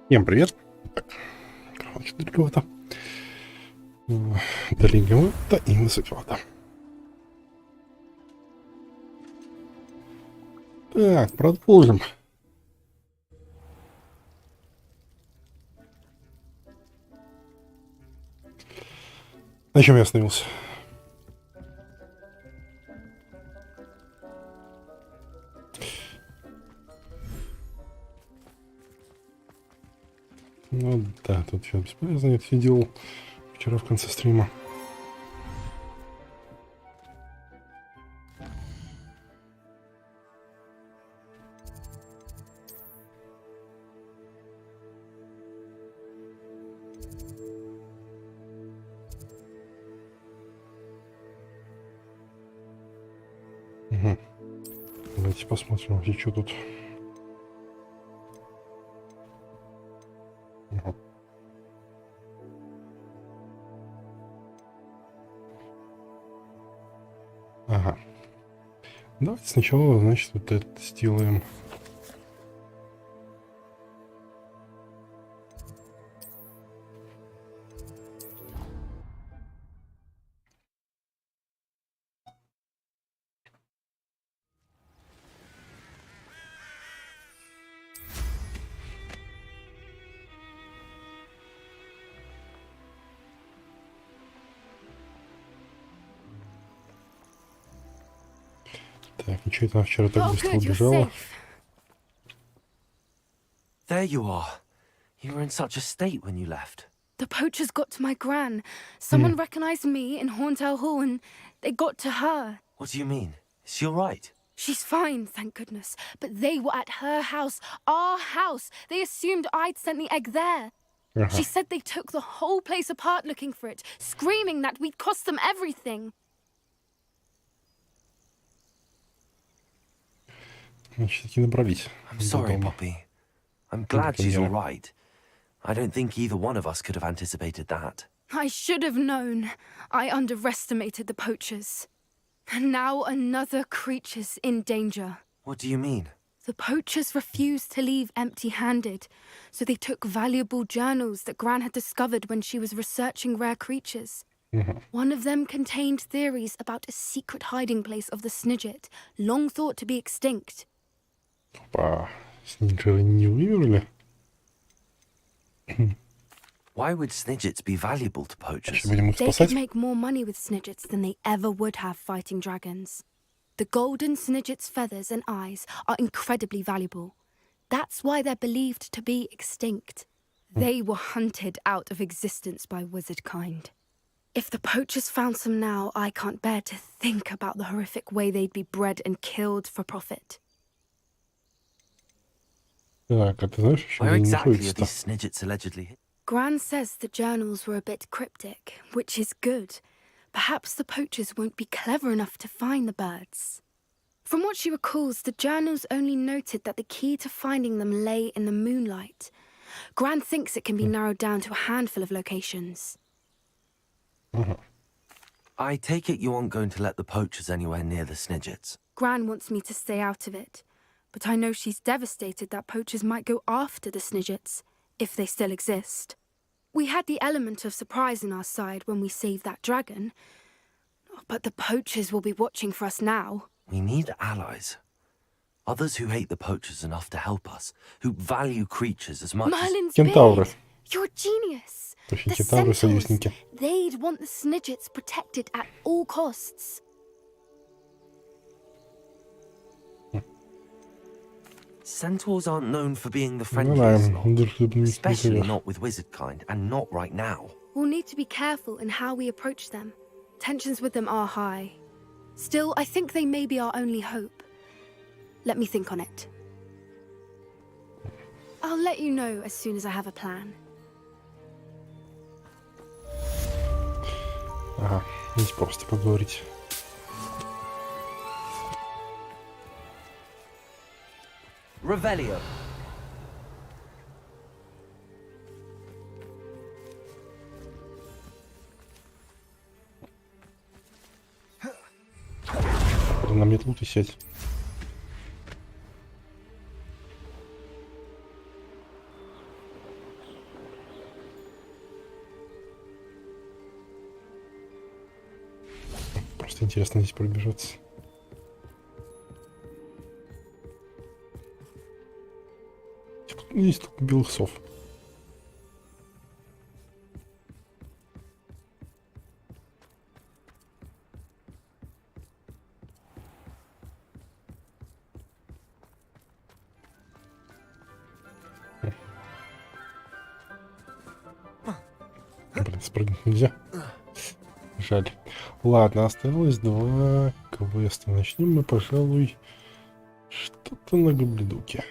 Всем привет. Так, короче, далековато. Далековато и высоковато. Так, продолжим. На чем я остановился? Ну да, тут все бесполезно, я все делал вчера в конце стрима. Угу. Давайте посмотрим вообще, что тут. Угу. Ага. Давайте сначала, значит, вот это сделаем. Так, ничего, это вчера так быстро убежала. There you are. You were in such a state when you left. The poachers got to my gran. Someone recognized me in Horntail Hall and they got to her. What do you mean? Is she all right? She's fine, thank goodness. But they were at her house, our house. They assumed I'd sent the egg there. She said they took the whole place apart looking for it, screaming that we'd cost them everything. Значит, таки добрались. I'm sorry, Poppy. I'm glad she's all right. I don't think either one of us could have anticipated that. I should have known. I underestimated the poachers. And now another creature's in danger. What do you mean? The poachers refused to leave empty-handed, so they took valuable journals that Gran had discovered when she was researching rare creatures. One of them contained theories about a secret hiding place of the Snidget, long thought to be extinct. Опа, Снинджеры не вымерли? Why would Snidgets be valuable to poachers? Будем их They спасать? could make more money with Snidgets than they ever would have fighting dragons. The golden Snidget's feathers and eyes are incredibly valuable. That's why they're believed to be extinct. They were hunted out of existence by wizard kind. If the poachers found some now, I can't bear to think about the horrific way they'd be bred and killed for profit. Так, а ты знаешь, что Where они exactly are находятся-то? these Snidgets allegedly? Gran says the journals were a bit cryptic, which is good. Perhaps the poachers won't be clever enough to find the birds. From what she recalls, the journals only noted that the key to finding them lay in the moonlight. Gran thinks it can be narrowed down to a handful of locations. I take it you aren't going to let the poachers anywhere near the Snidgets. Gran wants me to stay out of it, but I know she's devastated that poachers might go after the Snidgets, if they still exist. We had the element of surprise on our side when we saved that dragon, but the poachers will be watching for us now. We need allies. Others who hate the poachers enough to help us, who value creatures as much Merlin's Кентавры. beard! You're a genius! Точно, The кентавры centaurs, союзники. they'd want the Snidgets protected at all costs. Centaurs aren't known for being the Ну да, friendliest lot, дружелюбными especially никогда. not with wizard kind, and not right now. We'll need to be careful in how we approach them. Tensions with them are high. Still, I think they may be our only hope. Let me think on it. I'll let you know as soon as I have a plan. Ага, здесь просто поговорить. Revelio. На метлу ты сядь. Просто интересно здесь пробежаться. Есть только белых сов. Блин, спрыгнуть нельзя. Жаль. Ладно, осталось 2 квеста. Начнем мы, пожалуй, что-то на гобледуке.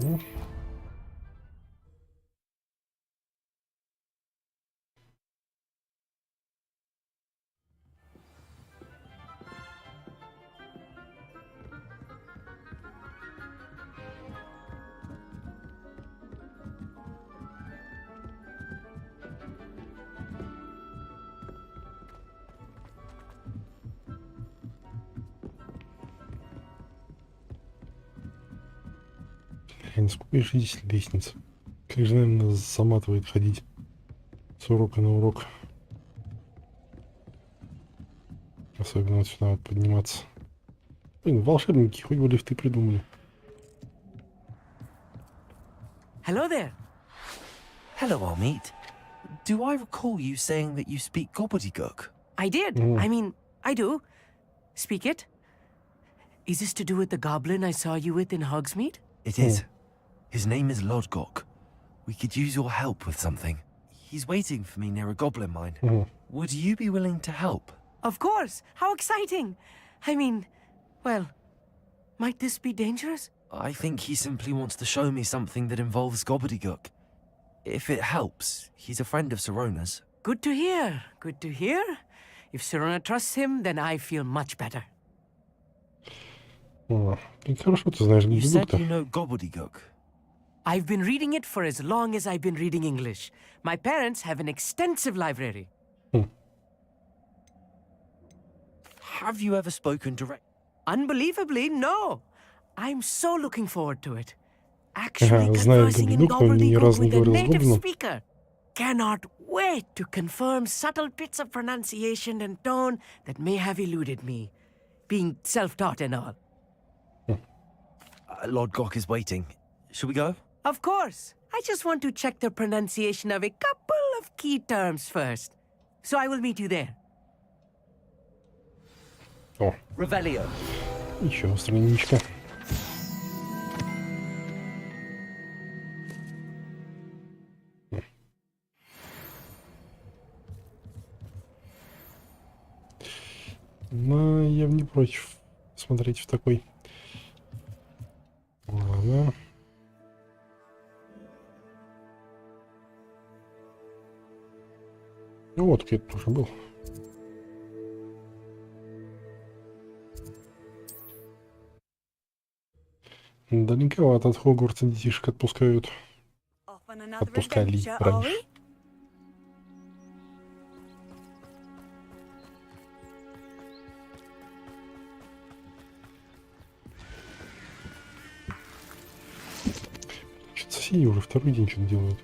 Ну. Сколько же здесь лестниц? Как же, наверное, заматывает ходить с урока на урок. Особенно вот сюда вот подниматься. Блин, волшебники, хоть бы лифты придумали. Hello there. Hello, old meat. Do I recall you saying that you speak gobbledygook? I did. I mean, I do. Speak it. Is this to do with the goblin I saw you with in Hogsmeade? It is. His name is Lodgok. We could use your help with something. He's waiting for me near a goblin mine. Would you be willing to help? Of course. How exciting. I mean, well, might this be dangerous? I think he simply wants to show me something that involves gobbledygook. If it helps, he's a friend of Sirona's. Good to hear. Good to hear. If Sirona trusts him, then I feel much better. Как хорошо ты знаешь You said гобледук-то. you know gobbledygook. I've been reading it for as long as I've been reading English. My parents have an extensive library. Have you ever spoken direct? Unbelievably, no. I'm so looking forward to it. Actually знаю conversing in гобледук, но ни gobbledygook разу не with a говорил с native гоблином. speaker. Cannot wait to confirm subtle bits of pronunciation and tone that may have eluded me, being self-taught and all. Lodgok is waiting. Should we go? Of course. I just want to check the pronunciation of a couple of key terms first. So I will meet you there. О, Revelio. еще страничка. Но я не против смотреть в такой. Ладно. Ну вот, где-то тоже был. Далековато от Хогвартса детишек отпускают. Отпускали раньше. Что-то соседи уже второй день что-то делают.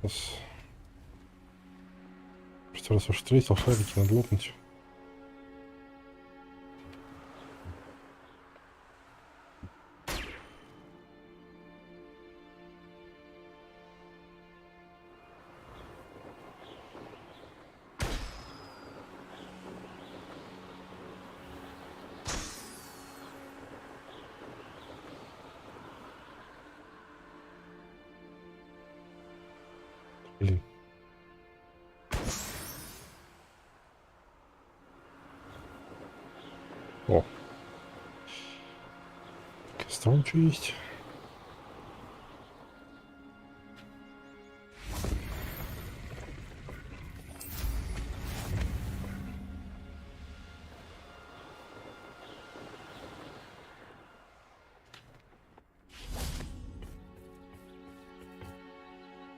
Сейчас. Просто раз уж встретил, шарики надо лопнуть. Блин. О. Костром что есть?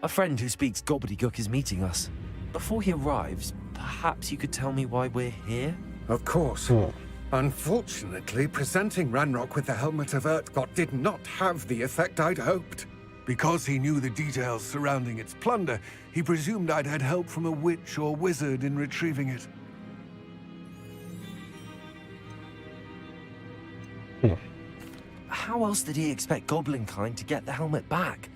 A friend who speaks gobbledygook is meeting us. Before he arrives, perhaps you could tell me why we're here? Of course. О, Unfortunately, presenting Ranrock with the helmet of Urtkot did not have the effect I'd hoped. Because he knew the details surrounding its plunder, he presumed I'd had help from a witch or wizard in retrieving it. How else did he expect Goblinkind to get the helmet back?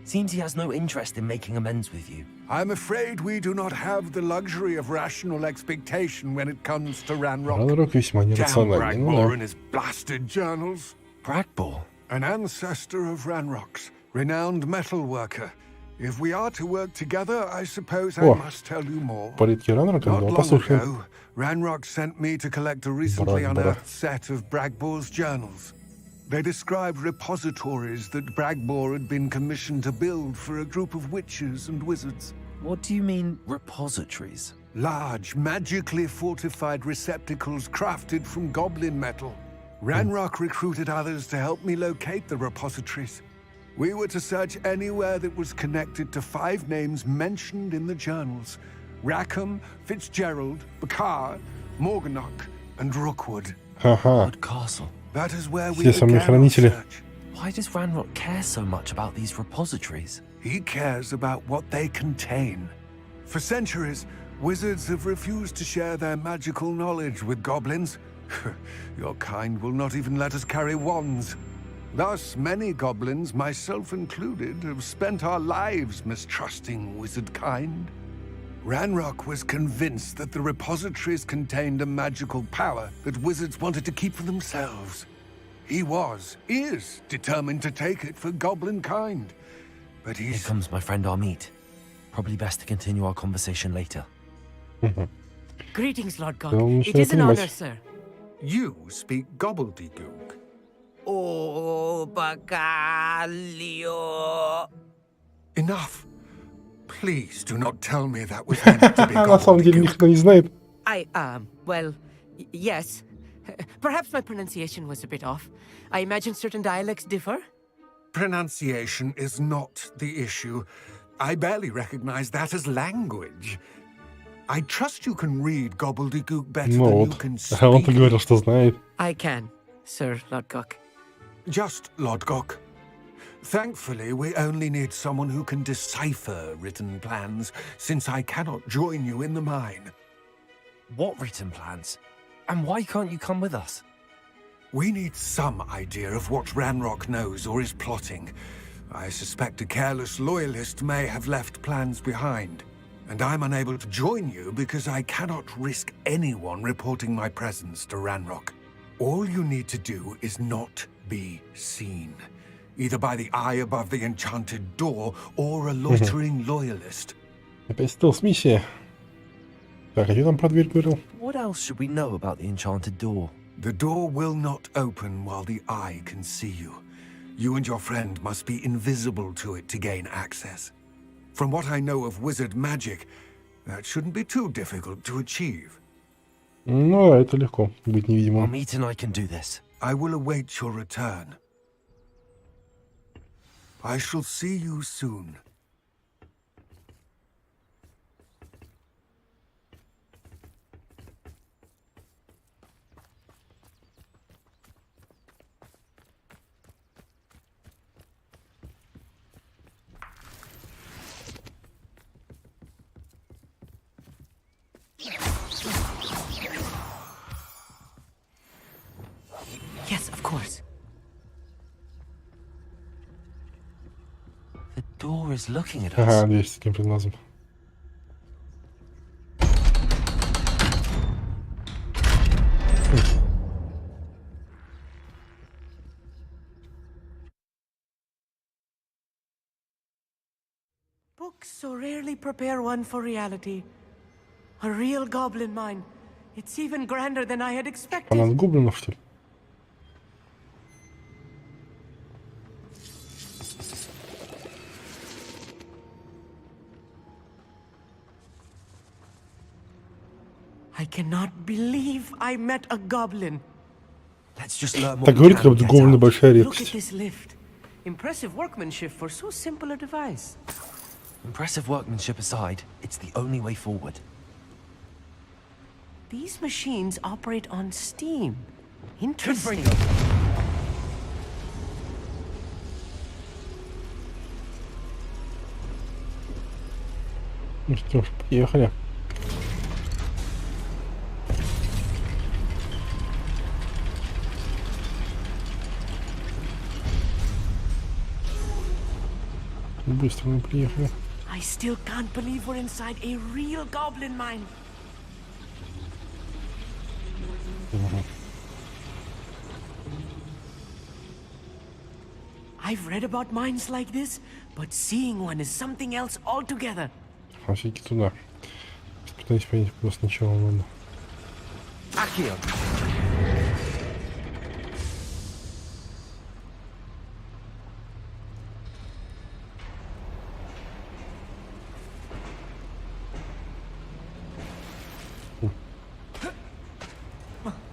Seems he has no interest in making amends with you. I'm afraid we do not have the luxury of rational expectation when it comes to Ranrock. Ranrock весьма Damn нерациональный, ну Bragbor да. and his blasted journals. Bragbor? An ancestor of Ranrock's, renowned metal worker. If we are to work together, I suppose I О, must tell you more. Порядки Ранрока, Not ну long послушаем. ago, Ranrock sent me to collect a recently Bragbor. unearthed set of Bragbor's journals. They described repositories that Bragbor had been commissioned to build for a group of witches and wizards. What do you mean, repositories? Large, magically fortified receptacles crafted from goblin metal. Ranrock recruited others to help me locate the repositories. We were to search anywhere that was connected to 5 names mentioned in the journals: Rackham, Fitzgerald, Bakar, Morganach, and Rookwood. Ага, Wood Castle. That is where we Все самые began our хранители. search. Why does Ranrock care so much about these repositories? He cares about what they contain. For centuries, wizards have refused to share their magical knowledge with goblins. Your kind will not even let us carry wands. Thus, many goblins, myself included, have spent our lives mistrusting wizard kind. Ranrock was convinced that the repositories contained a magical power that wizards wanted to keep for themselves. He is determined to take it for goblin kind. But Here he's... comes my friend Amit. Probably best to continue our conversation later. Greetings, Lord God. Он It начинает is an honor, понимать. sir. You speak gobbledygook. Oh, Bacalio. Enough. Please do not tell me that was meant to be На самом деле gobbledygook. никто не знает. Well, yes. Perhaps my pronunciation was a bit off. I imagine certain dialects differ. Pronunciation is not the issue. I barely recognize that as language. I trust you can read gobbledygook better Ну than you вот, can а он-то speak. говорил, что знает. I can, Sir Lodgok. Just Lodgok. Thankfully, we only need someone who can decipher written plans, since I cannot join you in the mine. What written plans? And why can't you come with us? We need some idea of what Ranrock knows or is plotting. I suspect a careless loyalist may have left plans behind. And I'm unable to join you because I cannot risk anyone reporting my presence to Ranrock. All you need to do is not be seen. Either by the eye above the enchanted door or a loitering loyalist. Опять стелс-миссия. Так, а что там про дверь говорил? What else should we know about the enchanted door? The door will not open while the eye can see you. You and your friend must be invisible to it to gain access. From what I know of wizard magic, that shouldn't be too difficult to achieve. Ну, да, это легко, быть невидимым. Amit and I can do this. I will await your return. I shall see you soon. Yes, of course. The door is looking at us. Ага, дверь с таким предназом. Books so rarely prepare one for reality. A real goblin mine. It's even grander than I had expected. Она от гоблинов, что ли? I cannot believe I met a goblin. Let's just learn what Так we говорит, can как and будто get гоблины out. большая Look at редкость. this lift. Impressive workmanship for so simple a device. Impressive workmanship aside, it's the only way forward. These machines operate on steam. Interesting. Ну что ж, поехали. Быстро мы приехали. I still can't believe we're inside a real goblin mine. I've read about mines like this, but seeing one is something else altogether. А все-таки туда. Пытаюсь понять, куда сначала надо.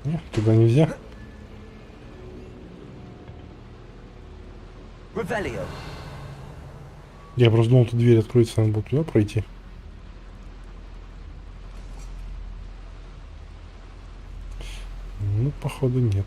Нет, туда нельзя. Я просто думал, тут дверь откроется, надо будет туда пройти. Ну, походу, нет.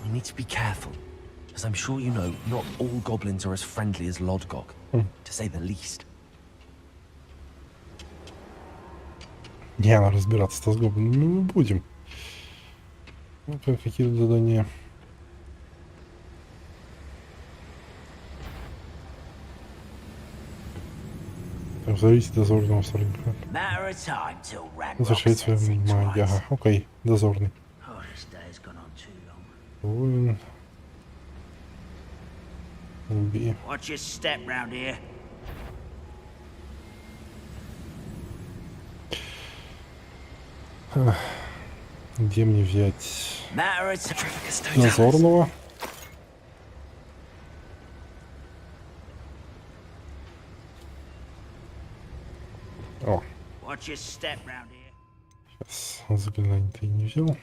We need to be careful, as I'm sure you know, not all goblins are as friendly as Lodgok, to say the least. Не, надо разбираться с гоблинами мы будем. Вот какие-то задания. Зовите дозорного сотрудника. Завершить свою магию. Ага, окей, дозорный. Воин. Убей. Где мне взять дозорного? О. Сейчас заклинание-то и не взял.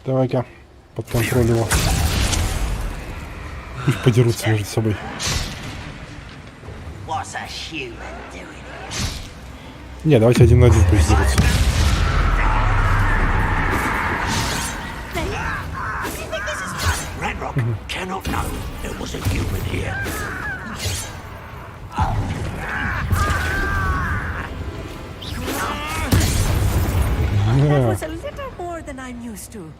Давай-ка под контроль его. Пусть подерутся между собой. Не, давайте один на один пусть дерутся. That was a little more than I'm used to.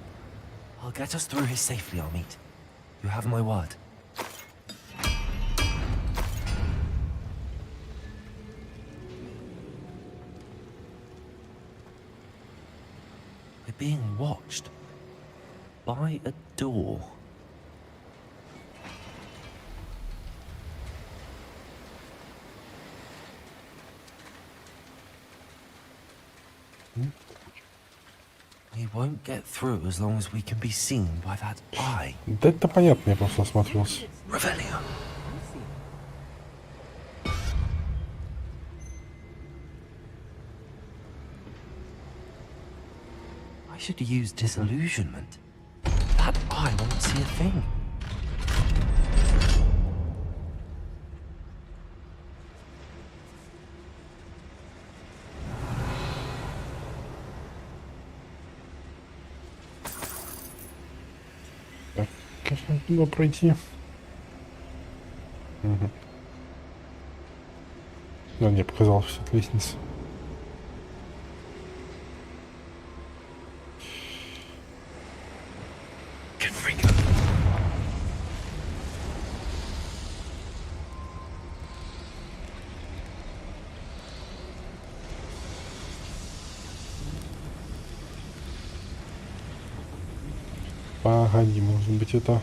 I'll get us through here safely, Amit. You have my word. We're being watched by a door. We won't get through as long as we can be seen by that eye. Да это понятно, я просто осмотрелся. Revelio. I should use disillusionment. That eye won't see a thing. Как нам туда пройти? Угу. Да, мне показалось, что это лестница. Погоди, может быть это...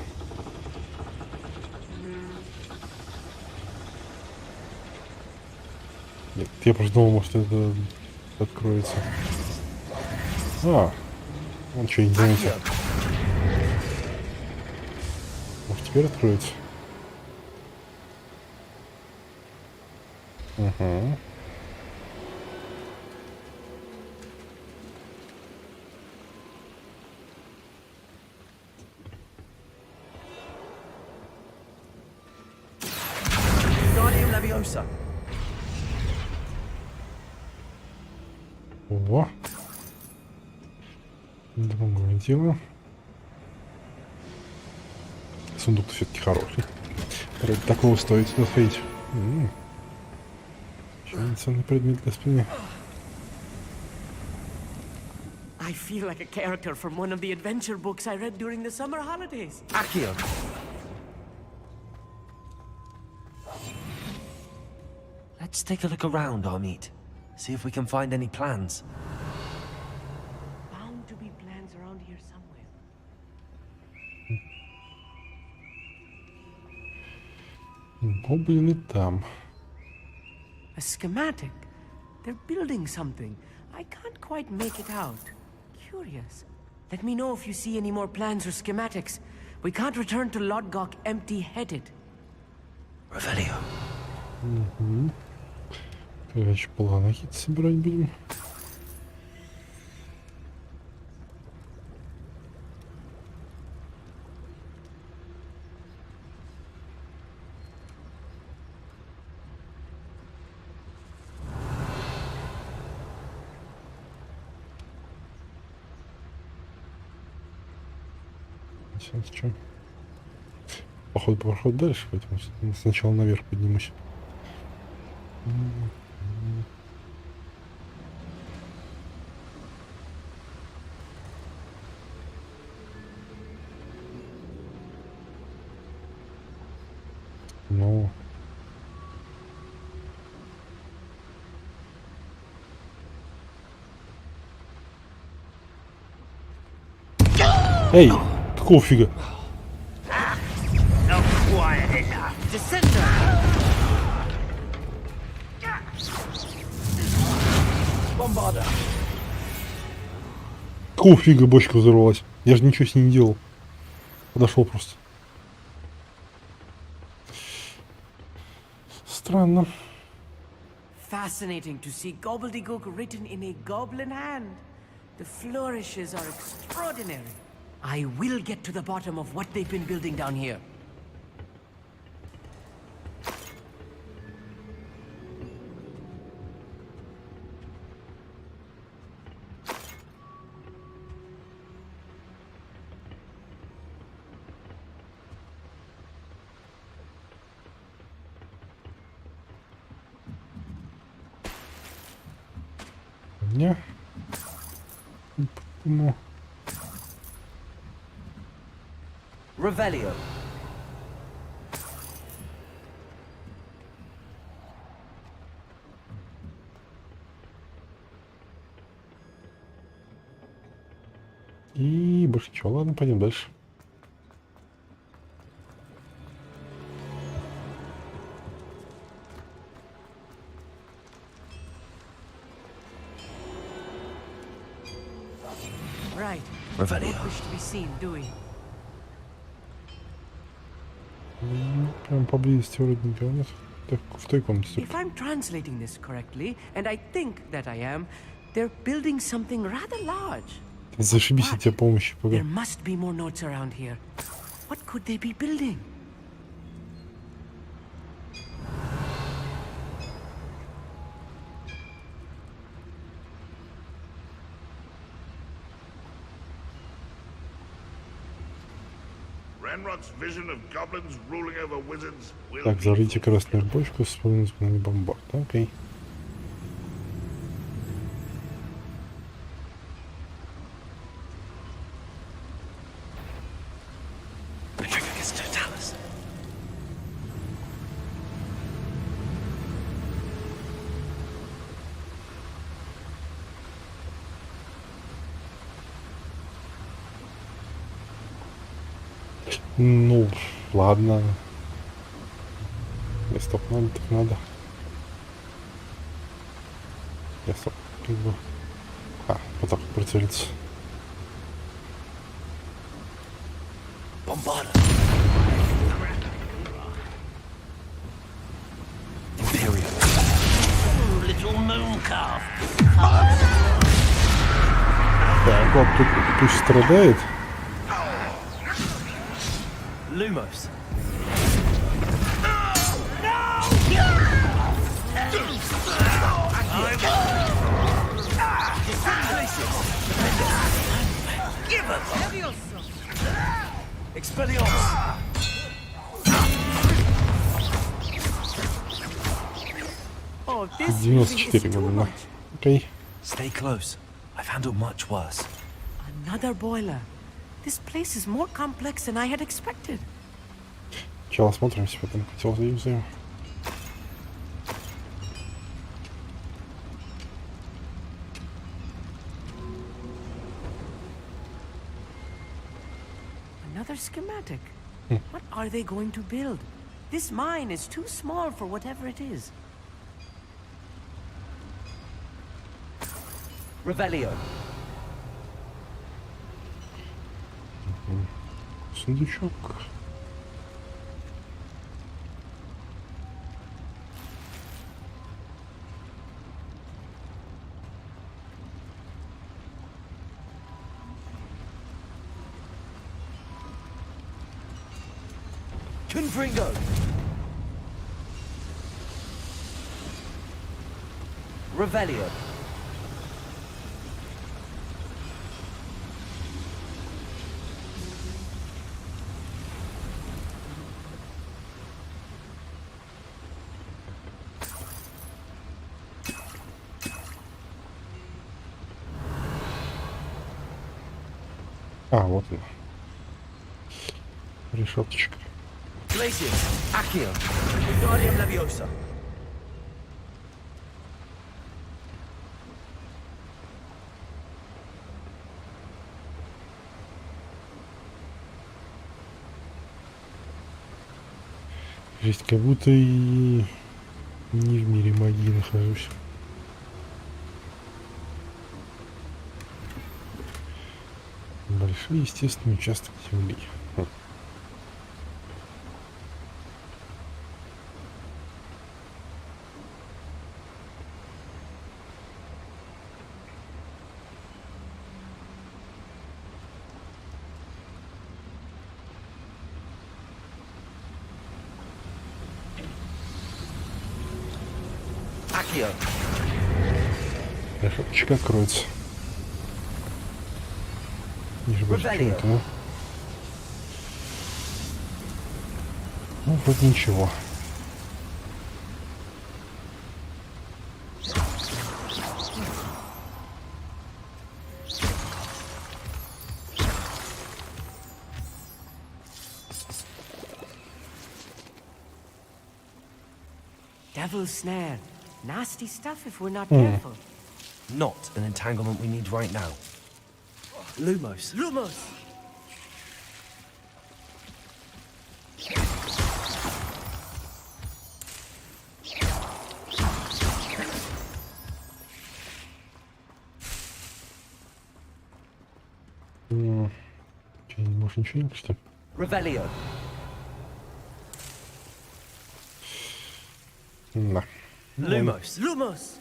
Нет, я просто думал, может это откроется. А, он что, не заметил. Может, теперь откроется? Угу. Wingardium Leviosa. О. Другое дело. Сундук все-таки хороший. Ради такого стоит сюда сходить. Еще один ценный предмет для спины. I feel like a character from one of the adventure books I read during the summer holidays. Accio. Let's take a look around, Armeet. See if we can find any plans. Bound to be plans around here somewhere. Гоблины там. A schematic. They're building something. I can't quite make it out. Curious. Let me know if you see any more plans or schematics. We can't return to Lodgok empty-headed. Revelio. Короче, планы какие-то собирать будем. Сейчас что? Походу, проход дальше, поэтому сначала наверх поднимусь. Ну. Эй, какого фига? Какого фига бочка взорвалась? Я же ничего с ней не делал. Подошел просто. Странно. Fascinating to see gobbledygook written in a goblin hand. The flourishes are extraordinary. I will get to the bottom of what they've been building down here. Не. Ну. Revelio. И больше ничего. Ладно, пойдем дальше. Right. Revelio. Don't wish to be seen, do we? Прям поблизости вроде никого нет. Так, в той комнате. If I'm translating this correctly, and I think that I am, they're building something rather large. Зашибись от тебя помощи, There погоди. must be more notes around here. What could they be building? Ranrock's vision of goblins ruling over wizards will Так, be зарыйте красную бочку с использованием бомбард. Окей. Ну, ладно. Если так надо, так надо. Я стоп, как бы. Вот так вот прицелиться. Bombarda. Так, вот тут пусть страдает. Lumos. Expelliarmus. Oh, this 94 года. Окей. Stay close. I've handled much worse. Another boiler. This place is more complex than I had expected. Сначала осмотримся, потом хотел заюзаем. Another schematic. What are they going to build? This mine is too small for whatever it is. Revelio. Сундучок. Confringo. Revelio. А, вот она. Решеточка. Glacius. Accio. Wingardium Leviosa. Жесть, как будто и не в мире магии нахожусь. Большой естественный участок земли. Accio. Решеточка откроется. Ниже больше чего-то, да? Ну, вроде ничего. Devil's snare. Nasty stuff if we're not careful. Not an entanglement we need right now. Lumos. Lumos! Че, не можешь ничего не что ли? Revelio. Да. Lumos. Lumos!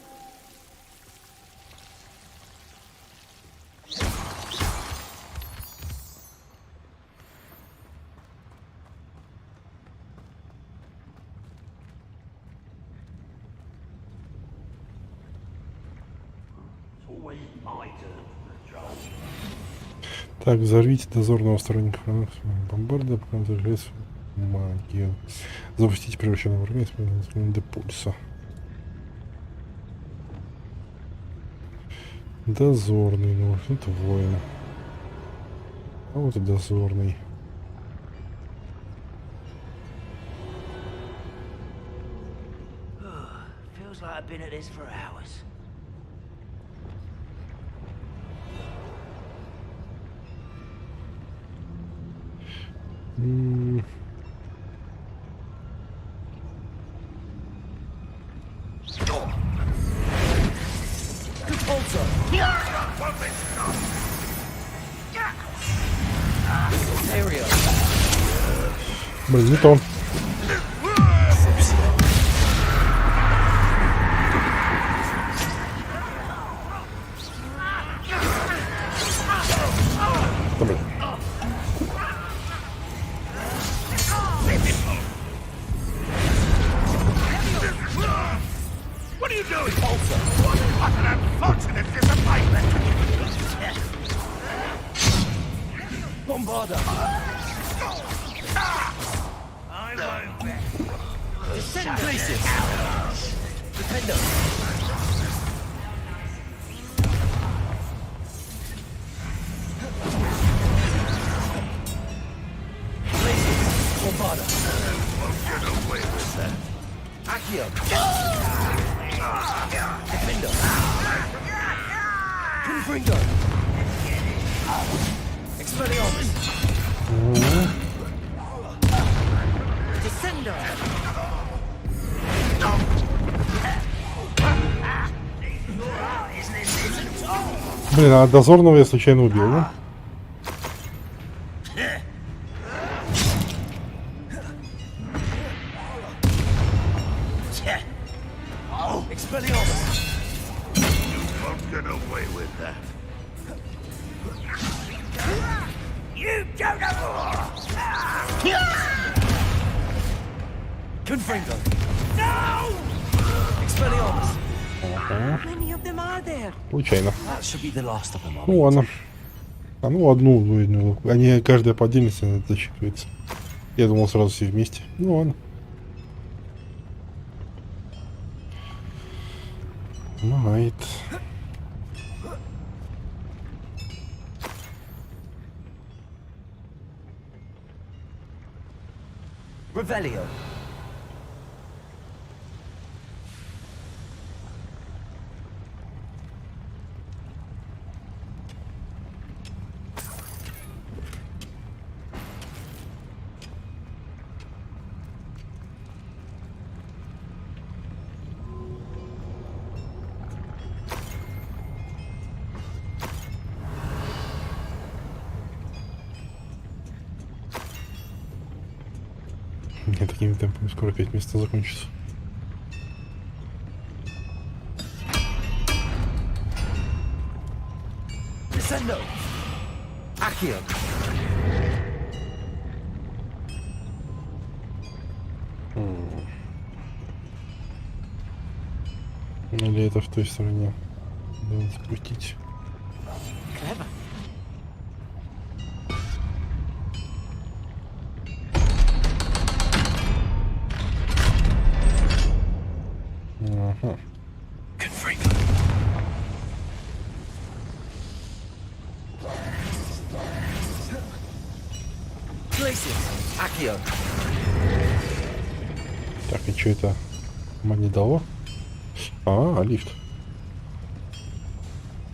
Так, взорвите дозорного сторонника бомбарда, пока зажигает магию. Запустите превращенного врага до пульса. Дозорный, ну, это воин. А вот и дозорный. Feels like I've been at this for hours. Блин, не то. Bombarder. Places. Defender. Places. Bombarder. Won't get away with that. Accio. Defender. Confringo. Expelliarmus. Descender. Блин, а дозорного я случайно убил, да? Expelliarmus. Won't get away with that. Confringo. No! Expelliarmus. How many of them are there? Случайно. That should be the last of them. Ну ладно. А ну одну выдвинул. Они каждая по отдельности засчитывается. Я думал сразу все вместе. Ну ладно. Бывает. Revelio. Мне такими темпами скоро 5 месяцев закончится. Descendo. Accio. Или это в той стороне? Надо спустить. Clever. Ага. Confringo. Places. Accio. Так, и что это? Мне дало? А, лифт.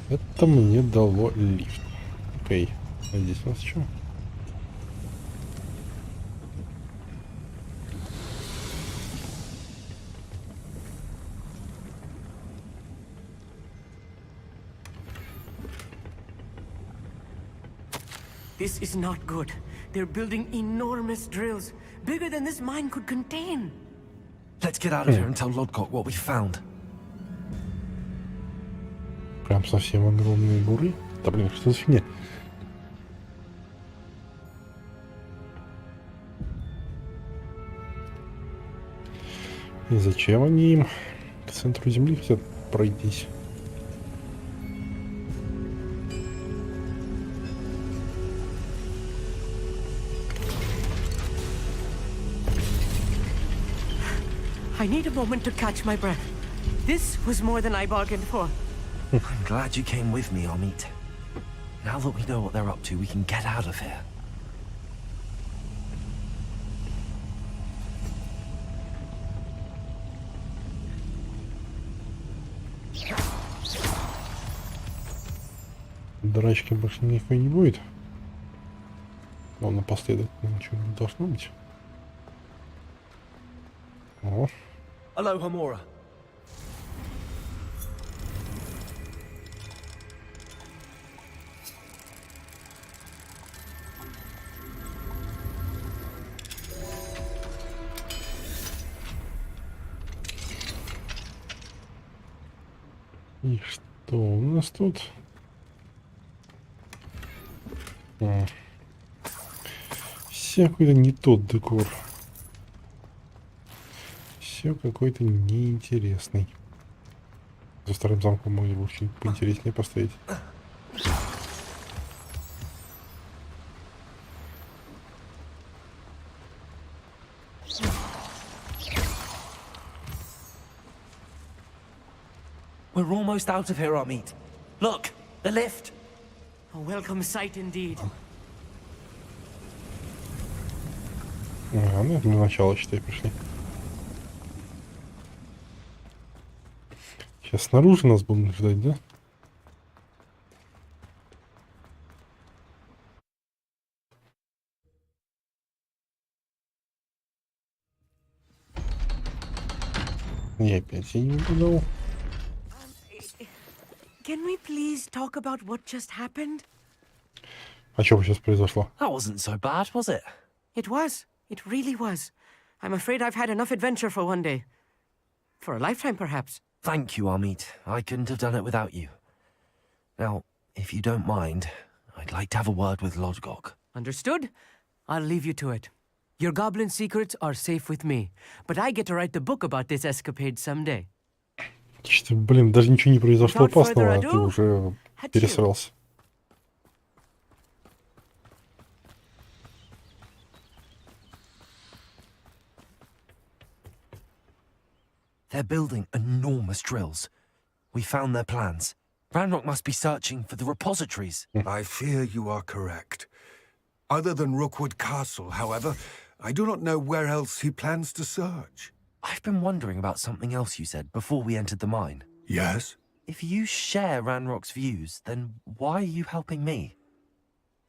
Это мне дало лифт. Окей. А здесь у нас что? This is not good. They're building enormous drills, bigger than this mine could contain. Let's get out of here and tell Lodgok what we found. Прям совсем огромные буры. Да блин, что за фигня? И зачем они им к центру земли хотят пройтись? I need a moment to catch my breath. This was more than I bargained for. I'm glad you came with me, Amit. Now that we know what they're up to, we can get out of here. Драчки больше никакой не будет. Но напоследок ничего не должно быть. О. Aloha, Mora. И что у нас тут? Все какой-то не тот декор. Все какой-то неинтересный. За старым замком могли бы очень поинтереснее поставить. We're almost out of here, Amit. Look, the lift. A welcome sight indeed. Ага, ну это мы начало, считай, пришли. Сейчас снаружи нас будут ждать, да? Я опять я не угадал. Can we please talk about what just happened? А что сейчас произошло? That wasn't so bad, was it? It was. It really was. I'm afraid I've had enough adventure for one day. For a lifetime, perhaps. Thank you, Amit. I couldn't have done it without you. Now, if you don't mind, I'd like to have a word with Lodgok. Understood? I'll leave you to it. Your goblin secrets are safe with me, but I get to write the book about this escapade someday. Что, блин, даже ничего не произошло Without further опасного, а ты ado, уже adieu. пересрался. They're building enormous drills. We found their plans. Ranrock must be searching for the repositories. I fear you are correct. Other than Rookwood Castle, however, I do not know where else he plans to search. I've been wondering about something else you said before we entered the mine. Yes? If you share Ranrock's views, then why are you helping me?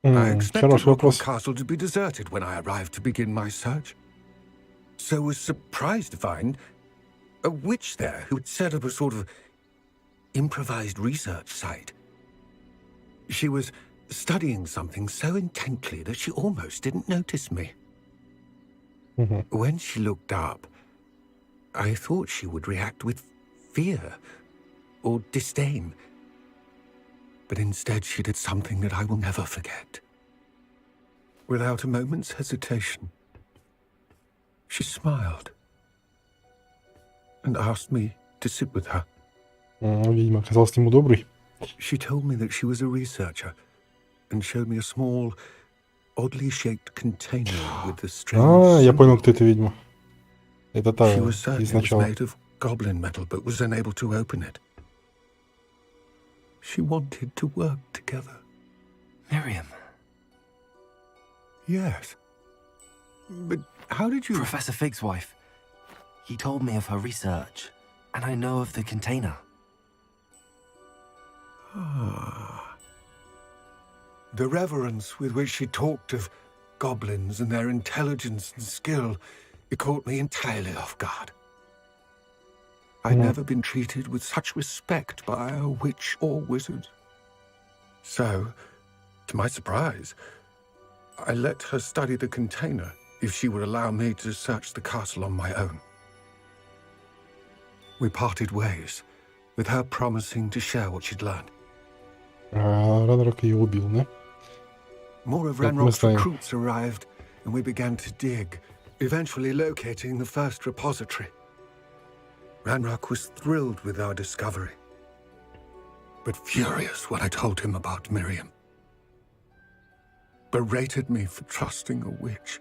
I expected Хороший Rookwood вопрос. Castle to be deserted when I arrived to begin my search. So was surprised to find a witch there who had set up a sort of improvised research site. She was studying something so intently that she almost didn't notice me. When she looked up, I thought she would react with fear or disdain. But instead she did something that I will never forget. Without a moment's hesitation, she smiled and asked me to sit with her. Видимо, оказался ему добрый. She told me that she was a researcher and showed me a small, oddly shaped container with the strange Я symbol. понял, кто это ведьма. Это та She was certain из it was начала. made of goblin metal, but was unable to open it. She wanted to work together. Miriam. Yes. But how did you... Professor Fig's wife. He told me of her research, and I know of the container. The reverence with which she talked of goblins and their intelligence and skill, it caught me entirely off guard. I'd never been treated with such respect by a witch or wizard. So, to my surprise, I let her study the container if she would allow me to search the castle on my own. We parted ways, with her promising to share what she'd learned. Ранрок ее убил, да? More of Как мы Ranrock's знаем. recruits arrived, and we began to dig, eventually locating the first repository. Ranrock was thrilled with our discovery, but furious when I told him about Miriam. Berated me for trusting a witch,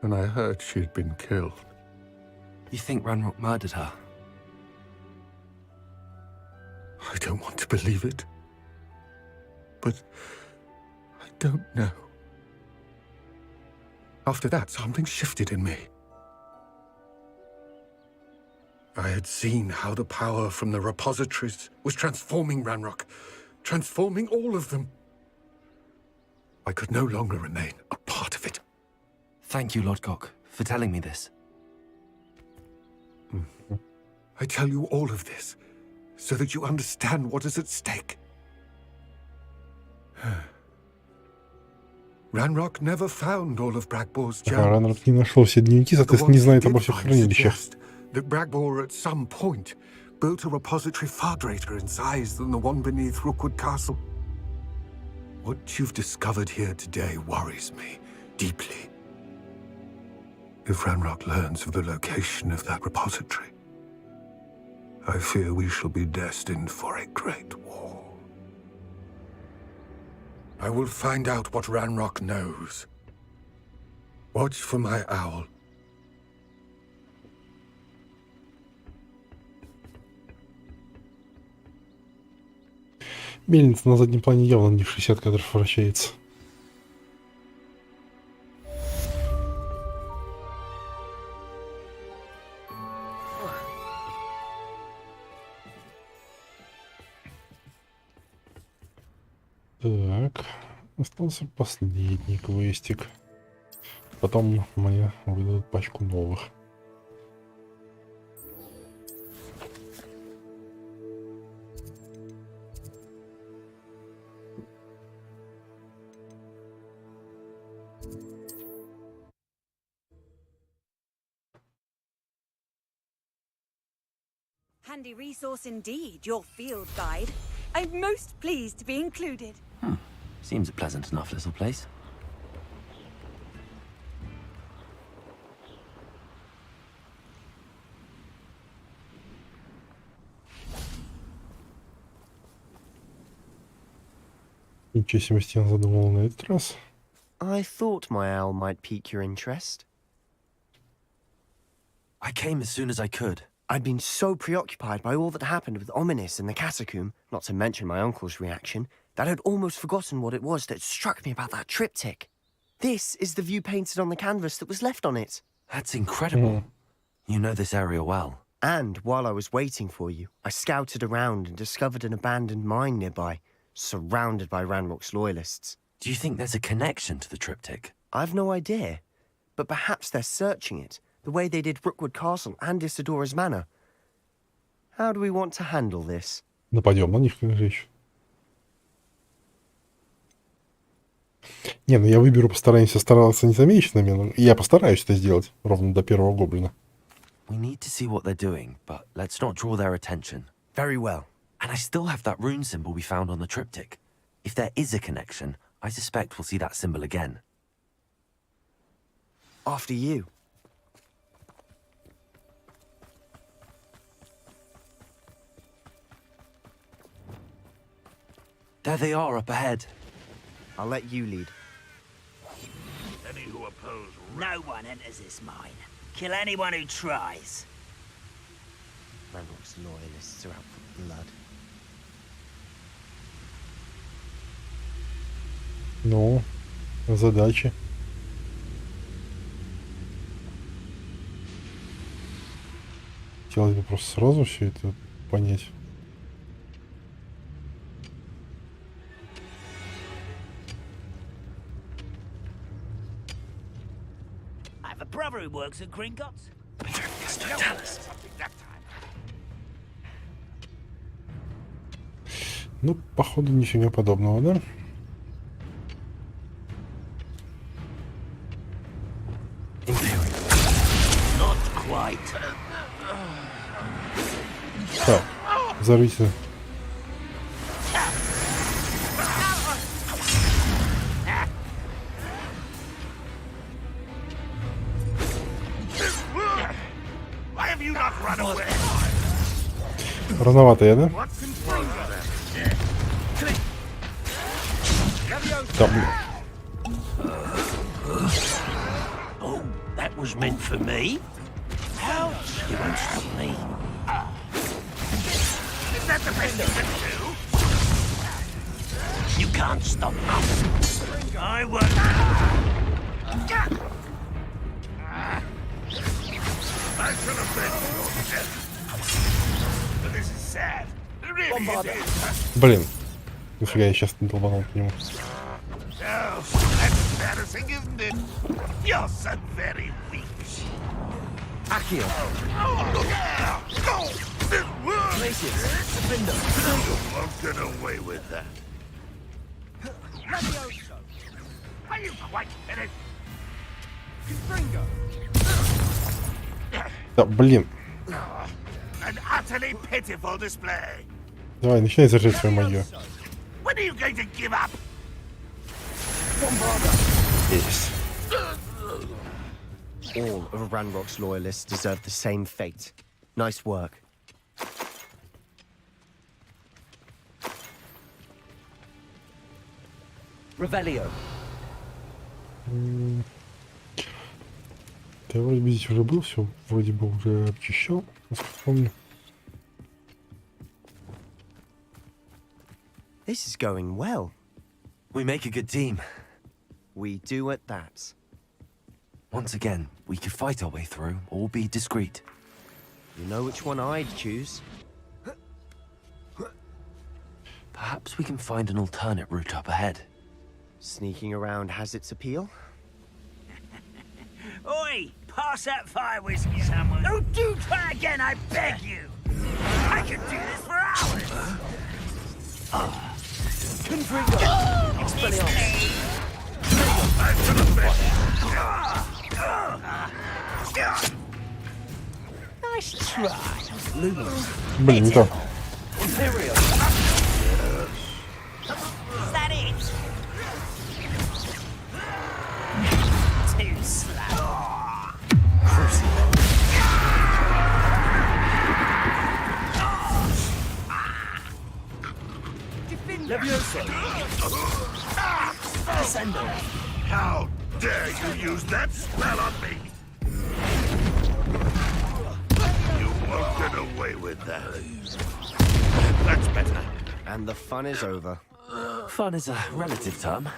and I heard she had been killed. You think Ranrock murdered her? I don't want to believe it, but I don't know. After that, something shifted in me. I had seen how the power from the repositories was transforming Ranrock, transforming all of them. I could no longer remain a part of it. Thank you, Lodgok, for telling me this. I tell you all of this so that you understand what is at stake. Ranrock never found all of Bragbor's journals. Ранрок не нашел все дневники, The соответственно, ones не he знает did обо всех find хранилищах. suggest that Bragbor at some point built a repository far greater in size than the one beneath Rookwood Castle. What you've discovered here today worries me deeply. If Ranrock learns of the location of that repository, I fear we shall be destined for a great war. I will find out what Ranrock knows. Watch for my owl Мельница на заднем плане явно не в 60 кадров вращается. Так, остался последний квестик. Потом мне выдадут пачку новых. Handy resource indeed, your field guide. I'm most pleased to be included. Seems a pleasant enough little place. Ничего себе, Стен задумал на этот раз. I thought my owl might pique your interest. I came as soon as I could. I'd been so preoccupied by all that happened with Ominis in the catacomb, not to mention my uncle's reaction, that I'd almost forgotten what it was that struck me about that triptych. This is the view painted on the canvas that was left on it. That's incredible. You know this area well. And while I was waiting for you, I scouted around and discovered an abandoned mine nearby, surrounded by Ranrock's loyalists. Do you think there's a connection to the triptych? I've no idea, but perhaps they're searching it, the way they did Brookwood Castle and Isidora's Manor. How do we want to handle this? Нападем на них, как речь. Не, ну я выберу, постараемся стараться незамеченными, но я постараюсь это сделать ровно до первого гоблина. We need to see what they're doing, but let's not draw their attention. Very well. And I still have that rune symbol we found on the triptych. If there is a connection, I suspect we'll see that symbol again. After you. There they are up ahead. I'll let you lead. Any who oppose No one enters this mine. Kill anyone who tries. Ranrock's loyalists are out for blood. Ну, задачи. Хотелось бы просто сразу все это понять. I have a brother who works at Gringotts. Ну, походу, нифига подобного, да? Not quite. Так, взорвите. Why have you not run away? Рановато я, да? What's in front of them? Да, блин. Oh, that was meant for me. Ouch! You won't stop me. Is that the best you can do? You can't stop me. I won't. I should have been your death. But this is sad. It really is. Блин. Нифига, я сейчас не долбанул по нему. Oh, that's embarrassing, isn't it? You're so very weak. Akio. Oh, look out! Go! This world! You won't get away with that. Are you quite finished? Да, блин. An utterly pitiful display. Давай, начинай зажечь свою магию. When are you going to give up? Есть. All of Ranrock's loyalists deserve the same fate. Nice work. Revelio. Я вроде бы здесь уже был, все вроде бы уже обчищал, насколько помню. This This is going well. We make a good team. We do at that. Once again, we could fight our way through or be discreet. You know which one I'd choose. Perhaps we can find an alternate route up ahead. Sneaking around has its appeal. Oi! Pass that fire whiskey, someone. Don't do try again, I beg you! I could do this for hours! Nice try. Блин, не то. Is that it? Too slow. How dare you use that spell on me? You won't get away with that. That's better. And the fun is over. Fun is a relative term.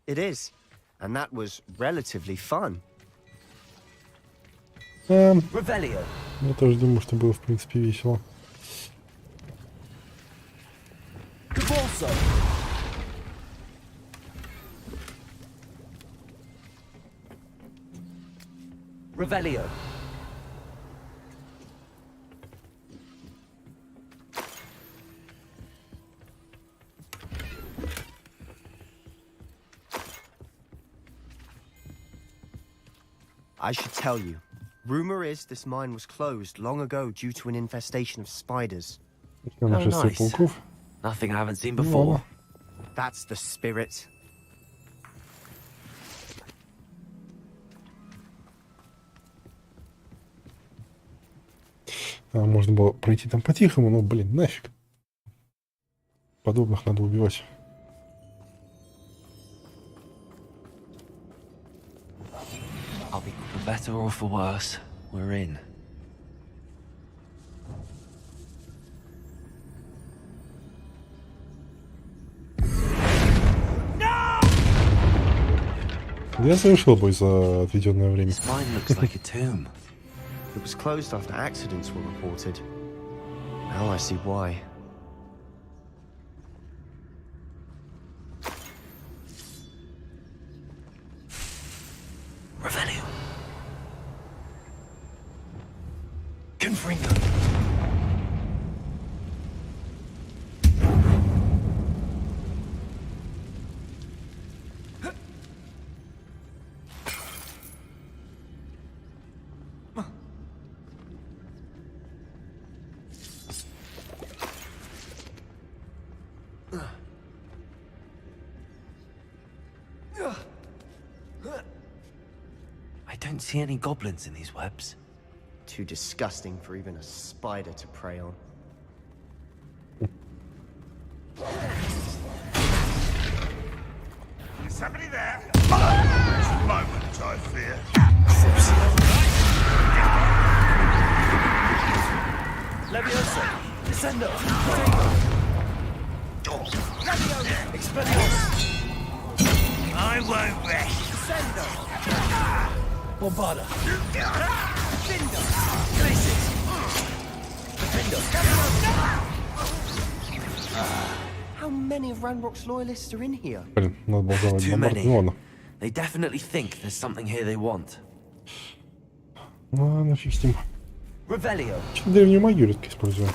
It is. And that was relatively fun. Revelio. Я тоже думаю, что было, в принципе, весело. Revelio. I should tell you. Rumor is this mine was closed long ago due to an infestation of spiders. Там Oh, 600 nice. пауков. Nothing I haven't seen Ну, before. ладно. That's the spirit. Можно было пройти там по-тихому, но, блин, нафиг. Подобных надо убивать. I'll be for better or for worse. We're in. Я совершил бой за отведенное время. This mine looks like a tomb. It was closed after accidents were reported. Now I see why. Revelio. Confringo. I don't see any goblins in these webs. Too disgusting for even a spider to prey on. Is somebody there? Moment, I fear. Levioso. Descendo. Expelliarmus. I won't rest. Descendo. Bombarda. Findo. Glacis. Findo. How many of Ranrock's loyalists are in here? Блин, надо было давать Too бомбард. many. Ну ладно. They definitely think there's something here they want. Ну ладно, фиг с ним. Revelio. Что-то древнюю магию редко использую.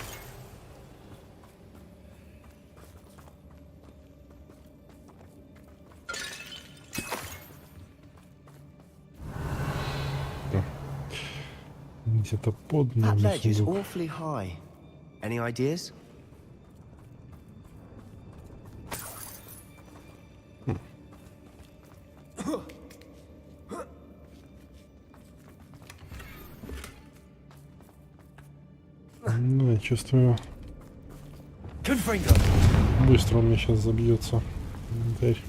Где-то под That нами ledge is сундук. awfully high. Any ideas? Ну, я чувствую, Confringo. быстро он мне сейчас забьется. Инвентарь.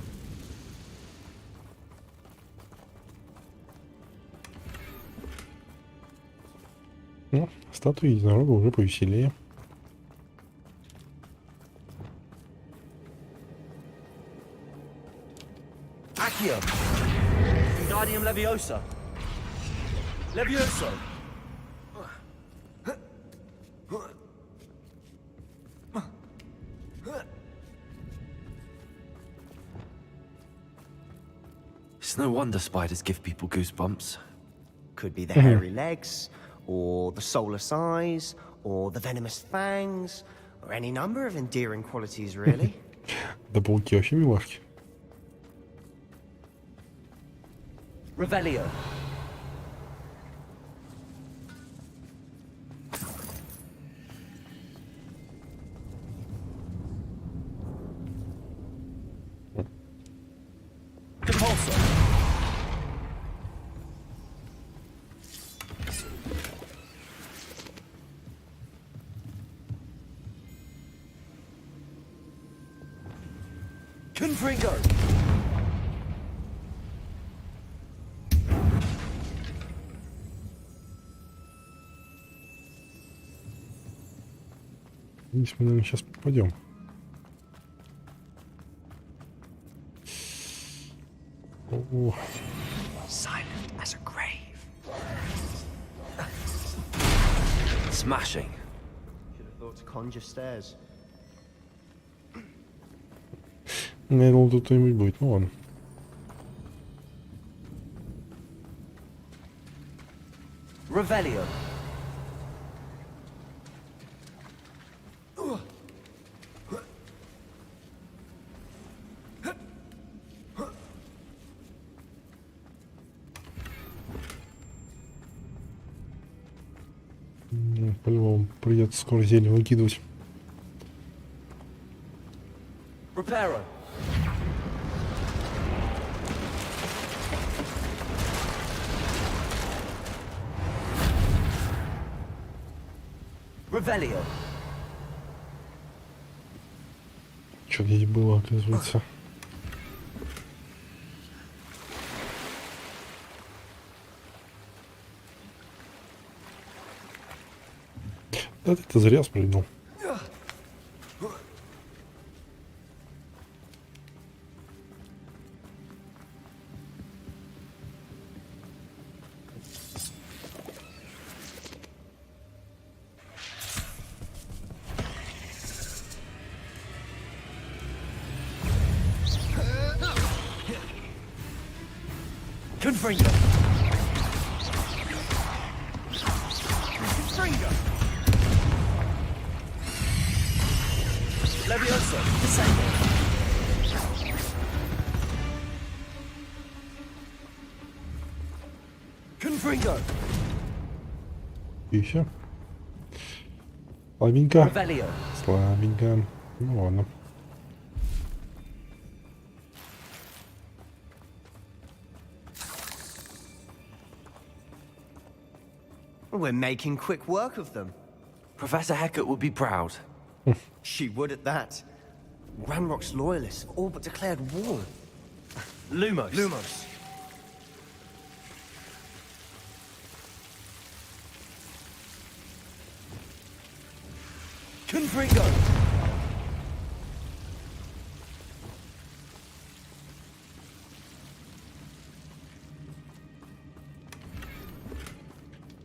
Ну, статуя единорога уже повеселее. Wingardium Leviosa. Levioso. It's no wonder spiders give people goosebumps. Could be the hairy legs, or the soulless eyes, or the venomous fangs, or any number of endearing qualities, really. Да пауки вообще милашки. Revelio. Compulso. Confringo. Здесь мы, наверное, сейчас попадем. О, Silent as a grave. Smashing. Should have thought to conjure stairs. я думал, тут кто-нибудь будет. Ну ладно. Revelio. По-любому придется скоро зелье выкидывать. Reparo. Revelio. Что здесь было, оказывается. Да ты зря спрыгнул. Confringo. Confringo. Levioso. Descendo. Confringo. И все. Слабенько. Revelio. Слабенько. Ну ладно. We're making quick work of them. Professor Hecat would be proud. She would at that. Ranrock's loyalists have all but declared war. Lumos. Lumos. Confringo.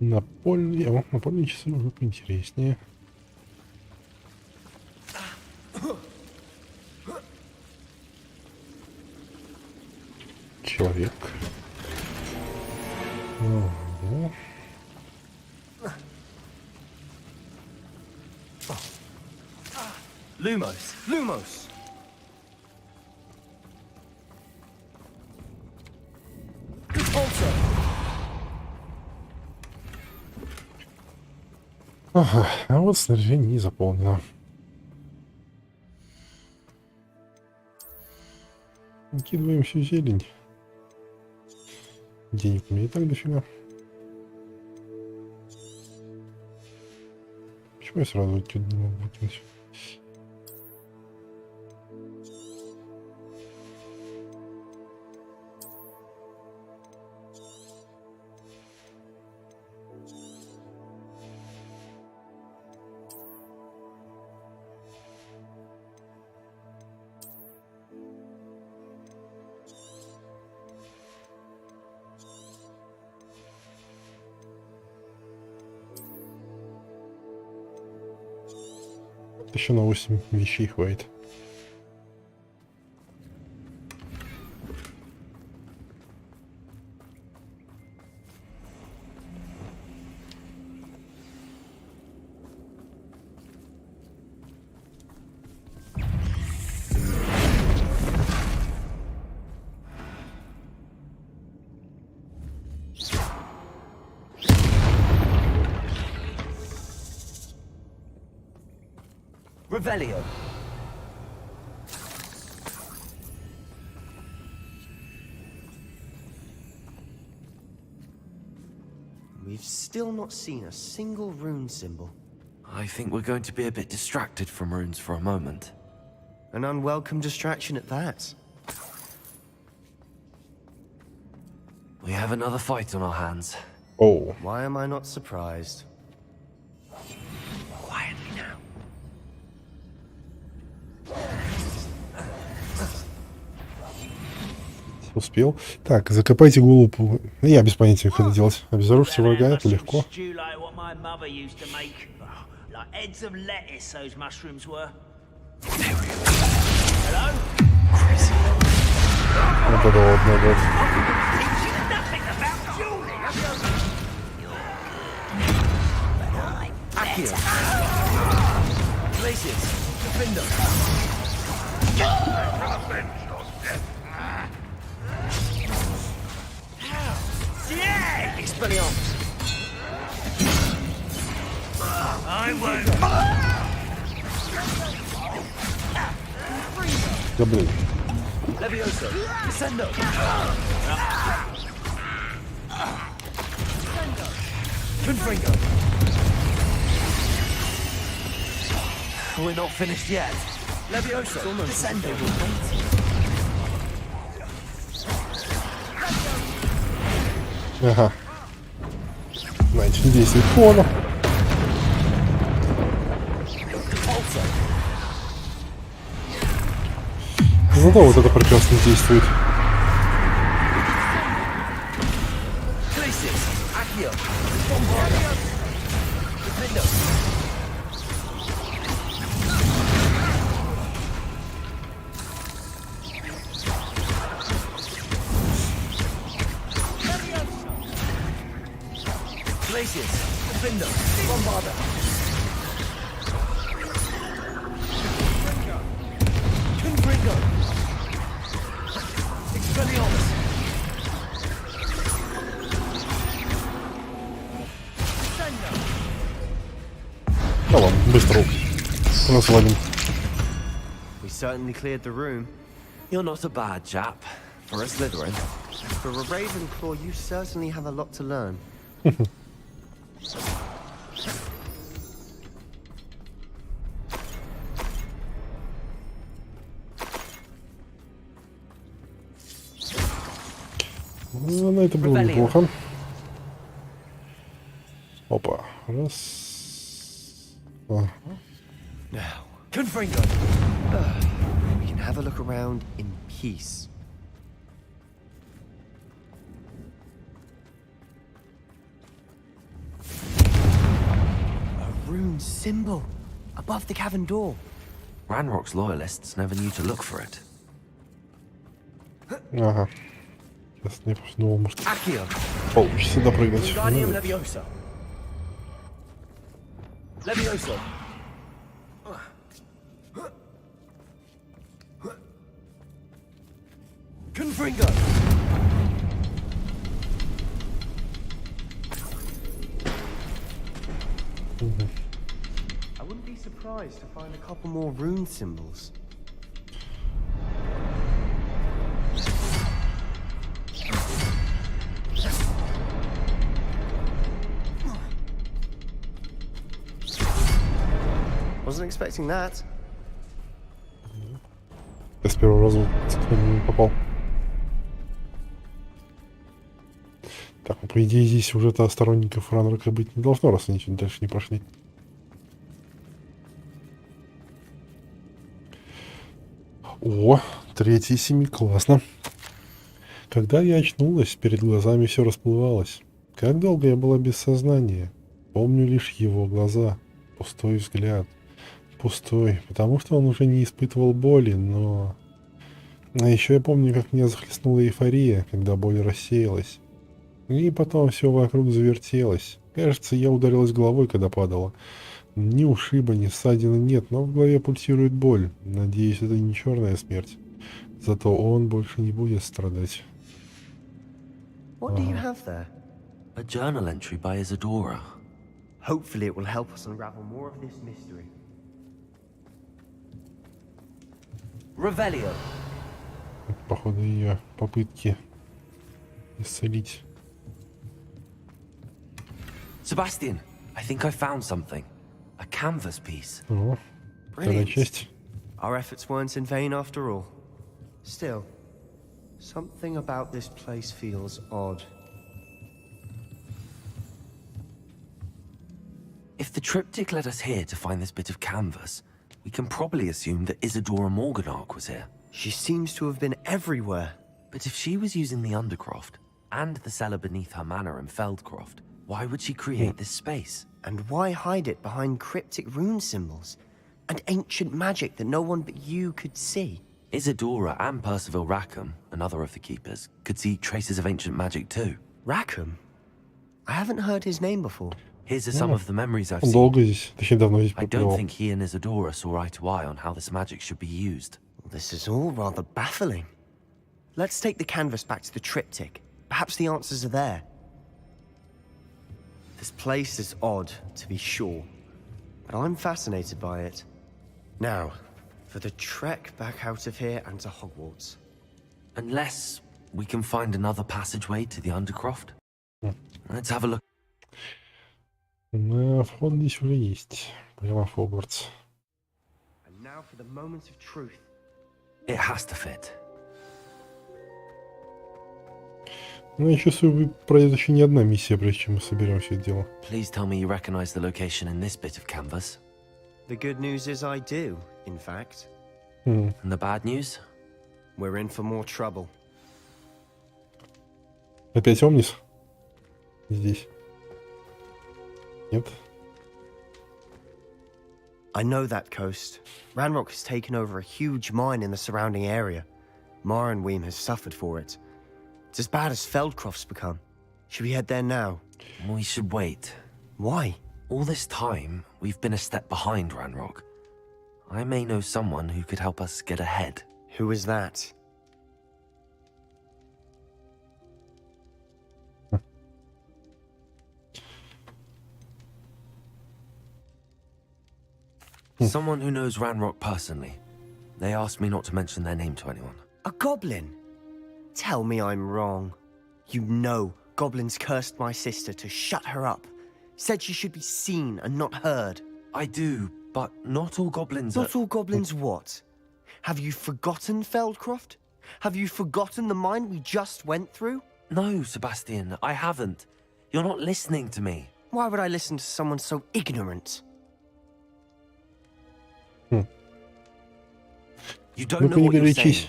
Напольные... О, напольные часы уже поинтереснее. Человек. Ого. Lumos. Lumos. Compulso. Ага, а вот снаряжение не заполнено. Выкидываем всю зелень. Денег у меня и так дофига. Почему я сразу отсюда не могу выкинуть? Еще на 8 вещей хватит. Revelio. We've still not seen a single rune symbol. I think we're going to be a bit distracted from runes for a moment. An unwelcome distraction at that. We have another fight on our hands. Oh. Why am I not surprised? Quietly now. Успел. Так, закопайте голову. Я без понятия, как это делать. Обезоружьте врага, это легко. Stew like what my mother used to make. Like heads of lettuce, those mushrooms were. Hello? Вот это вот надо. Nothing about Julie. Accio. Glacius. Defender. Yeah! Expelliarmus. I won't. Да блин. Levioso. Descendo. Confringo. We're not finished yet. Levioso. Descendo. Ага. Значит, не действует. Понял. Зато вот это прекрасно действует. Glacius, Defender, Bombarder. Confringo. Expelliarmus. Да ладно, быстро. Насладим. We certainly cleared the room. You're not a bad chap for a Slytherin. For a Ravenclaw, you certainly have a lot to learn. Ну, это было неплохо. Опа. Раз. Now, Confringo. we can have a look around in peace. A rune symbol above the cavern door. Ranrock's loyalists never knew to look for it. Ага. Сейчас не думал, может Accio. получится допрыгнуть. Wingardium Ну, Leviosa. Levioso. Confringo. I wouldn't be surprised to find a couple more rune symbols. Wasn't expecting that. Я с первого раза не попал. Так, ну, по идее, здесь уже-то сторонников Ранрока быть не должно, раз они чуть дальше не прошли. О, 3 из 7, классно. Когда я очнулась, перед глазами все расплывалось. Как долго я была без сознания. Помню лишь его глаза, пустой взгляд, пустой, потому что он уже не испытывал боли, но... А еще я помню, как меня захлестнула эйфория, когда боль рассеялась. И потом все вокруг завертелось. Кажется, я ударилась головой, когда падала. Ни ушиба, ни ссадины нет, но в голове пульсирует боль. Надеюсь, это не черная смерть. Зато он больше не будет страдать. What do you have there? A journal entry by Isadora. Hopefully it will help us unravel more of this mystery. Revelio. Походу, ее попытки исцелить. Sebastian, I think I found something. A canvas piece. О, вторая часть. Our efforts weren't in vain after all. Still, something about this place feels odd. If the triptych led us here to find this bit of canvas, we can probably assume that Isadora Morganark was here. She seems to have been everywhere. But if she was using the Undercroft, and the cellar beneath her manor in Feldcroft, why would she create this space? And why hide it behind cryptic rune symbols? And ancient magic that no one but you could see? Isadora and Percival Rackham, another of the keepers, could see traces of ancient magic too. Rackham? I haven't heard his name before. Here's some of the memories I've Он seen. долго здесь, точнее давно здесь I don't побывал. think he and Isadora saw eye to eye on how this magic should be used. This is all rather baffling. Let's take the canvas back to the triptych. Perhaps the answers are there. This place is odd, to be sure, but I'm fascinated by it. Now, for the trek back out of here and to Hogwarts. Unless we can find another passageway to the Undercroft. Let's have a look. Вход здесь уже есть. Прямо в Хогвартс. And now for the moment of truth. It has to fit. Ну, я чувствую, пройдет еще не одна миссия, прежде чем мы соберем все это дело. Please tell me you recognize the location in this bit of canvas. The good news is I do, in fact. And the bad news? We're in for more trouble. Опять Омнис? Здесь. Нет? I know that coast. Ranrock has taken over a huge mine in the surrounding area. Mornweem has suffered for it. It's as bad as Feldcroft's become. Should we head there now? We should wait. Why? All this time, we've been a step behind Ranrock. I may know someone who could help us get ahead. Who is that? Someone who knows Ranrock personally. They asked me not to mention their name to anyone. A goblin? Tell me I'm wrong. You know goblins cursed my sister to shut her up. Said she should be seen and not heard. I do, but not all goblins are... Not all goblins what? Have you forgotten Feldcroft? Have you forgotten the mine we just went through? No, Sebastian, I haven't. You're not listening to me. Why would I listen to someone so ignorant? You don't know what you're saying.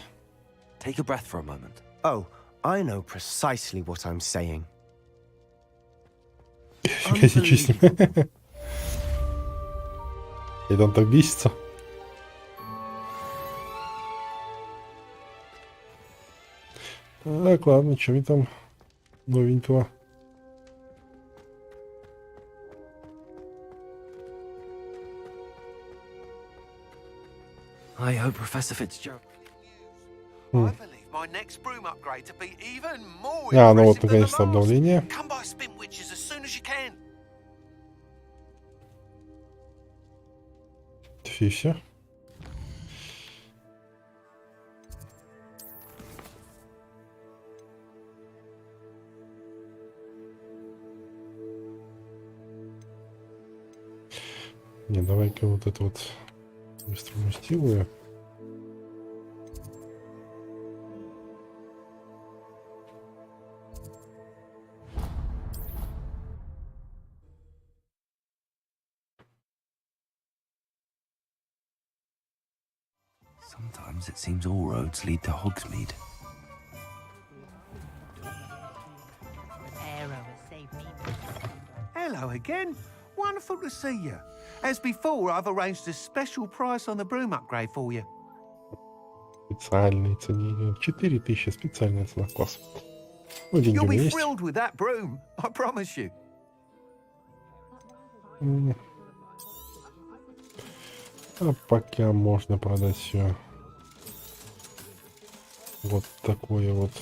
Take a breath for a moment. Oh, I know precisely what I'm saying. Фига себе честно. Это он так бесится. Так, ладно, что мне там новенького? I hope Professor Fitzgerald... I believe my next broom upgrade to be even more А, ну вот, impressive than the наконец-то last. обновление. Come by Spin Witches as soon as you can. Все. Не, давай-ка вот это вот быстро мастилую. Sometimes it seems all roads lead to Hogsmeade. Arrow has saved me. Hello again. wonderful to see you. As before, I've arranged a special price on the broom upgrade for you. Специальные ценения. 4000 специальная цена. Класс. Ну, деньги у You'll be меня есть. thrilled with that broom, I promise you. А пока можно продать все. Вот такое вот.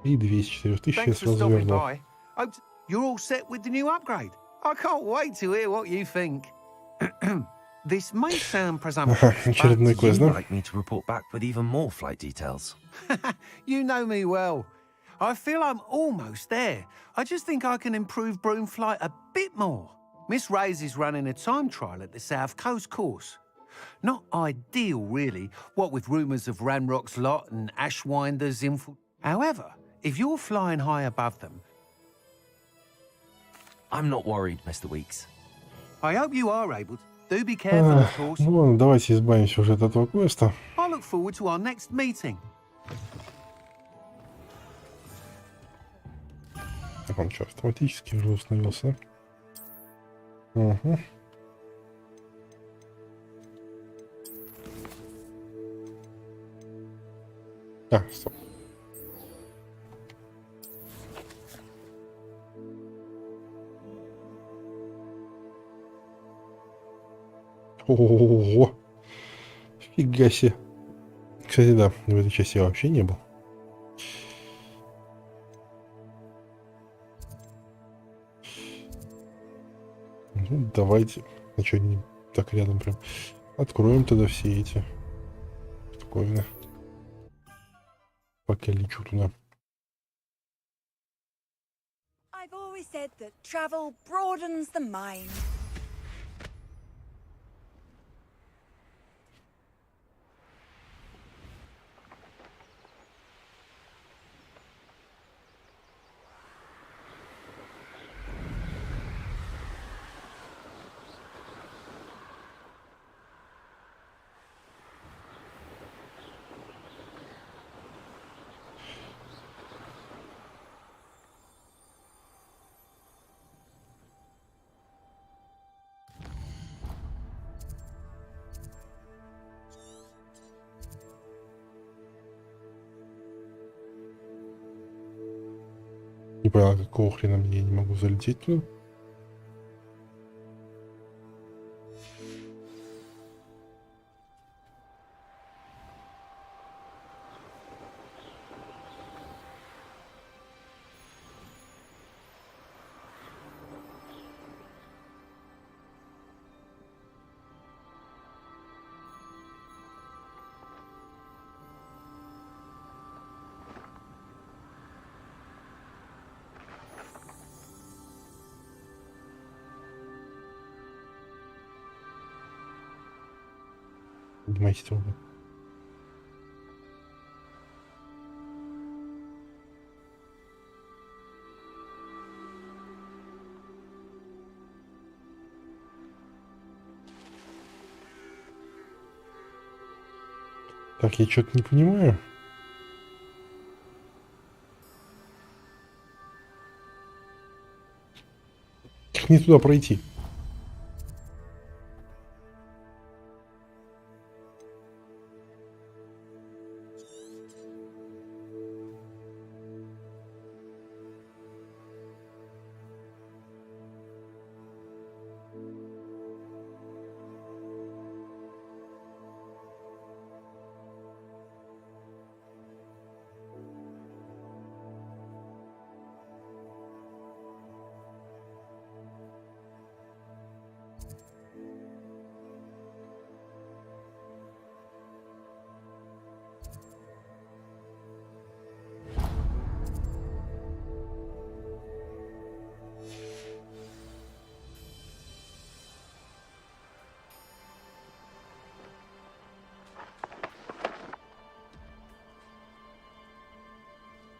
И 204 тысячи Thanks for сразу stopping верну. by. You're all set with the new upgrade. I can't wait to hear what you think. This may sound presumptuous, Очередной квест, You'd да? like me to report back with even more flight details. you know me well. I feel I'm almost there. I just think I can improve broom flight a bit more. Miss Ray's is running a time trial at the South Coast course. Not ideal, really, what with rumours of Ranrock's lot and Ashwinder's info. However, if you're flying high above them, I'm not worried, Mr. Weeks. I hope you are able to. Do be careful, of course. Ну ладно, давайте избавимся уже от этого квеста. I look forward to our next meeting. Так, он что, автоматически уже установился? Угу. А, стоп. Ого! Фига себе. Кстати, да, в этой части я вообще не был. Ну, давайте. А что, не так рядом прям. Откроем тогда все эти штуковины. Пока лечу туда. I've always said that travel broadens the mind. Не понял, какого хрена я не могу залететь туда. Поднимайся трубы. Так, я что-то не понимаю. Как мне туда пройти?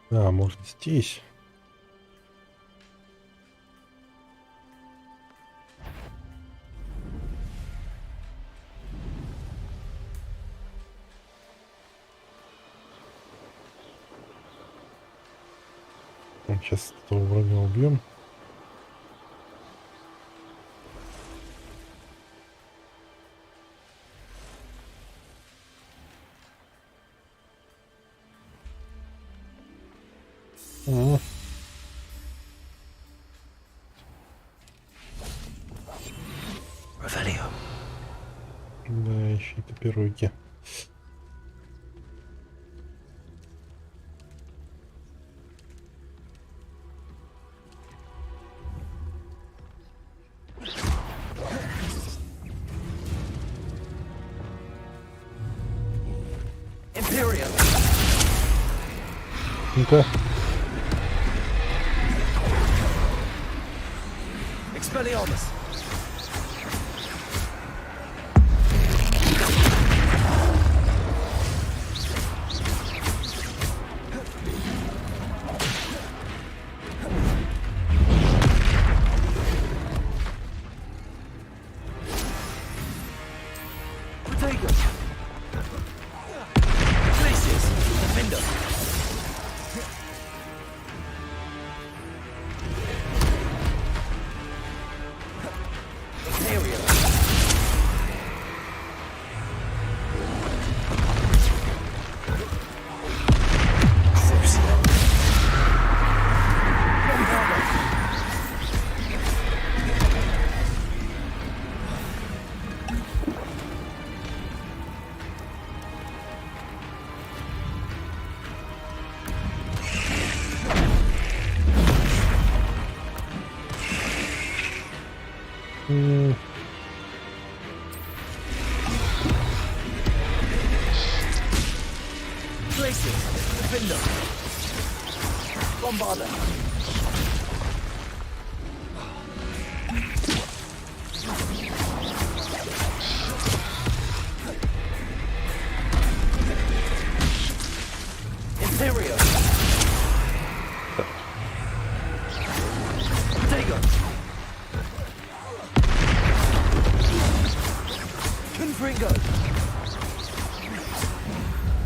А, может здесь? Сейчас этого врага убьем. Да, еще это пироги. Ну-ка.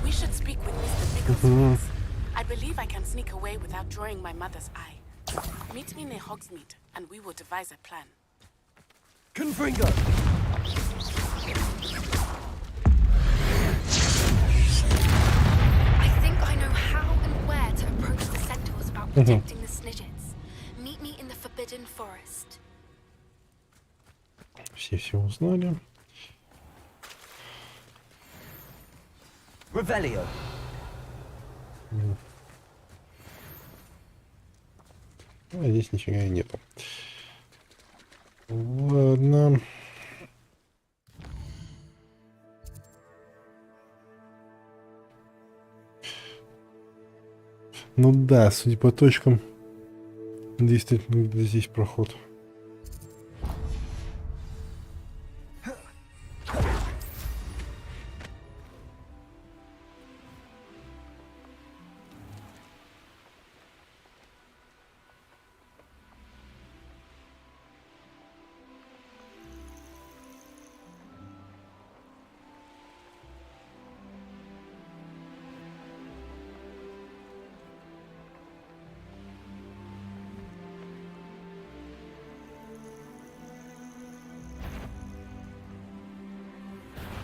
We should speak with Mr. Bigglesworth. I believe I can sneak away without drawing my mother's eye. Meet me near Hogsmeade, and we will devise a plan. Confringo! I think I know how and where to approach the centaurs about protecting the Snidgets. Meet me in the Forbidden Forest. Все узнали. Revelio. А здесь ничего и нету. Ладно. Ну да, судя по точкам, действительно где здесь проход.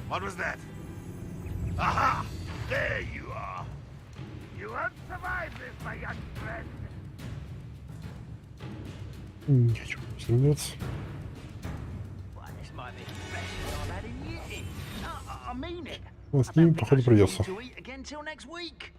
What was that? Aha! There you are. You won't survive this, my young friend. Не хочу сомневаться. Well, this might be the best meal I've had in years. I mean it. Вот с ними, походу, придется. To eat again till next week.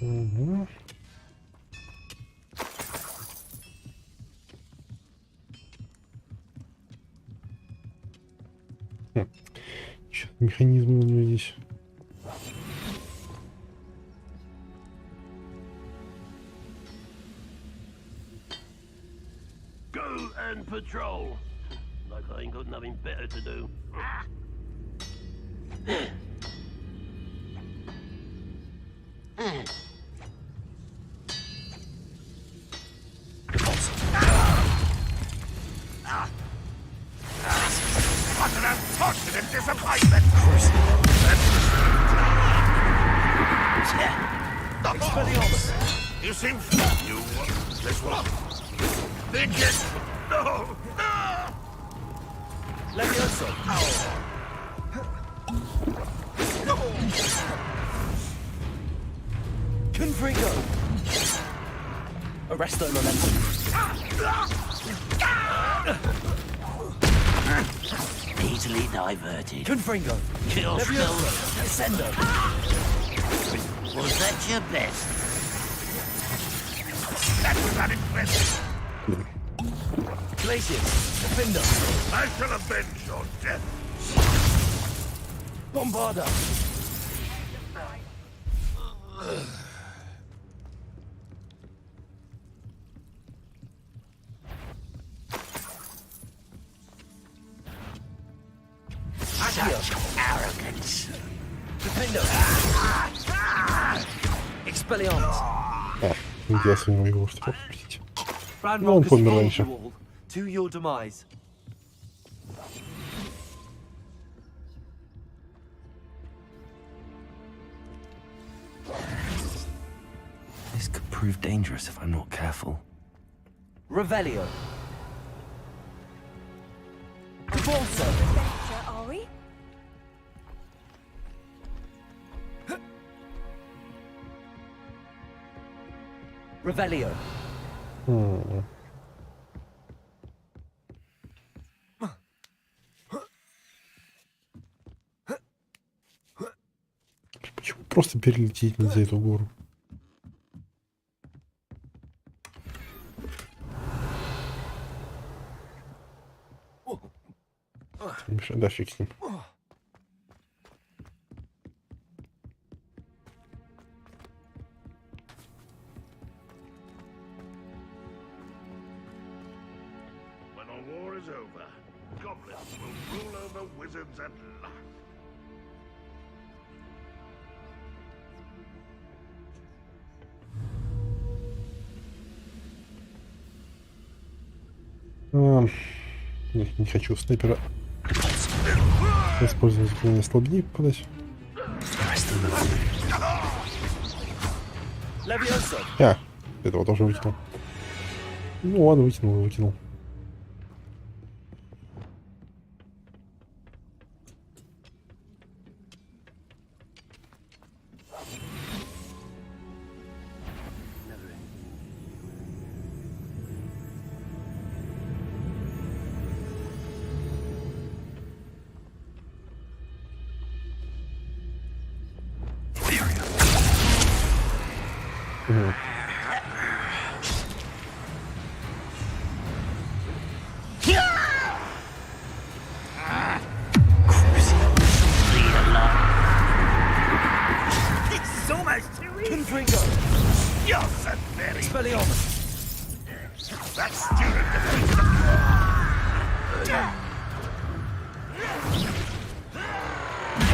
Угу. Что механизмы у него здесь? Go and patrol. Like I ain't got nothing better to do. What an unfortunate disappointment! You seem you this one. Think it. No. Levioso. Confringo. Arresto momentum. Easily diverted. Confringo. Kill Levioso. Descendo. Was that your best? That was unimpressive. Glacius. Defendo. I shall avenge your death. Bombarda. Arrogance. Defendo. Expelliarmus. Я своего его что простите. Ну, он помер раньше. To your demise. This could prove dangerous if I'm not careful. Revelio. Revolso. Adventure, are we? Revelio. Почему просто перелететь за эту гору? Да, фиг с ним. When our war is over, goblins will rule over wizards at last. Не хочу снайпера использовать заклинание слабее попадать. Этого тоже выкинул. Ну ладно, выкинул.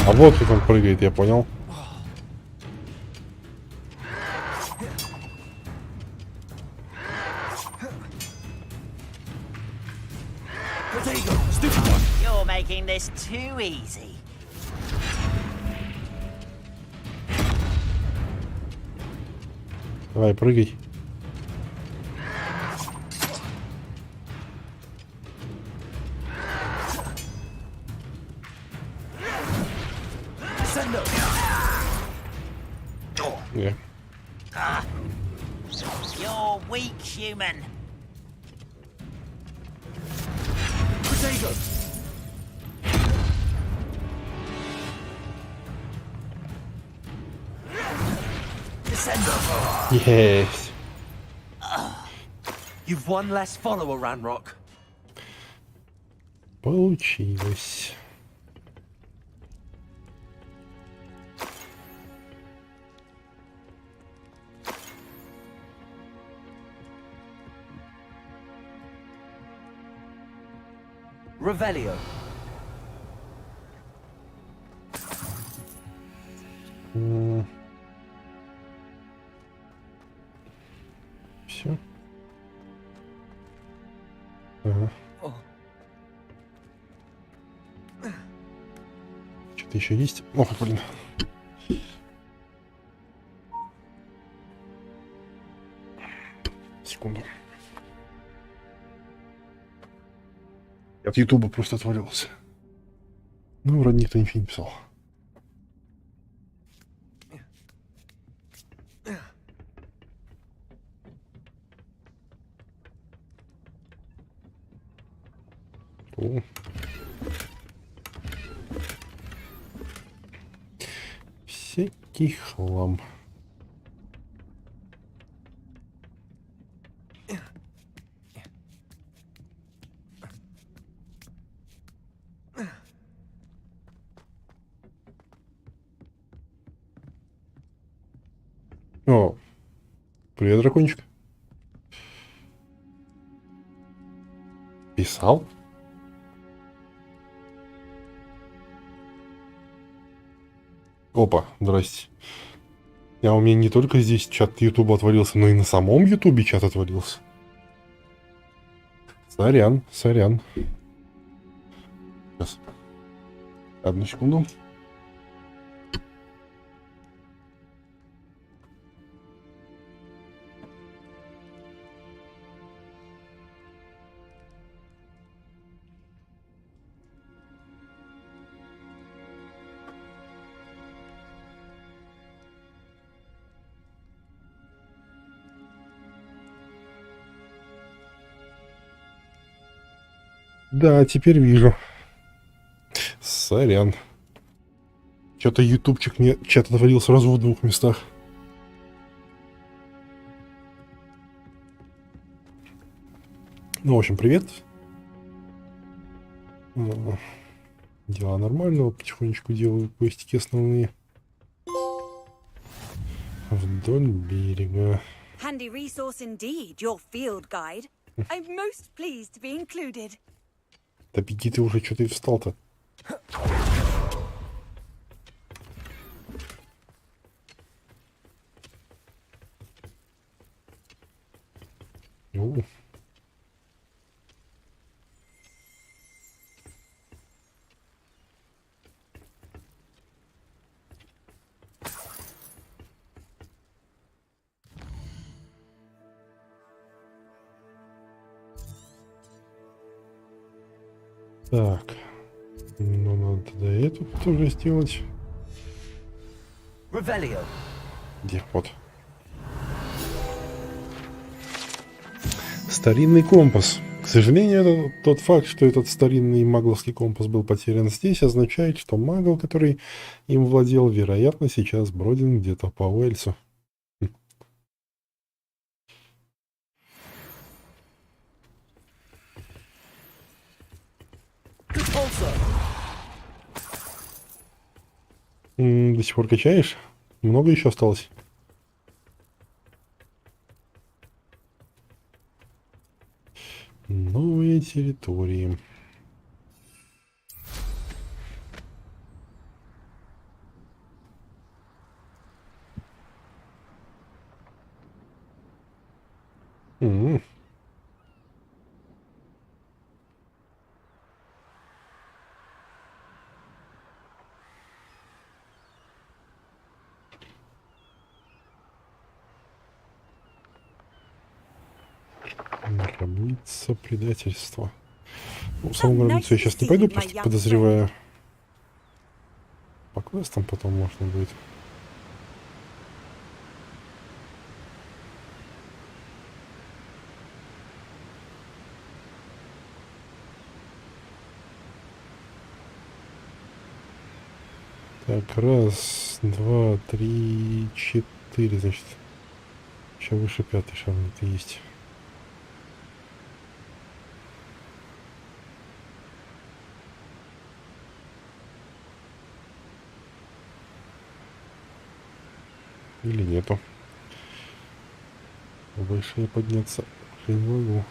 А вот тут он прыгает, я понял. You're making this too easy. Давай, прыгай. Yeah. You're weak, human. Potato. Descendo. Yes. You've one less follower, Ranrock. Получилось. Revelio. Все. Ага. Что-то еще есть? Ох, блин. Секунду. От Ютуба просто отвалился. Ну, вроде никто ничего не писал. О. Всякий хлам. О, привет, дракончик. Писал? Опа, здрасте. А у меня не только здесь чат Ютуба отвалился, но и на самом Ютубе чат отвалился. Сорян, сорян. Сейчас. Одну секунду. Да, теперь вижу. Сорян. Что-то ютубчик мне чат отвалил сразу в двух местах. Ну, в общем, привет. Дела нормально, потихонечку делаю квестики основные. Вдоль берега. Handy resource indeed, your field guide. I'm most pleased to be included. Да беги ты уже, что ты встал-то? Так, ну надо тогда эту тоже сделать. Revelio. Где? Вот. Старинный компас. К сожалению, тот факт, что этот старинный магловский компас был потерян здесь, означает, что магл, который им владел, вероятно, сейчас бродит где-то по Уэльсу. До сих пор качаешь? Много еще осталось? Новые территории. Гробница предательства. Ну, в саму гробницу я сейчас не пойду, просто подозреваю. По квестам потом можно будет. Так, раз, два, три, четыре, значит. Еще выше пятый шаг где-то есть. Или нету. Выше я подняться уже не могу.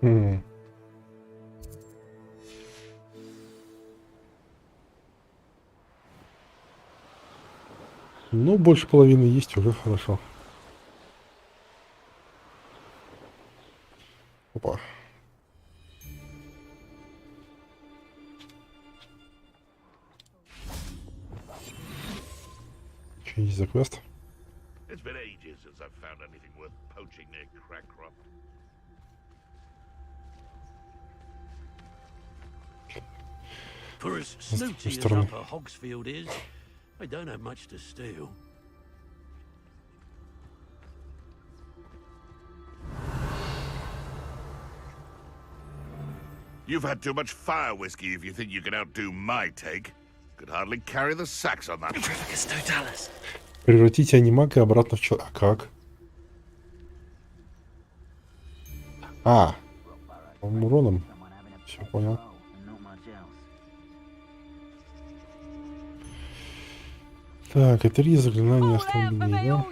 Ну, больше половины есть, уже хорошо. Опа. Что есть за квест? It's been ages since I've found anything worth poaching near Crackcrop. For as snooty as стороны. Upper Hogsfield is, I don't have much to steal. You've had too much fire whiskey if you think you can outdo my take. Could hardly carry the sacks on that. Превратите анимака обратно в человека. А как? А, он уроном. Все понял. Так, это три заклинания оскорбления, да?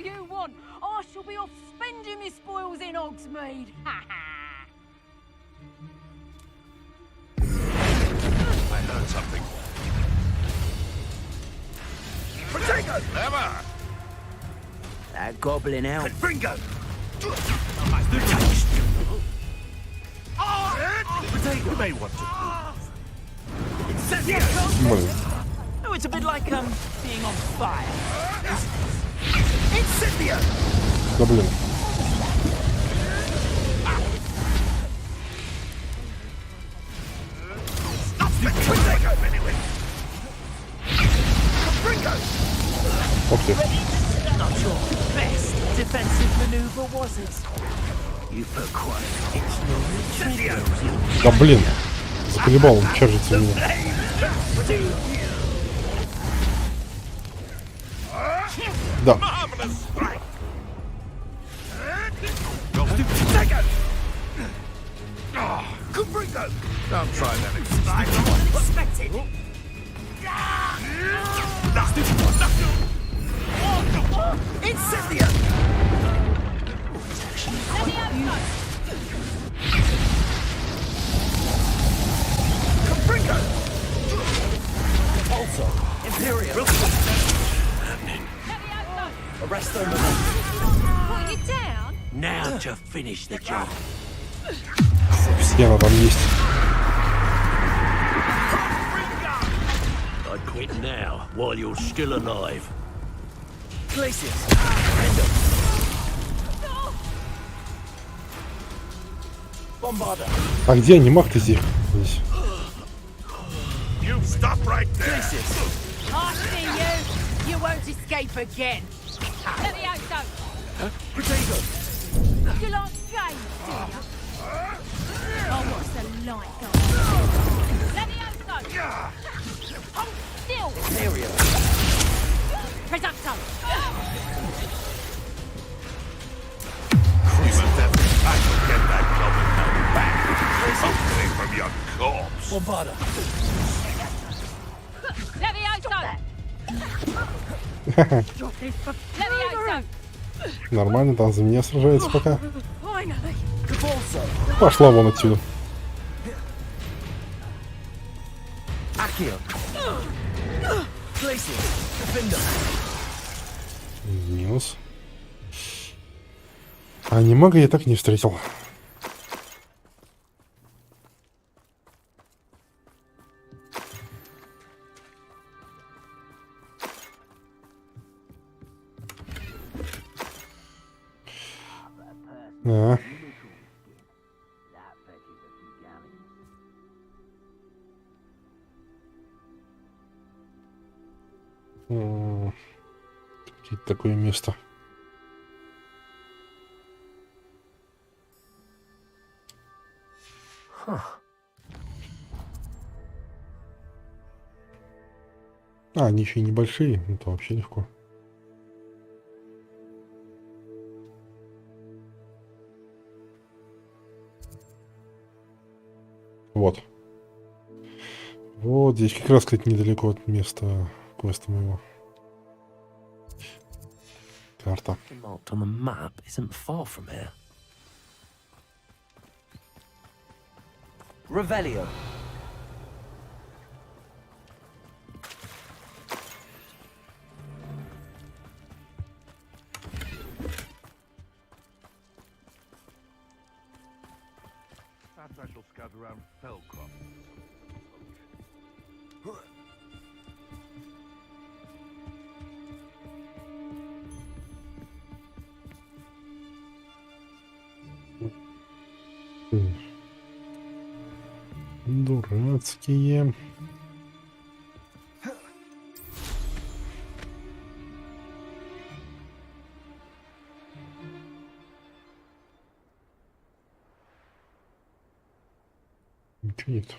I heard something. Protego! Never! That goblin out. Bingo! You may want to. Блин. Oh, it's a bit like being on fire. Да блин. Ух ты. Not your best defensive maneuver, was it? You put quite Да блин. Заколебал, он чаржится в меня. Да. Don't try that. unexpected. Incendia! Capringo! Also, Imperial. Arrest them. Put you down? Now to finish the job. Схема там есть. I'd quit now while you're still alive. Glacius. Bombarder. А где анимак-то здесь? You stop right there. I see you. You won't escape again. Levioso. Potato. You like games, do you? Oh, what's the light gun? Levioso. Hold still. Imperial. Presumpto. You must have the time to get that goblin hell back. Hopefully from your corpse. Bombarder. Levioso. Levioso. Нормально, там за меня сражается пока. Finally. Пошла вон отсюда. Accio. Glacius. Defender. Минус. А анимага я так не встретил. А. Какие-то такое место. А, они еще и небольшие, это вообще легко. Вот. Вот здесь как раз, кстати, недалеко от места квеста моего. Карта. Marked on the map isn't far from here. Revelio. Perhaps I shall scout around Fellcroft. Дурацкие. Ничего нет.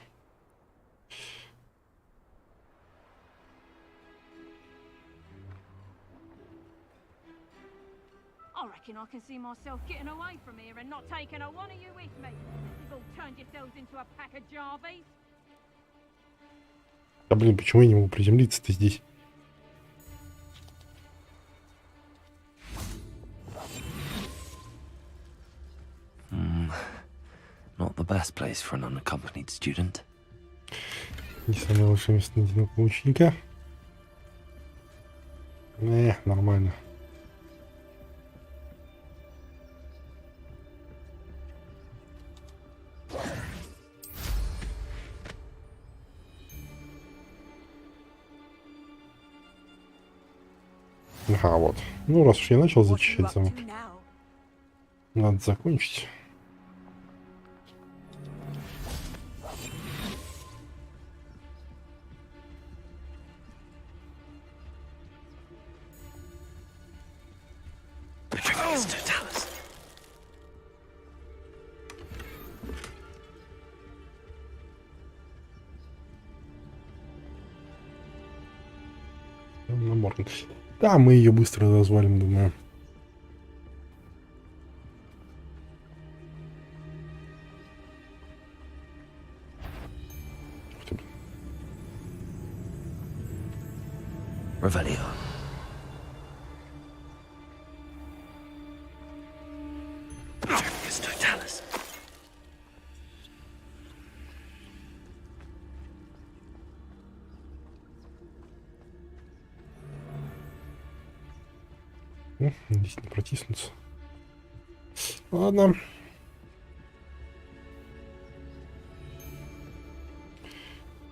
I reckon I can see myself getting away from here and not taking a one of you with me. You've all turned yourselves into a pack of Jarvies. Да блин, почему я не могу приземлиться-то здесь? Not the best place for an unaccompanied student. Не самое лучшее место для одинокого ученика. Нормально. Ага, вот. Ну, раз уж я начал зачищать замок, надо закончить. Набор. Да, мы ее быстро развалим, думаю. Revelio. Totalis. Здесь не протиснуться. Ладно.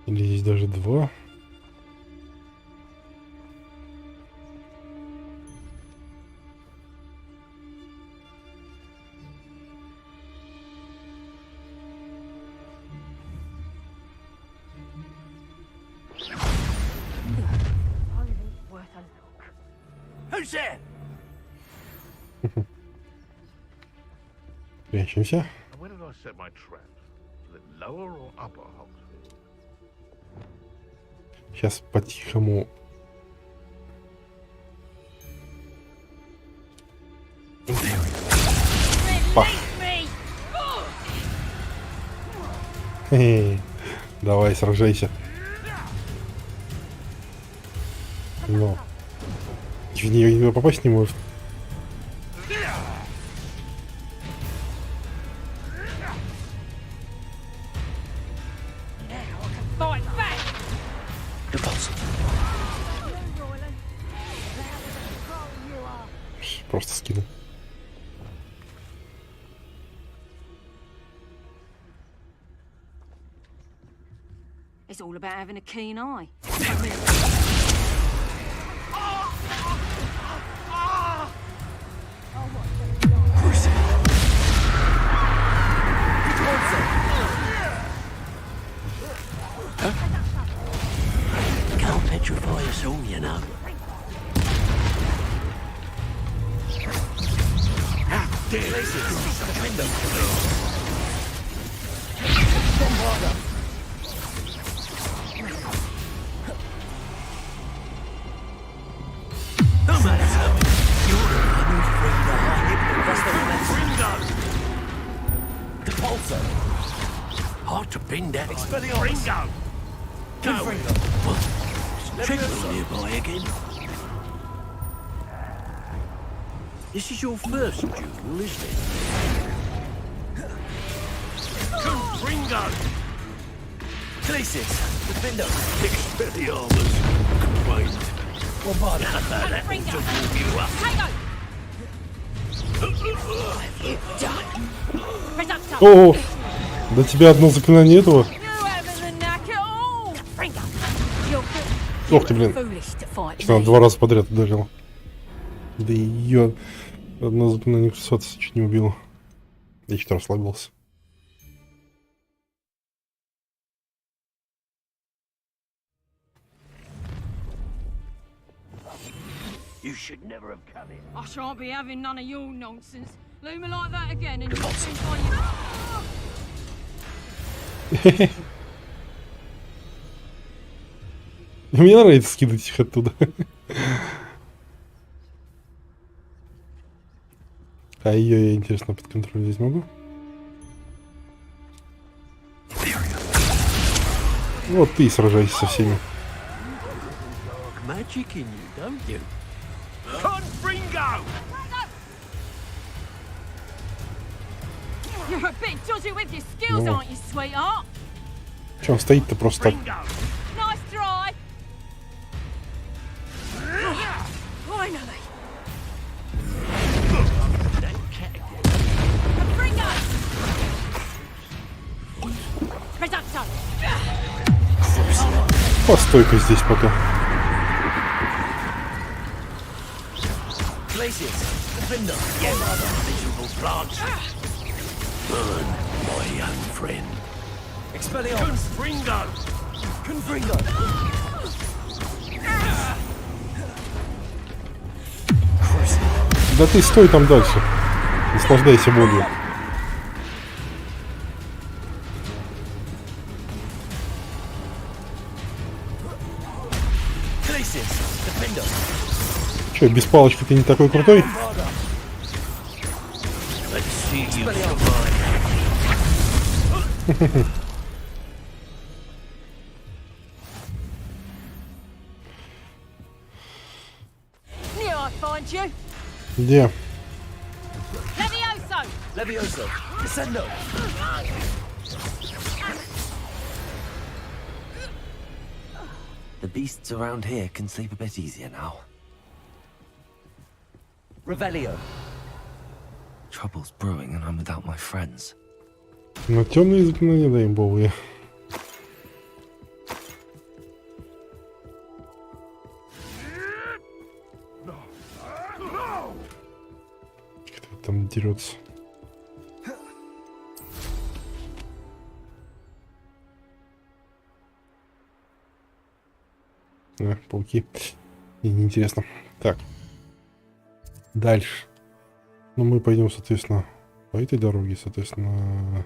Или здесь даже два. Who's there? Прячемся. And where did I set my traps? Was it lower or upper Hogsfield? Сейчас по-тихому. Пах. Хе-хе. Давай, сражайся. Но. В нее попасть не может. Просто скину. It's all about having a keen eye. Can't petrify us all, you know. How dare this is some kind of no matter how you're the one who's free to hide it, but that's the one that's Ringo. The pulsar. Hard to pin that. Expelliarmus. Ringo. Go. What? Trigger nearby again. This is your first duel, isn't it? Ringo. О, до тебя одно заклинание этого. Ох ты, блин. Она 2 раза подряд ударила. Да ее одно заклинание красоты чуть не убило. Я что-то расслабился. You should never have come in. I shan't be having none of your nonsense. Leave me like that again and you'll think Мне нравится скидывать их оттуда. А ее я, интересно, под контроль здесь могу? Вот ты и сражайся со всеми. You're a bit dodgy with your skills, aren't you, sweetheart? Че он стоит-то просто так? Nice try. Finally. Постой-ка здесь пока. Burn, my young friend. Confringo! Confringo! Да ты стой там дальше. Наслаждайся болью. Че, без палочки ты не такой крутой? Где? Levioso! Descendo! The beasts around here can sleep a bit easier now. Revelio! Trouble's brewing and I'm without my friends. На темные заклинания, да, имбовые. Кто там дерется? Пауки. Мне неинтересно. Так. Дальше. Ну, мы пойдем, соответственно, по этой дороге, соответственно,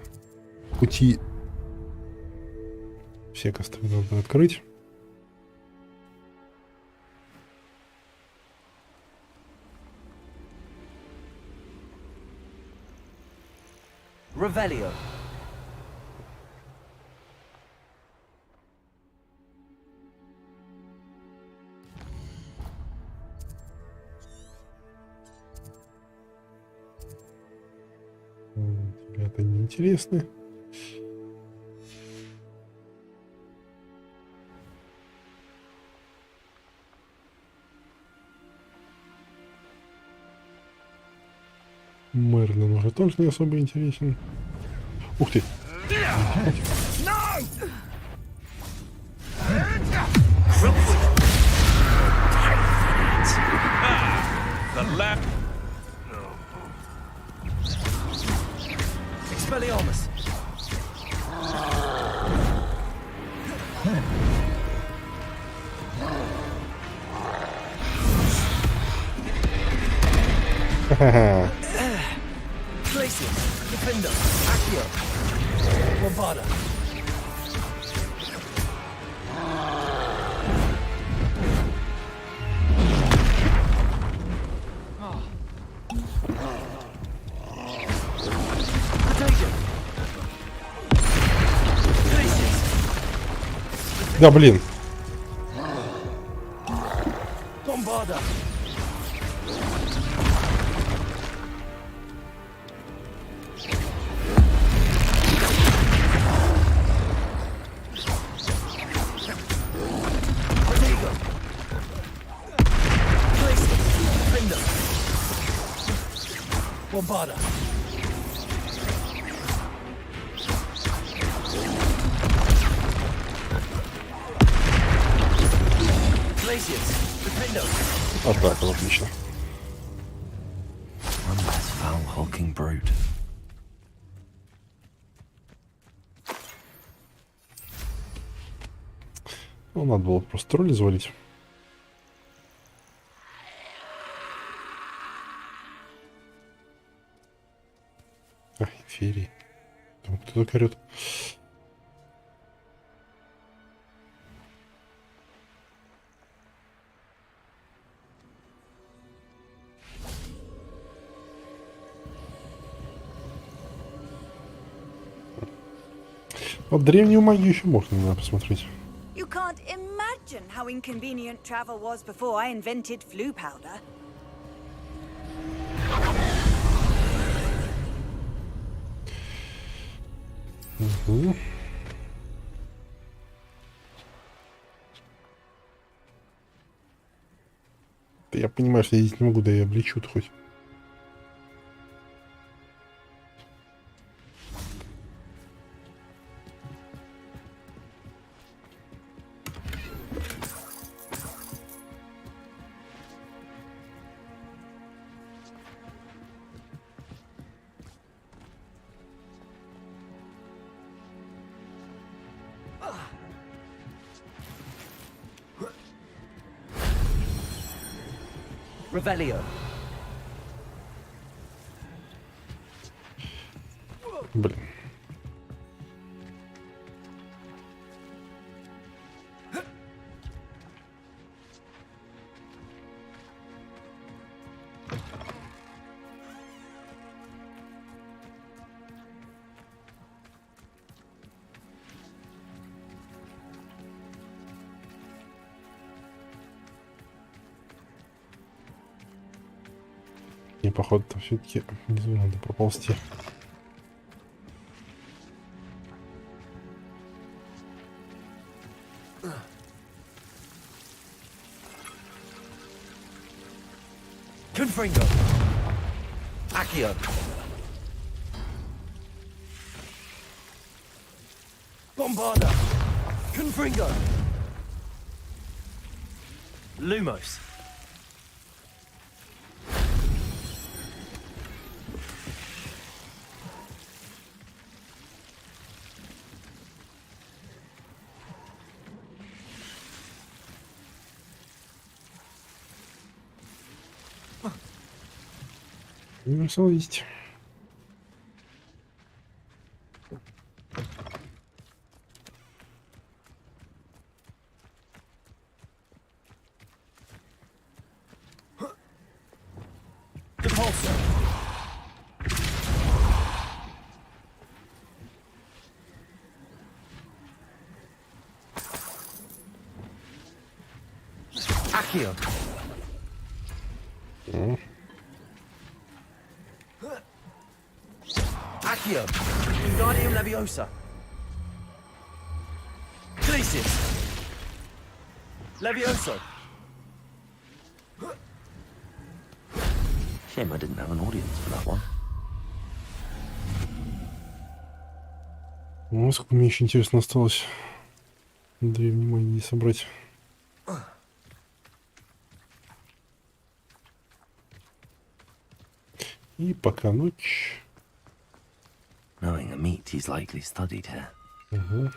пути все костры надо открыть. Revelio! Ребята неинтересны. Мерлин уже тоже не особо интересен. Ух ты! Expelliarmus! Glacier! Defender! Accio! Bombarda! Да, блин. Bombarda! Bombarda. Атака, отлично. One less foul hulking brute. Ну, надо было просто тролли завалить. Ах, инферии. Там кто-то орёт. Вот древнюю магию еще можно, надо посмотреть. You can't imagine how inconvenient travel was before I invented flu powder. Угу. Да я понимаю, что я ездить не могу, да я облечу-то хоть. Revelio. Блин. И походу там все-таки внизу надо проползти. Confringo. Accio. Bombarda. Confringo. Lumos. Универсал есть. Accio. Accio. Wingardium Leviosa. Glacius. Levioso. Shame I didn't have an audience for that one. Ну, сколько мне еще интересно осталось древней магии собрать. И пока ночь. Knowing a meat he's likely studied here. Угу.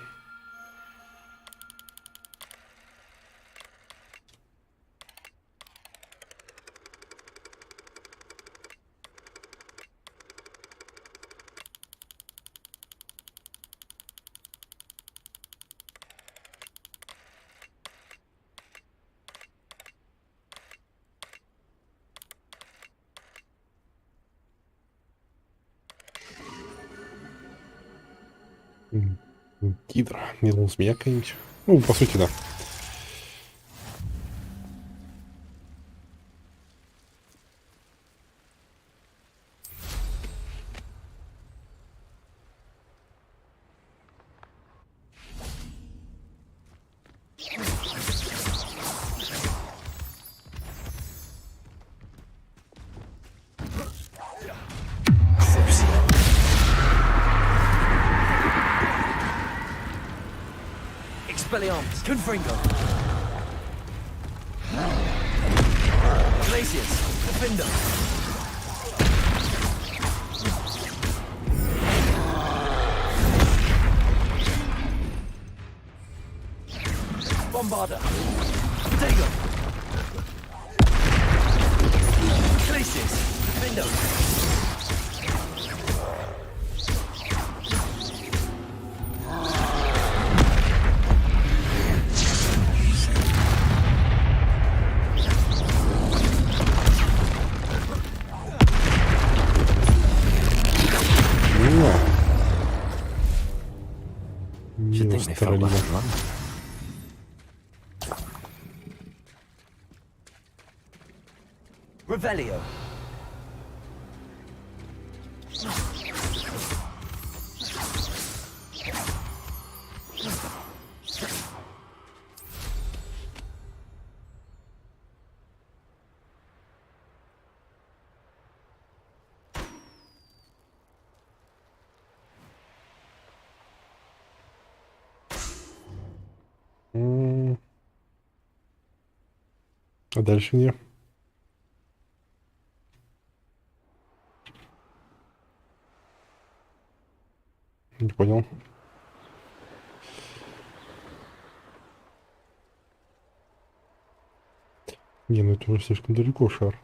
Гидра. Не думал, змея какая-нибудь. Ну, по сути, да. Expelliarmus, Confringo. Glacius, Defender. Bombarder. Dago. Glacius, Defender. Should think they felt like a run. Revelio. А дальше не. Не понял. Не, ну это уже слишком далеко шар.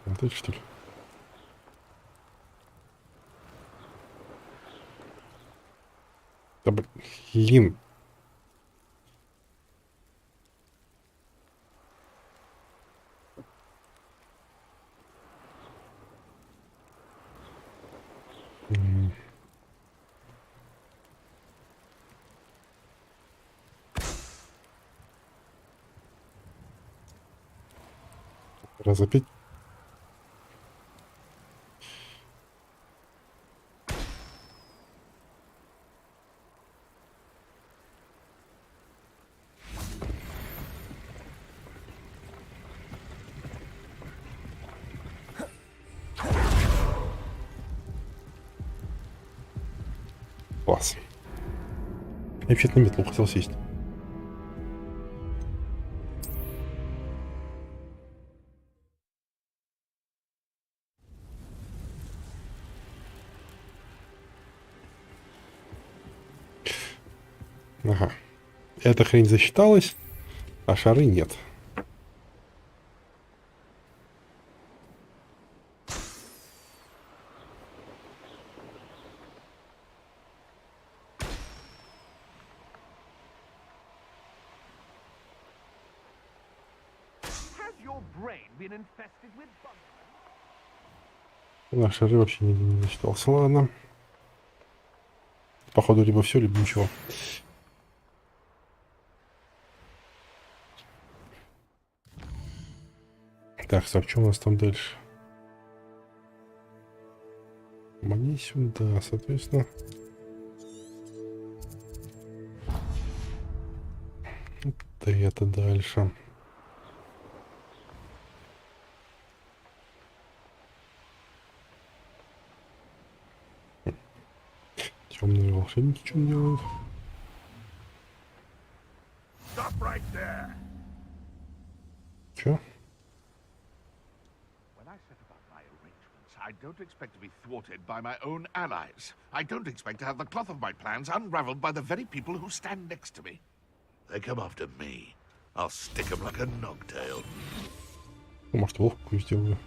Вот это что ли? Да блин. Раз опять. Класс. Я вообще-то на метлу хотел сесть. Ага. Эта хрень засчиталась, а шары нет. На шары вообще не засчитался. Ладно. Походу, либо все, либо ничего. Так, что у нас там дальше? Мне сюда, соответственно. Да это дальше. Темные волшебники что делают? Чё? I don't expect to be thwarted by my own allies. I don't expect to have the cloth of my plans unraveled by the very people who stand next to me. They come after me. I'll stick them like a nogtail. Может, ловко сделаю.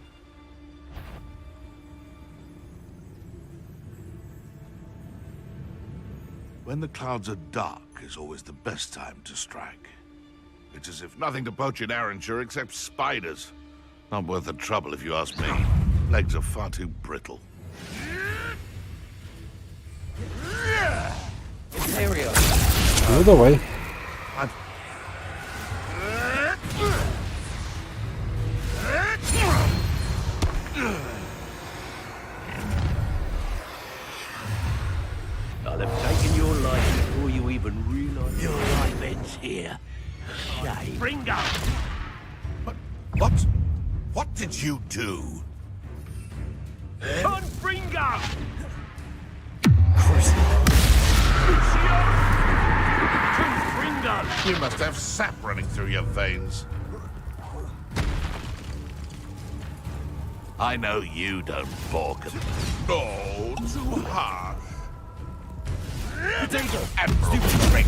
When the clouds are dark is always the best time to strike. It's as if nothing to poach in Arranshire except spiders. Not worth the trouble if you ask me. Legs are far too brittle. Ну давай. I'll have taken your life before you even realize your life ends here. Shame. Bringo! What? What did you do? Confringo! You must have sap running through your veins. I know you don't balk at it. Oh, too harsh. Potato! Stupid prick!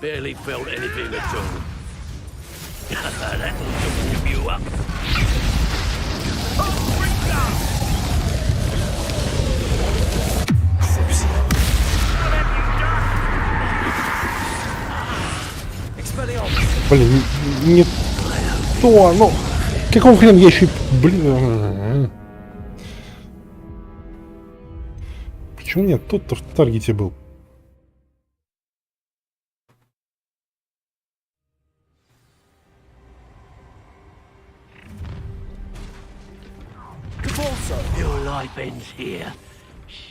Barely felt anything at all. That'll just you up. Блин, не то, ну... Какого хрена я еще... Блин... Почему нет? Тут в таргете был. Your life ends here.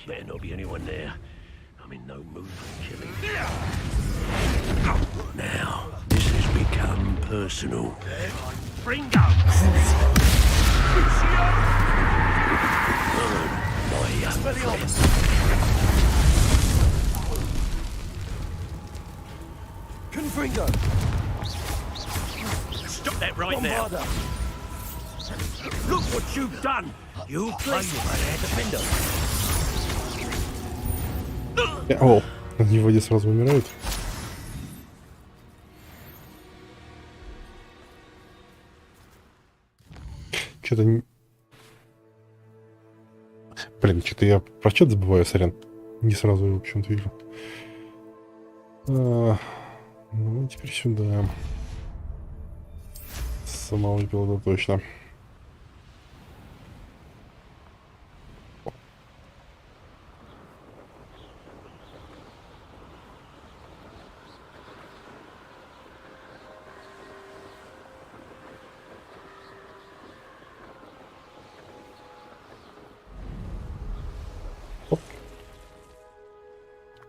Better not be anyone there. I'm in no mood for killing. Now, this has become personal. Bringo! My young friend. Confringo! Stop that right now! Look what you've done! You played my defender. О, они в воде сразу умирают. Что-то... Блин, что-то я про чат забываю, сорян. Не сразу его почему-то вижу. Ну, теперь сюда. Самого пилота точно.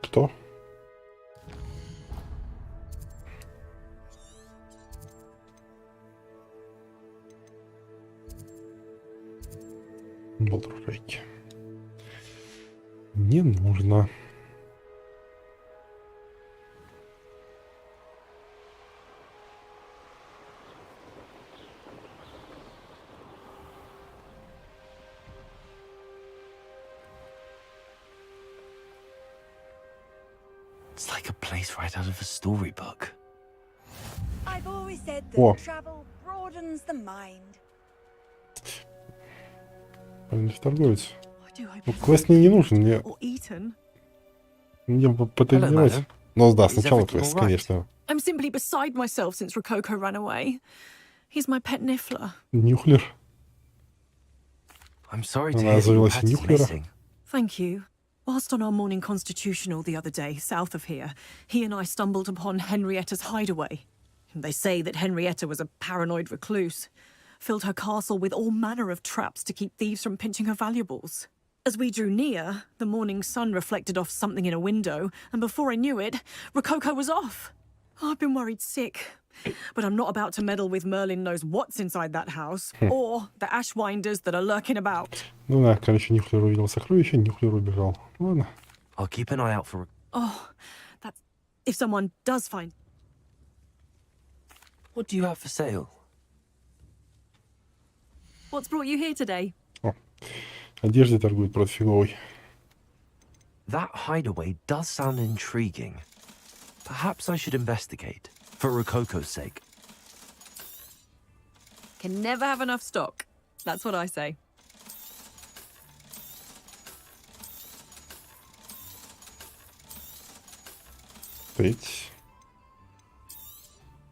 Кто? Балдружайки. Не нужно. It's like a place right out of a storybook. I've always said that travel broadens the mind. Торговец. Ну, квест мне не нужен, мне пытаюсь делать. Но да, сначала квест, конечно. I'm simply beside myself since Rococo ran away. He's my pet niffler. Нюхлер. I'm sorry to hear your pet is missing. Thank you. Whilst on our morning constitutional the other day, south of here, he and I stumbled upon Henrietta's hideaway. They say that Henrietta was a paranoid recluse. Filled her castle with all manner of traps to keep thieves from pinching her valuables. As we drew near, the morning sun reflected off something in a window, and before I knew it, Rococo was off. I've been worried sick, but I'm not about to meddle with Merlin knows what's inside that house, or the ashwinders that are lurking about. Ну да, короче, Нюхлер увидел сокровище, Нюхлер убежал. Ладно. I'll keep an eye out for... Oh, that's... if someone does find... What do you have for sale? What's brought you here today? О, одеждой торгует против фиговой. That hideaway does sound intriguing. Perhaps I should investigate, for Rococo's sake. Can never have enough stock. That's what I say. Петь.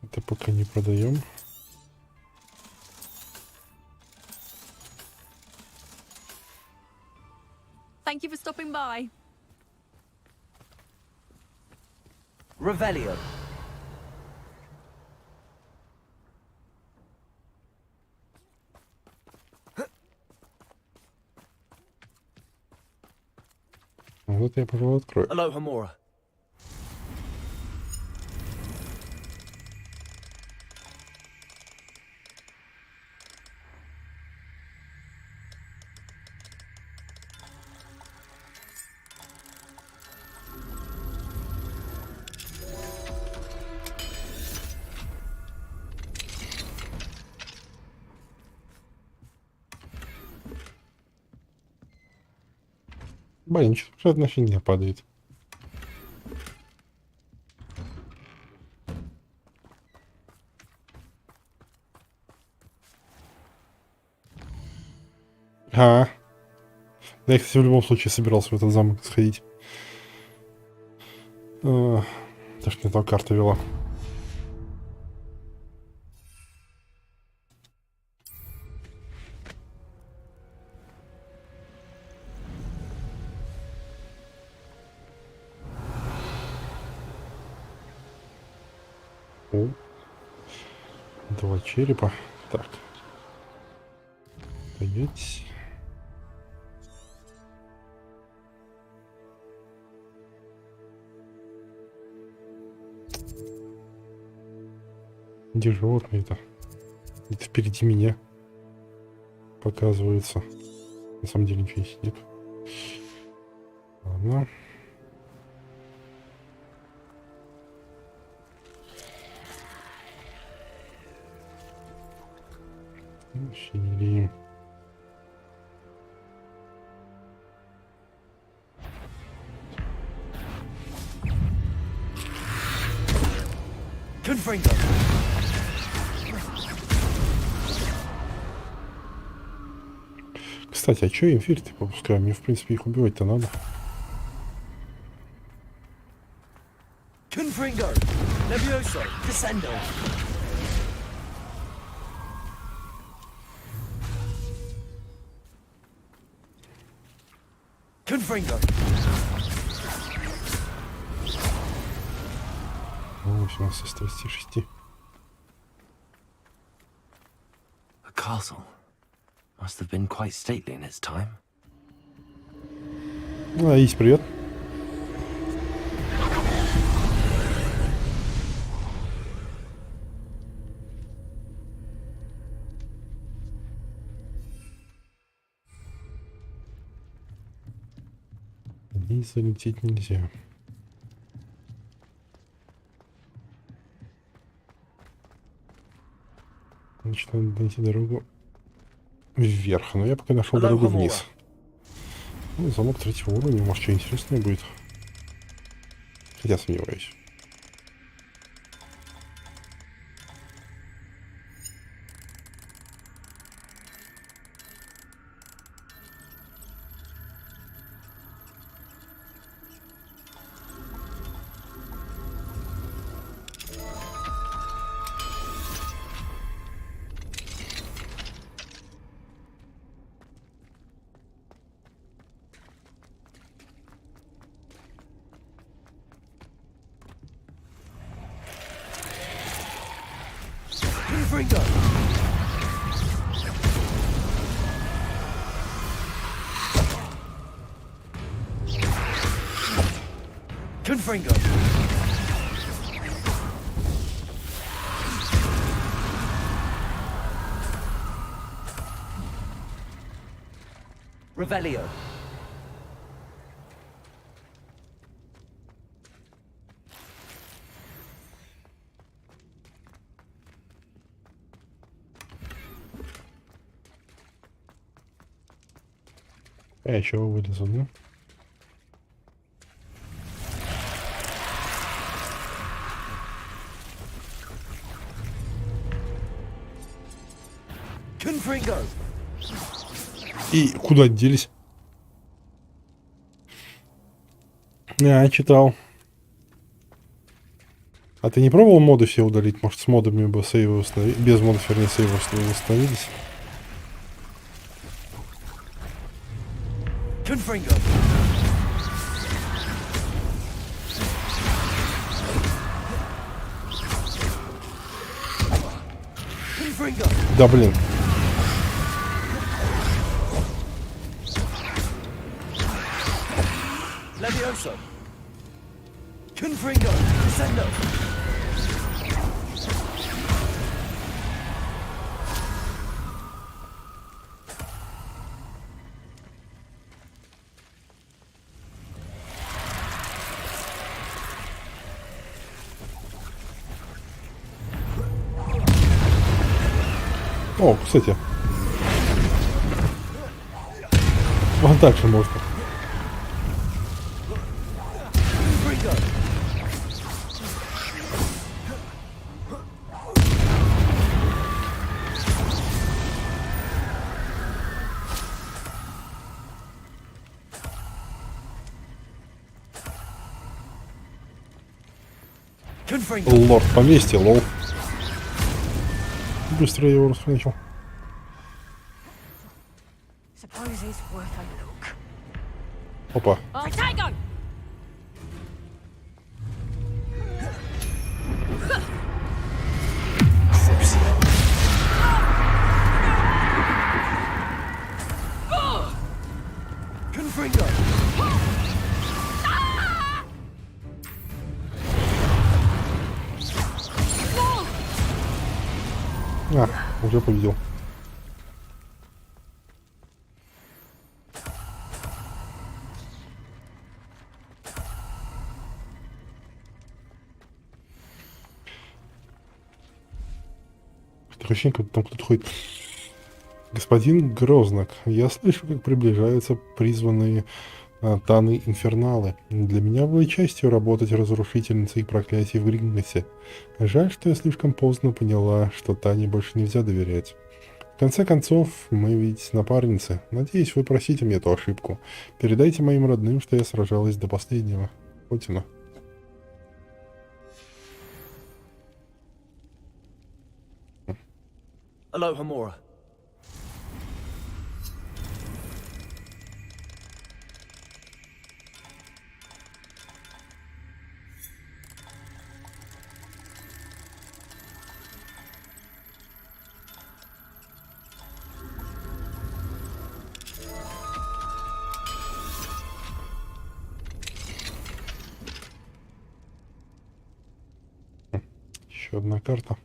Это пока не продаем. Thank you for stopping by. Revelio. Вот я, пожалуй, открою. Hello, Hamura. Блин, что-то отношение падает. Да, я, кстати, в любом случае собирался в этот замок сходить. Так что не там карта вела. О, 2 черепа. Так. Стоять. Где животные-то? Это впереди меня показывается. На самом деле ничего здесь нет. Ладно. Серии. Кстати, а чё я эфир-то попускаю? Мне, в принципе, их убивать-то надо. Confringo, Levioso, Descendo. Confringo. О, 18 из 36. A castle. Must have been quite stately in its time. Есть, привет. Здесь залететь нельзя. Значит, надо найти дорогу вверх, но я пока нашел дорогу вниз. Ну, замок 3-го уровня, может, что интересное будет. Хотя сомневаюсь. Confringo. Confringo. Revelio. Я чего вылезу, да? Confringo. И куда делись? Читал. А ты не пробовал моды все удалить? Может, с модами бы сейвы установить? Без модов, вернее, сейвы восстановились? Confringo. Confringo. Да блин. Levioso. Confringo. Descendo. О, кстати. Вот так же можно. Лорд поместья, лол. Быстро я его расхреначил. Опа. А, уже победил. Ощущение, как там кто-то ходит. Господин Грознак, я слышу, как приближаются призванные Таны Инферналы. Для меня было частью работать разрушительницей проклятий в Грингосе. Жаль, что я слишком поздно поняла, что Тане больше нельзя доверять. В конце концов, мы ведь напарницы. Надеюсь, вы простите мне эту ошибку. Передайте моим родным, что я сражалась до последнего. Хотина. Aloha Mora. Еще одна карта.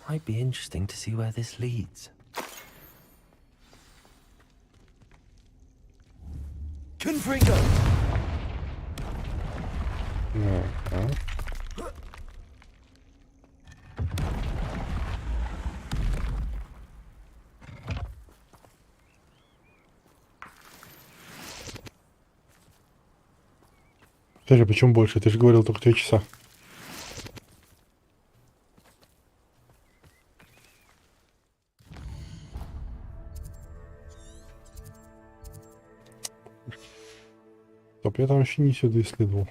Might be interesting to see where this leads. Confringo. Скажи, почему больше? Ты же говорил только 3 часа. Стоп, я там вообще не сюда исследовал.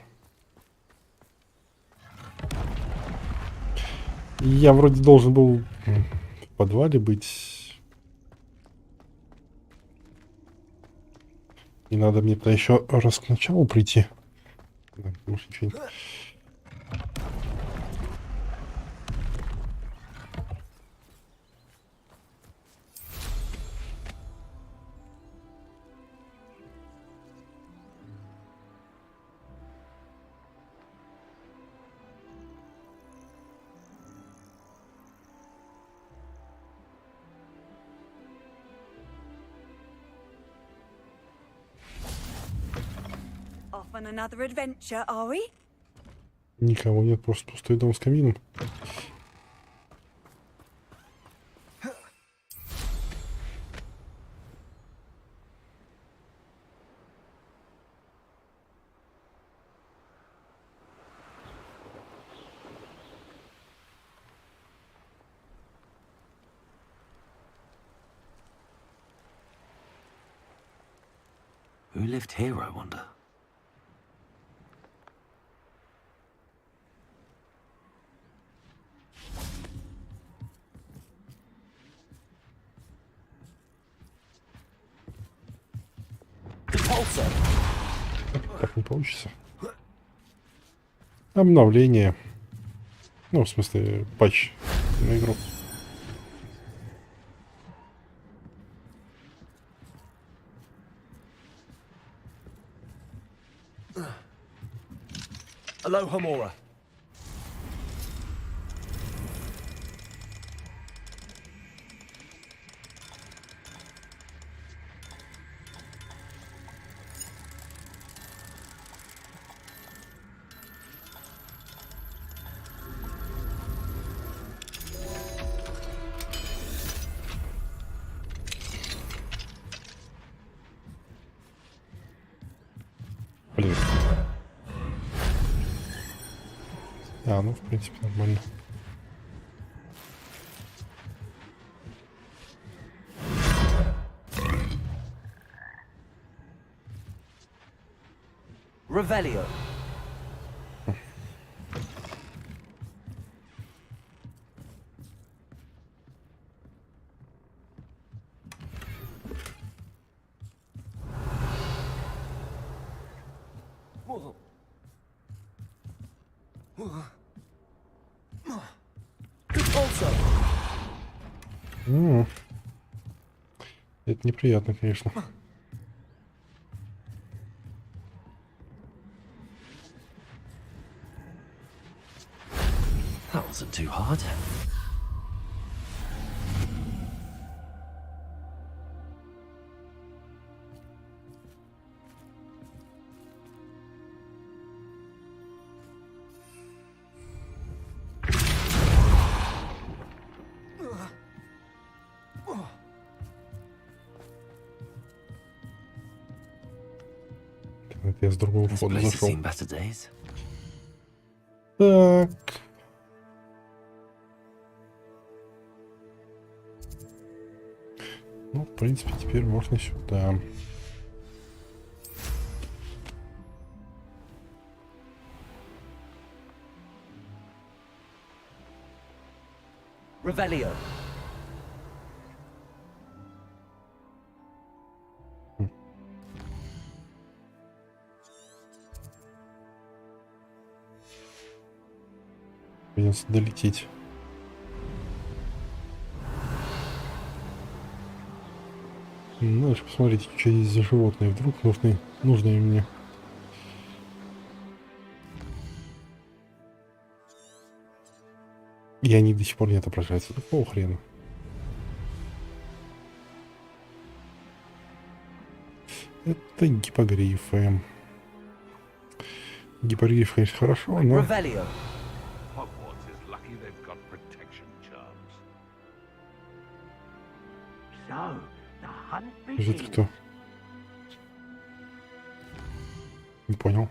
Я вроде должен был в подвале быть. И надо мне то еще раз к началу прийти. Да, может, ничего не... On another adventure, are we? Никого нет, просто пустой дом с камином. Who lived here, I wonder? Так не получится. Обновление. Ну, в смысле, патч на игру. Aloha Mora. Блин. А, ну, в принципе, нормально. Revelio. Это неприятно, конечно. That wasn't too hard. Это я с другого This входа place has зашел. seen better days. Так. Ну, в принципе, теперь можно сюда. Revelio. Придется долететь. Надо же посмотреть, что есть за животные. Вдруг нужны мне. И они до сих пор не отображаются. Какого хрена? Это гиппогрифы. Гиппогриф, конечно, хорошо, но... Revelio. Hogwarts is lucky they've got protection charms. So, the hunt Это begins. кто? Не понял.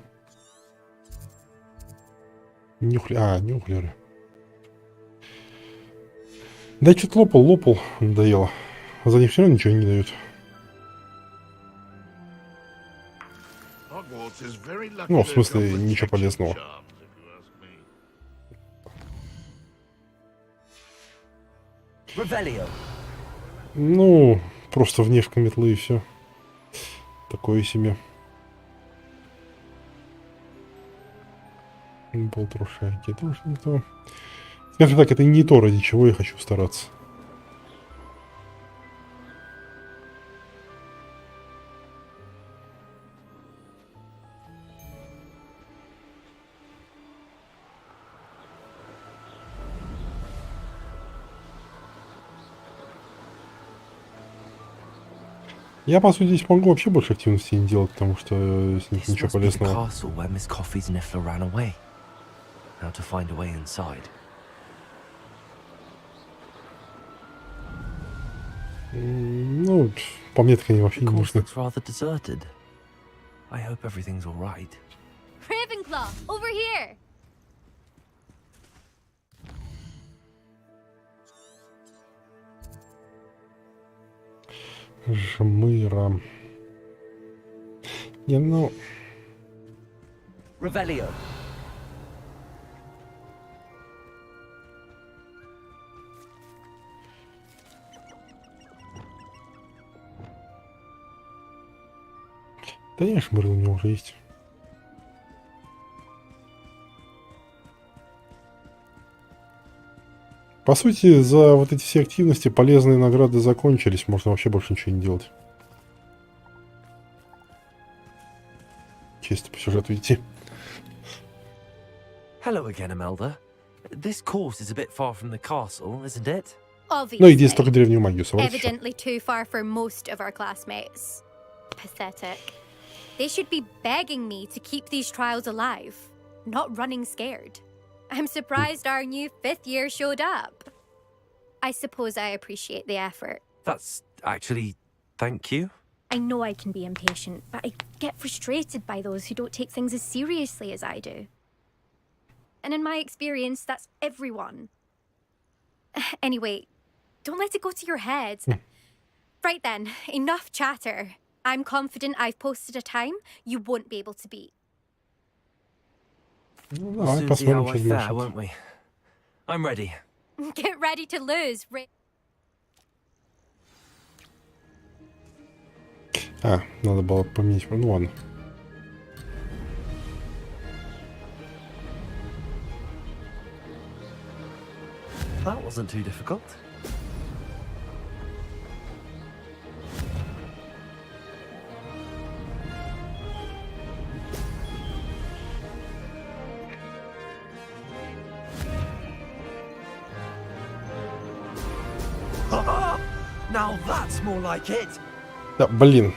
Нюхлеры. Да, что-то лопал, надоело. За них все равно ничего не дают. Hogwarts is very lucky Ну, в they've смысле, got ничего protection полезного. charms, if you ask me. Revelio. Ну, просто внешка метлы и все. Такое себе. Болтрушайки. Это уж не то. Скажем так, это не то, ради чего я хочу стараться. Я, по сути, здесь могу вообще больше активностей не делать, потому что с них This ничего must be the полезного. castle where Miss Coffee's Niffler ran away. Now to find a way inside. Ну, по мне так они вообще The не course нужны. looks rather deserted. I hope everything's all right. Ravenclaw, over here! Жмыра. Не, ну... Revelio. Да не, жмыры у него уже есть. По сути, за вот эти все активности полезные награды закончились. Можно вообще больше ничего не делать. Чисто по сюжету идти. Hello again, Imelda. This course is a bit far from the castle, isn't it? Ну, и здесь только древнюю магию собрать. Evidently too far for most of our classmates. Pathetic. They should be begging me to keep these trials alive, not running scared. I'm surprised our new 5th year showed up. I suppose I appreciate the effort. That's actually... thank you. I know I can be impatient, but I get frustrated by those who don't take things as seriously as I do. And in my experience, that's everyone. Anyway, don't let it go to your head. Right then, enough chatter. I'm confident I've posted a time you won't be able to beat. Ну, We'll давай soon see посмотрим, how I что fare, значит. won't we? I'm ready. Get ready to lose, А, надо было поменять. Ну ладно. That wasn't too difficult. Now that's more like it. Да, блин.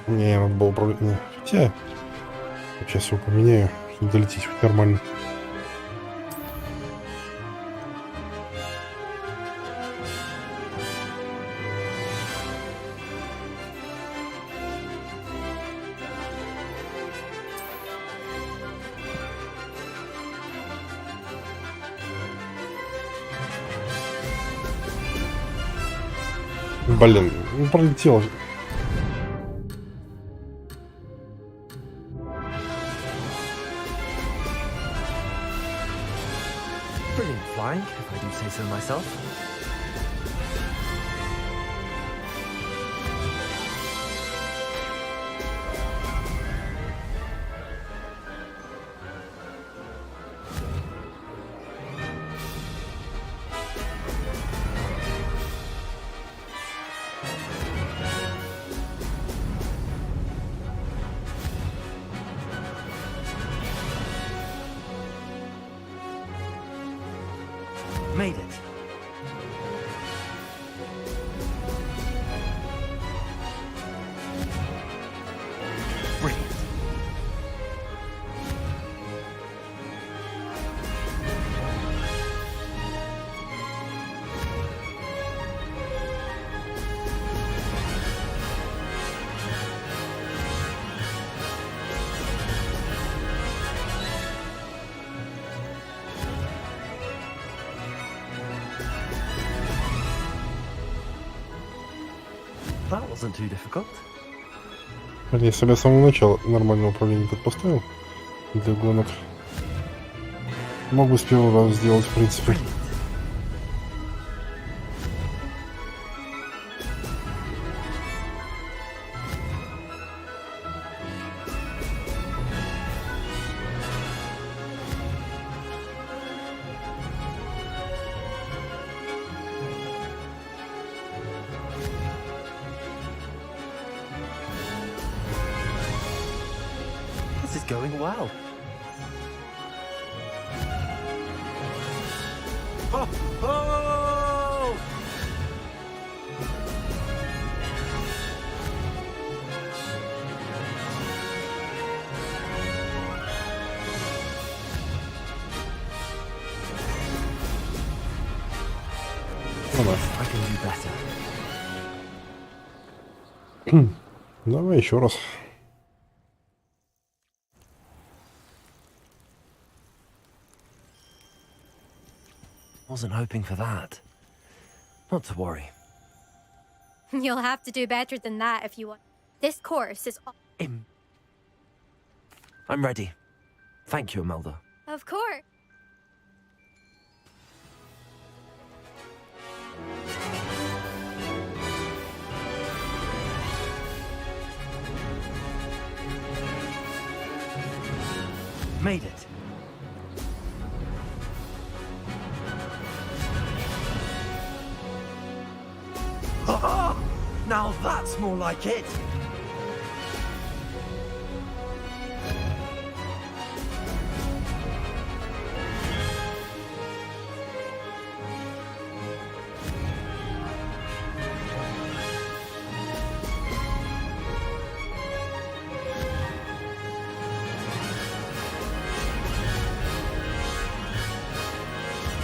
Не, надо было управлять. Не. Хотя, сейчас его поменяю, чтобы долететь хоть нормально. Блин, ну пролетел. Brilliant flying, if I do say so myself. Made it. Brilliant. That wasn't too difficult. Если бы я с самого начала нормальное управление тут поставил для гонок, мог бы с первого раза сделать, в принципе. This is going well. Ho, ho! I can do better. Давай еще раз. Wasn't hoping for that. Not to worry. You'll have to do better than that if you want. This course is... I'm ready. Thank you, Imelda. Of course. Made it. Ha-ha! Now that's more like it.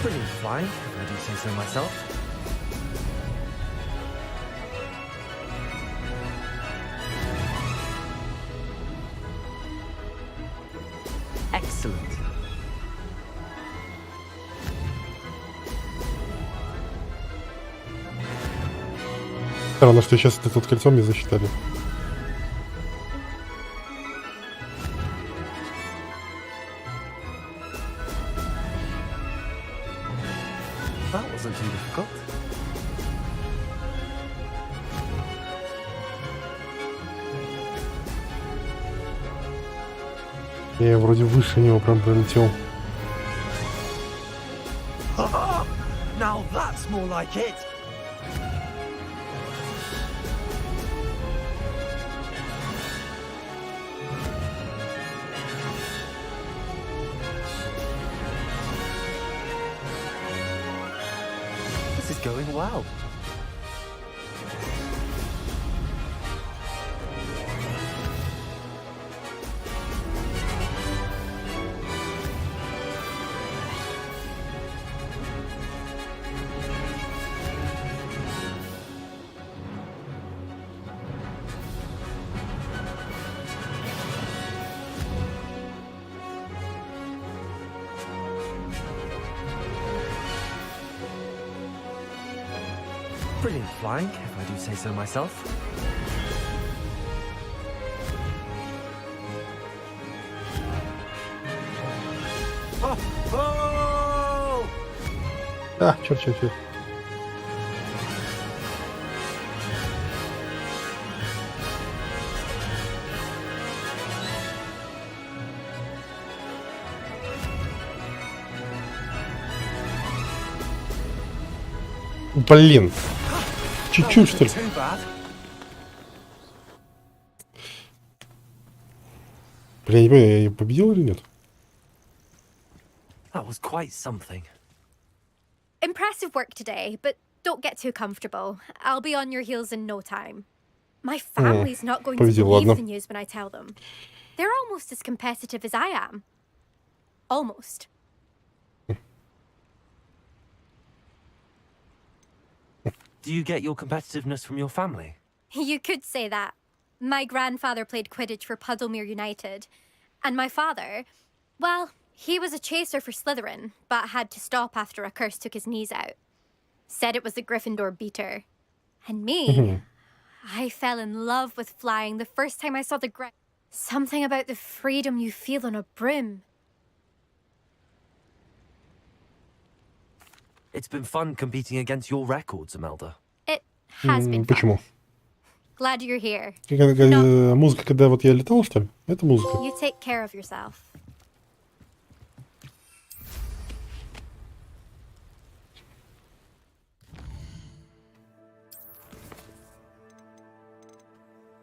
Brilliant flying, if I do say so myself. Excellent. Странно, что сейчас это тут кольцом не засчитали. wasn't too difficult. Я вроде выше него прям пролетел. Now that's more like it. This is going well. Brilliant flying, if I do say so myself. А, черт. Блин. Чуть-чуть, что ли? Бля, я не понимаю, я ее победил или нет? That was quite something. Impressive work today, but don't get too comfortable. I'll be on your heels in no time. My family's not going to believe the news when I tell them. They're almost as competitive as I am. Almost. Do you get your competitiveness from your family? You could say that. My grandfather played Quidditch for Puddlemere United. And my father, well, he was a chaser for Slytherin, but had to stop after a curse took his knees out. Said it was the Gryffindor beater. And me, I fell in love with flying the first time I saw the something about the freedom you feel on a broom. It's been fun competing against your records, Imelda. It has been fun. Почему? Glad you're here. Музыка, когда вот я летал, что ли? Это музыка. You take care of yourself.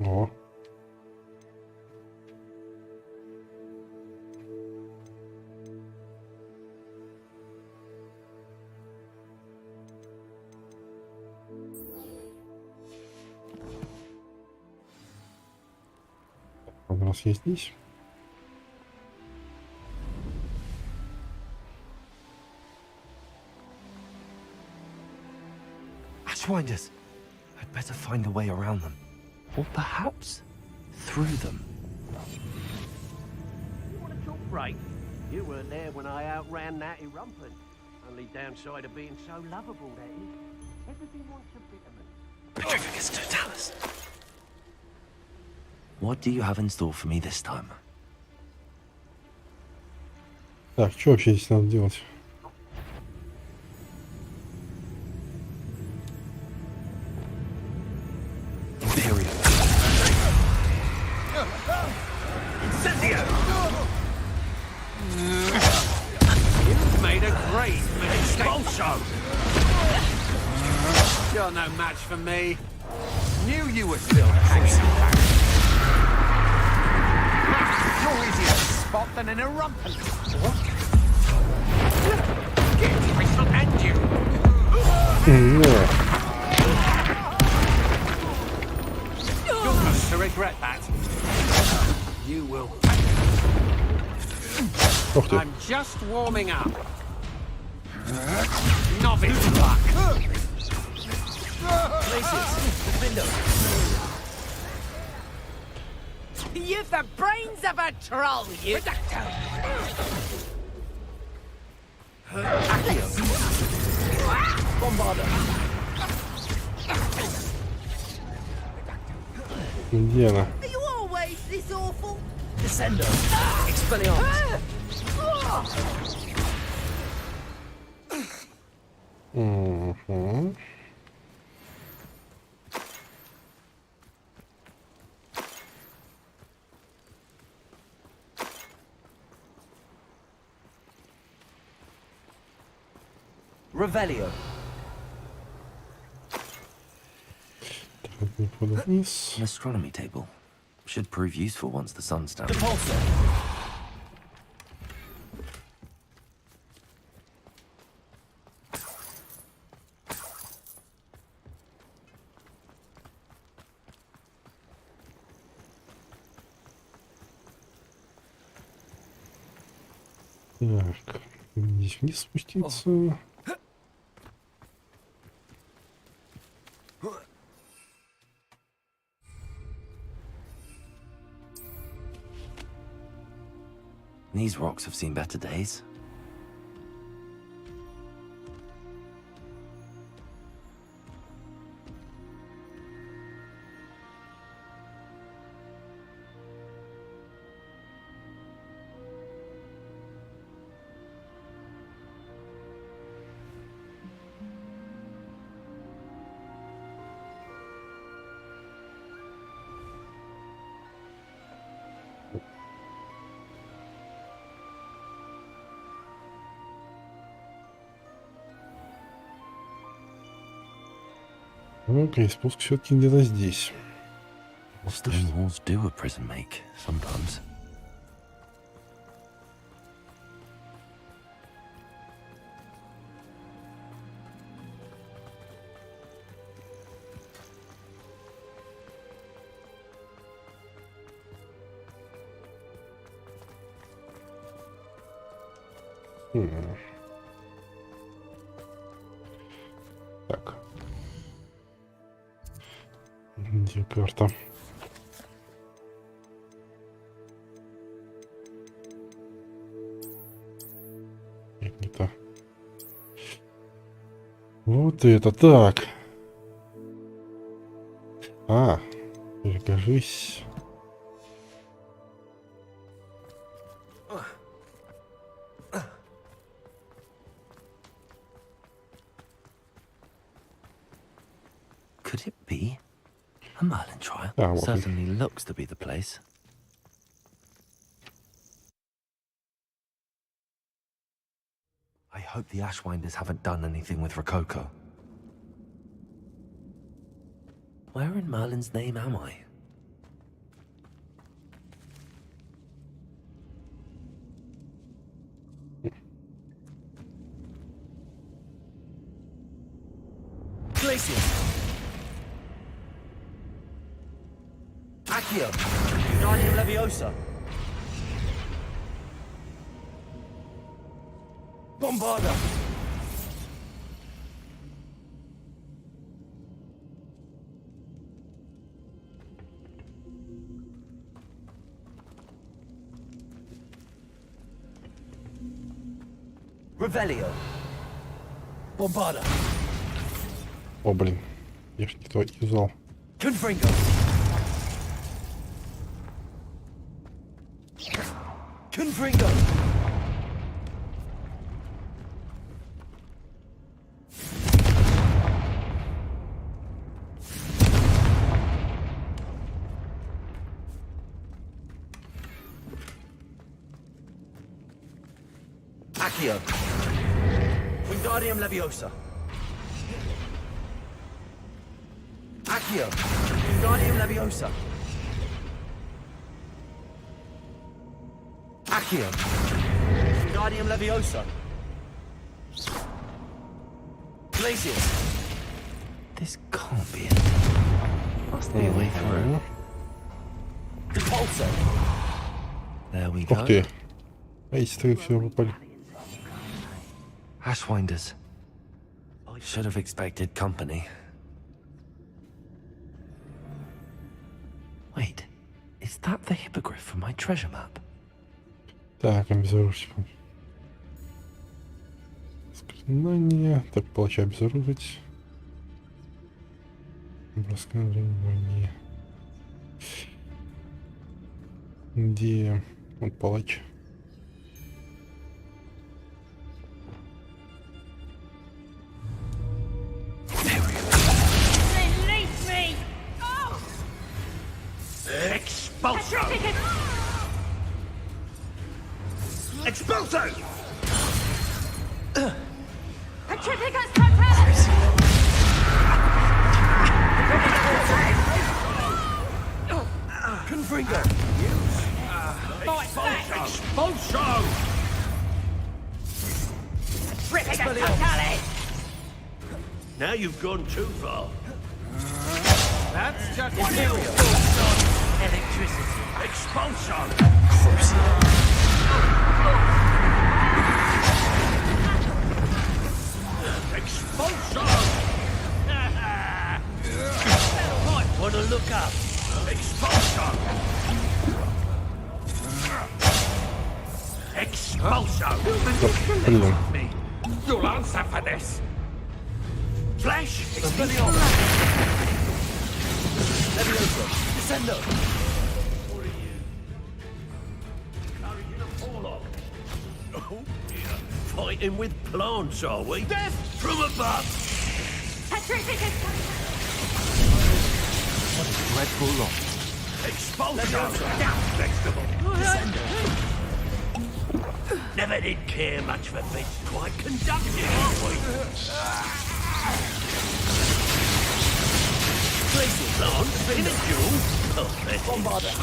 О. У нас есть здесь. Ashwinders. I'd better find a way around them. Or perhaps through them. You want to talk right? You weren't there when I outran Natty Rumpin. Only downside of being so lovable, that is. Everything wants a bit of me. Petrificus Totalis. What do you have in store for me this time? Так, что вообще здесь надо делать? You've made a great mistake. You're no match for me. Knew you were still hanging back. You're easier to spot than an Rumpin. I shall end you. You're going to regret that. You will. I'm just warming up. Novice luck. Places. The window. You've the brains of a troll, you. Bombarder. Где она? Are you always this awful? Descendo. Expelliarmus. Угу. Revelio. An astronomy table. Should prove useful once the sun's down. Так, здесь вниз спуститься. These rocks have seen better days. Окей, спуск все-таки где-то здесь. Stone walls do a prison make sometimes. Так. Где карта? Нет, не та. Вот это так. А, перекажись. Could it be? A Merlin trial? Ah, well, certainly looks to be the place. I hope the Ashwinders haven't done anything with Rococo. Where in Merlin's name am I? Glacius. Accio. Guardian Leviosa. Bombarda. Revelio. Bombarda. О, блин. Я ж не то юзал. Confringo. Confringo. Accio. Wingardium Leviosa. Accio. Wingardium Leviosa. Accio. Wingardium Leviosa. Glacius. This can't be it. Must be a way through. Repulsor. There we go. Ух ты. А эти три все выпали. Ashwinders. Should have expected company. Wait, is that the hippogriff from my treasure map? Так, обезоружить. Заклинание. Так, получай обезоружить. Раскрывание. Где? Вот палач. Expulso! Petrificus totalis! Confringo! Expulso! Petrificus totalis! Now you've gone too far. That's just Electricity. Expulso! Expulso! Might want to look up. Expulso! Expulso! Me. You'll answer for this. Flash! Expelliarmus! Leviosa! Descendo! What are you? Carrying a forelock. Oh dear. Fighting with plants, are we? Death from above! Petrificus What a dreadful lot. Expulso! Down, vegetable! Descendo! Never did care much for bits. Quite conductive, aren't we? Places plants in a duel. Perfect. Bombarder.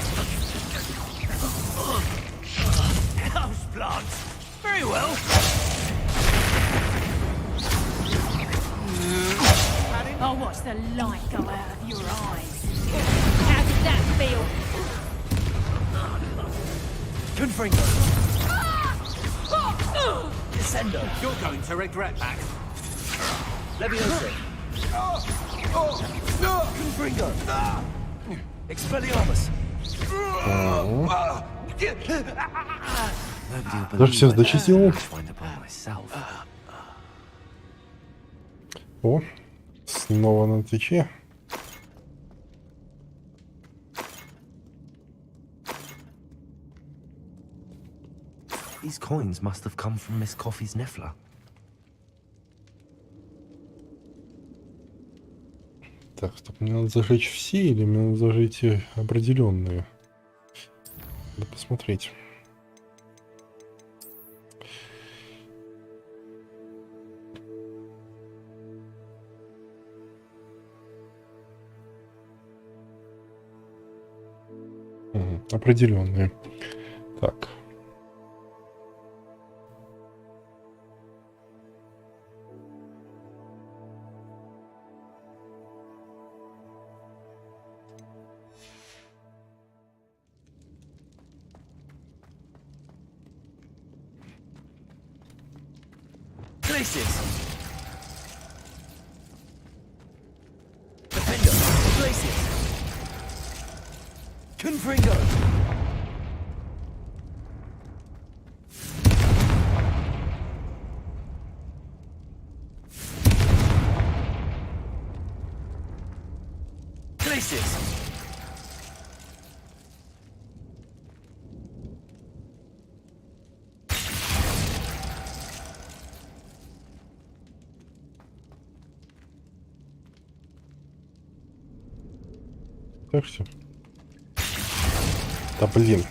House plants. Very well. I'll watch the light go out of your eyes. How did that feel? Confringo. Descendo. You're going to regret that. Leviosa. Confringo. Expelliarmus. Даже сейчас дочистил. О, снова на Твиче. These coins must have come from Miss Coffee's Niffler. Так, стоп, мне надо зажечь все или мне надо зажечь определенные? Надо посмотреть. Определенные. Так. Places. Defender. Places. Confringo. Places. Так все. Да блин.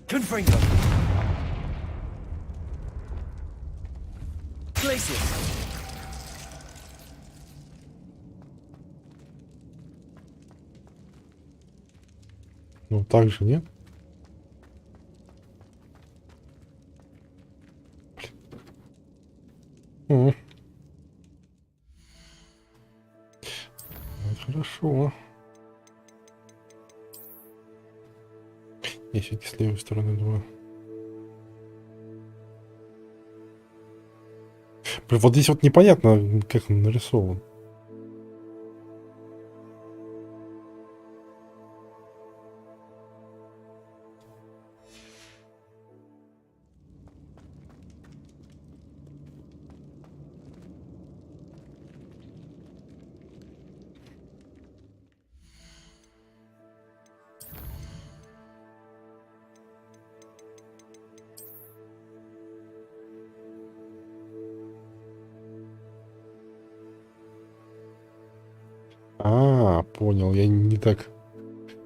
Confringo. Places. Ну так же, нет? Это хорошо. Я все-таки с левой стороны думаю. Вот здесь вот непонятно, как он нарисован. понял, я не так...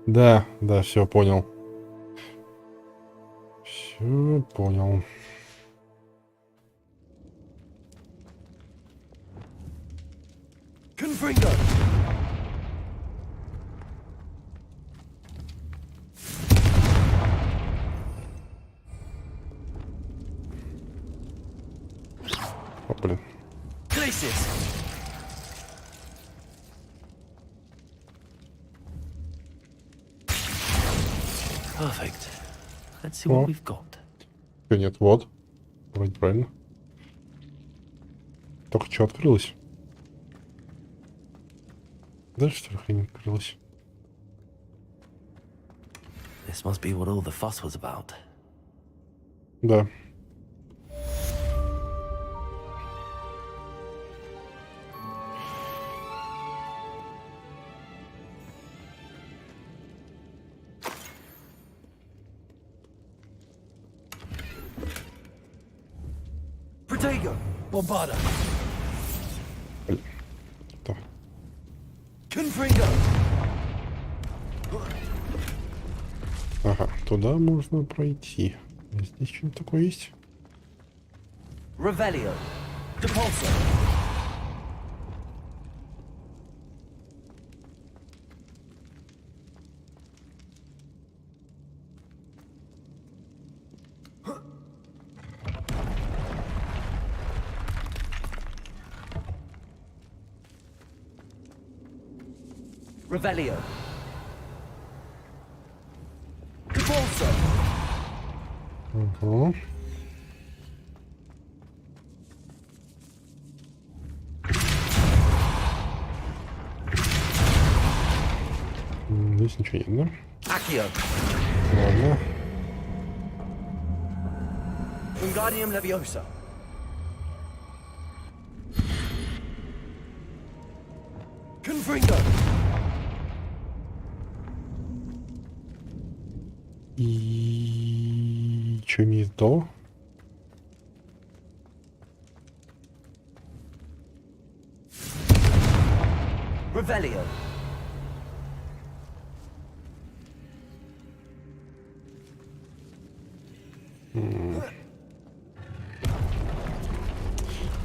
Да, все понял. Все понял. Confringo! О, блин. Perfect. Let's see what we've got. Нет, вот. Вроде правильно. Только что открылось. Дальше что ли хрень открылась? This must be what all the fuss was about. Да. Protego! Bombarda! Да. Confringo! Ага, туда можно пройти. Здесь что-нибудь такое есть? Revelio! Depulso! Revelio! Depulso! Угу. Здесь ничего нет, да? Accio! Ладно. Wingardium Leviosa! Confringo! И что мне издало? Revelio!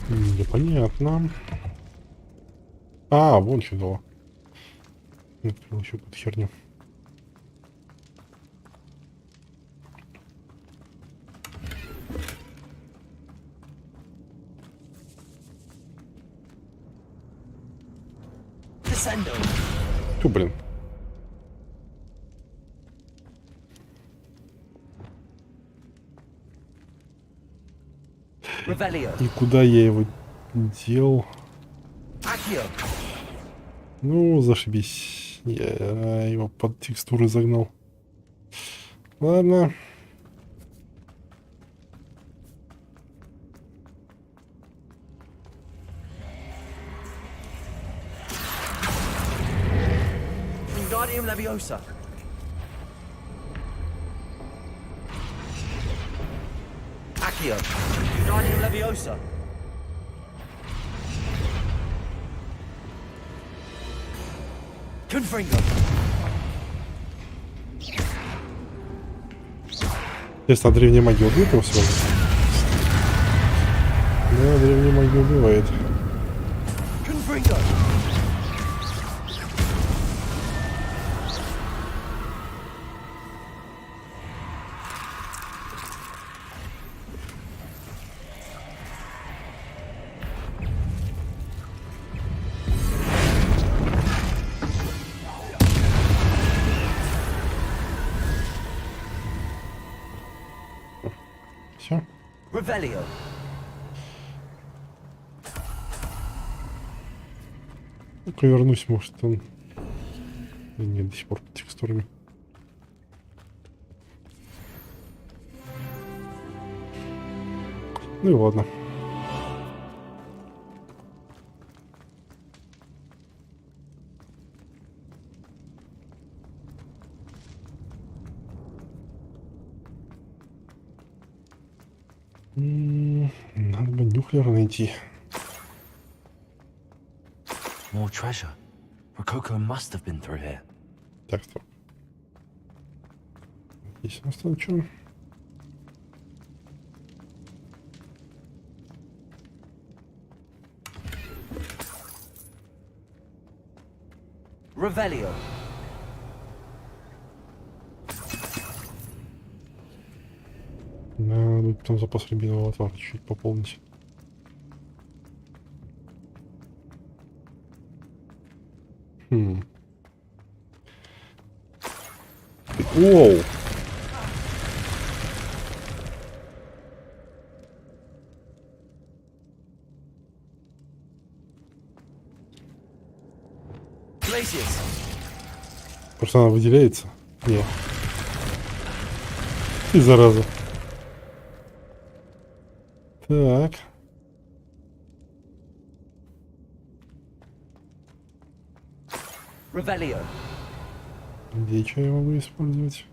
Непонятно. А, вон что дало. Открыл еще какую-то херню. Ту, блин. И куда я его дел? Ну, зашибись. Я его под текстуры загнал. Ладно. Wingardium Leviosa! Accio! Wingardium Leviosa! Confringo! Естественно, древняя магия убьет его сразу. Да, древняя магия убивает. Confringo! Все. Revelio! Ну-ка вернусь, может он... Нет, до сих пор под текстурами. Ну и ладно. Надо бы нюхлера найти. More treasure. Rococo must have been through here. Так, стоп. Здесь у нас там что? Revelio. Надо там запас рябинового отвара чуть-чуть пополнить. Оу! Просто она выделяется? Нет. И зараза. Так. Revelio. Где что я могу использовать?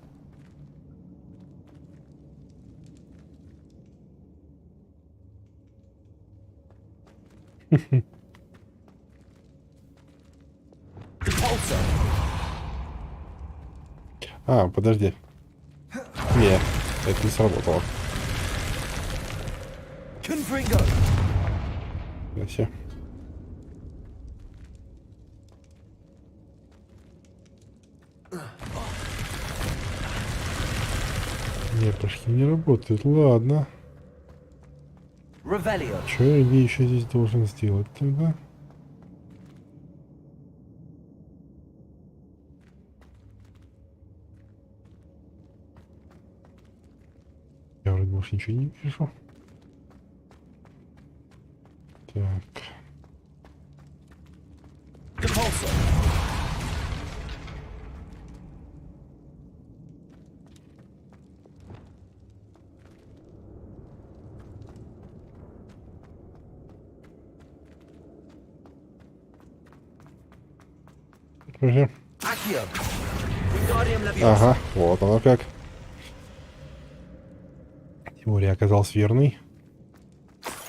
А, подожди. Нет, это не сработало. Все. Нет, прыжки не работают. Ладно. Что я еще здесь должен сделать тогда? Я вроде больше ничего не вижу. Так. Ага, вот оно как. Теория оказалась верной.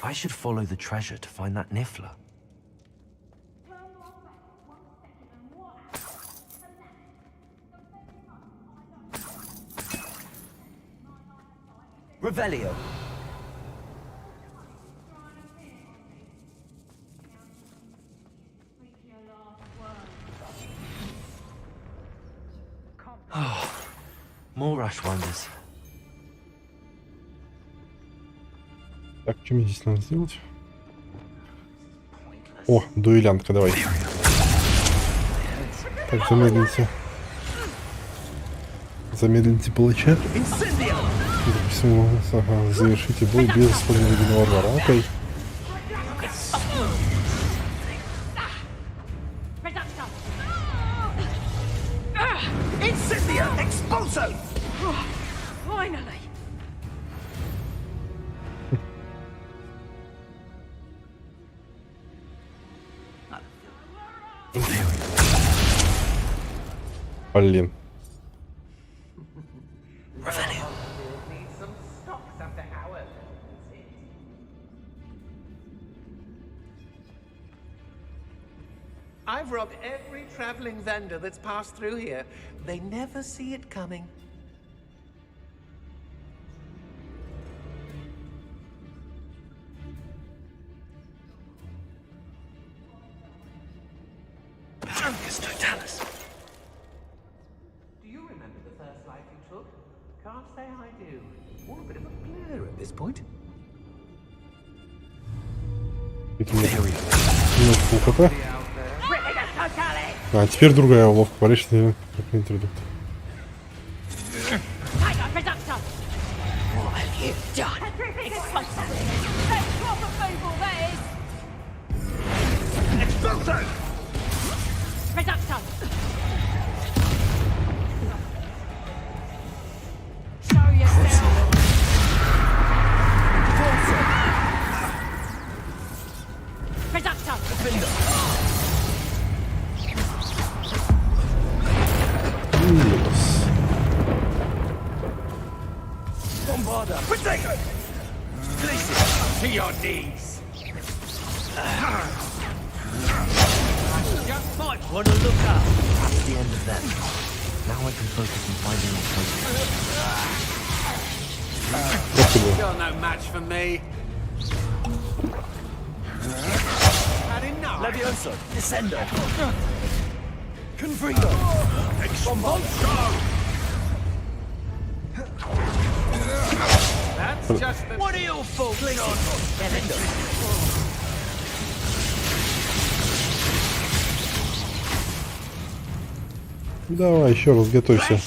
I should follow the treasure to find that Niffler. Revelio. Oh, more rush wonders. Так, что мне здесь надо сделать? О, дуэлянтка, давай. Так, замедлите. Замедлите палача. Допустим, ага, завершите бой без использования ледяного двора. Окей. Блин. I've robbed every traveling vendor that's passed through here. They never see it coming. Drunkest totalis. Do you remember the first life you took? Can't say I do. Or a bit of a blur at this point. Ну, ХП. А, теперь другая уловка. Поречный интродукт. To your knees. Just might Wanna look up? That's the end of them. Now I can focus on finding alternatives. You're no match for me. Had enough. Levioso, Descendo. Confringo. Expulso. That's just the... What are your faults on? Descendo. Давай, еще раз готовься.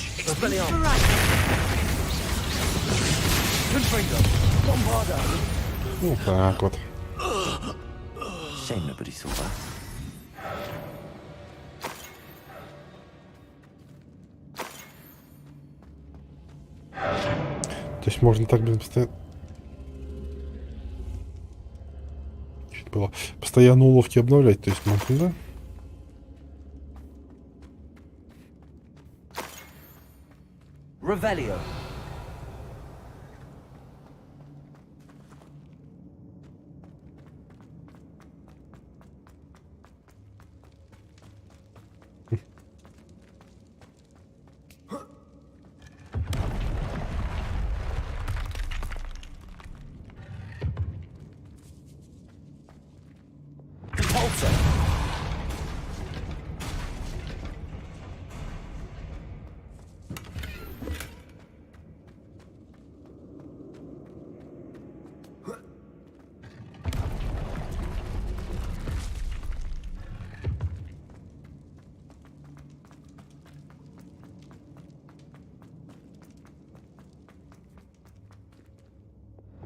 Ну так вот. Shame nobody saw that. То есть можно так, блин, постоянно... Чуть было. Постоянно уловки обновлять, то есть можно, да? Revelio.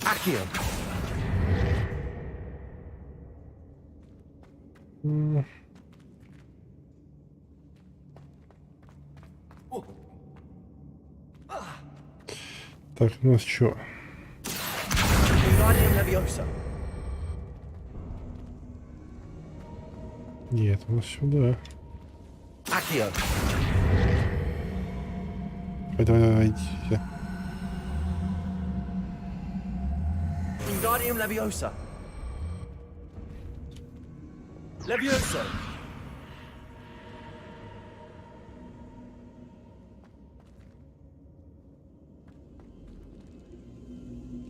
Accio. Так, у нас что? Нет, у нас сюда. Accio. Давай, идите. Wingardium Leviosa. Levioso.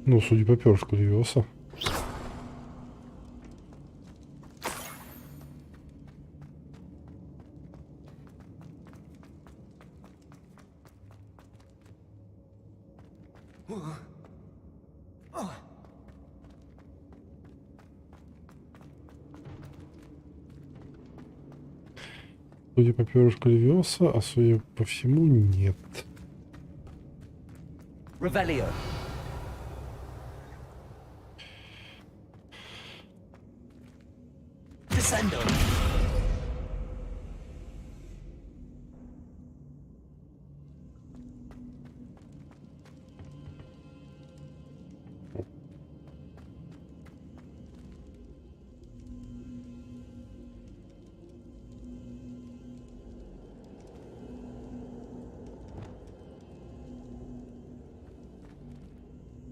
Ну, судя по перышку Левиоса. Судя по перышку Левиоса, а судя по всему, нет. Revelio. Descendo.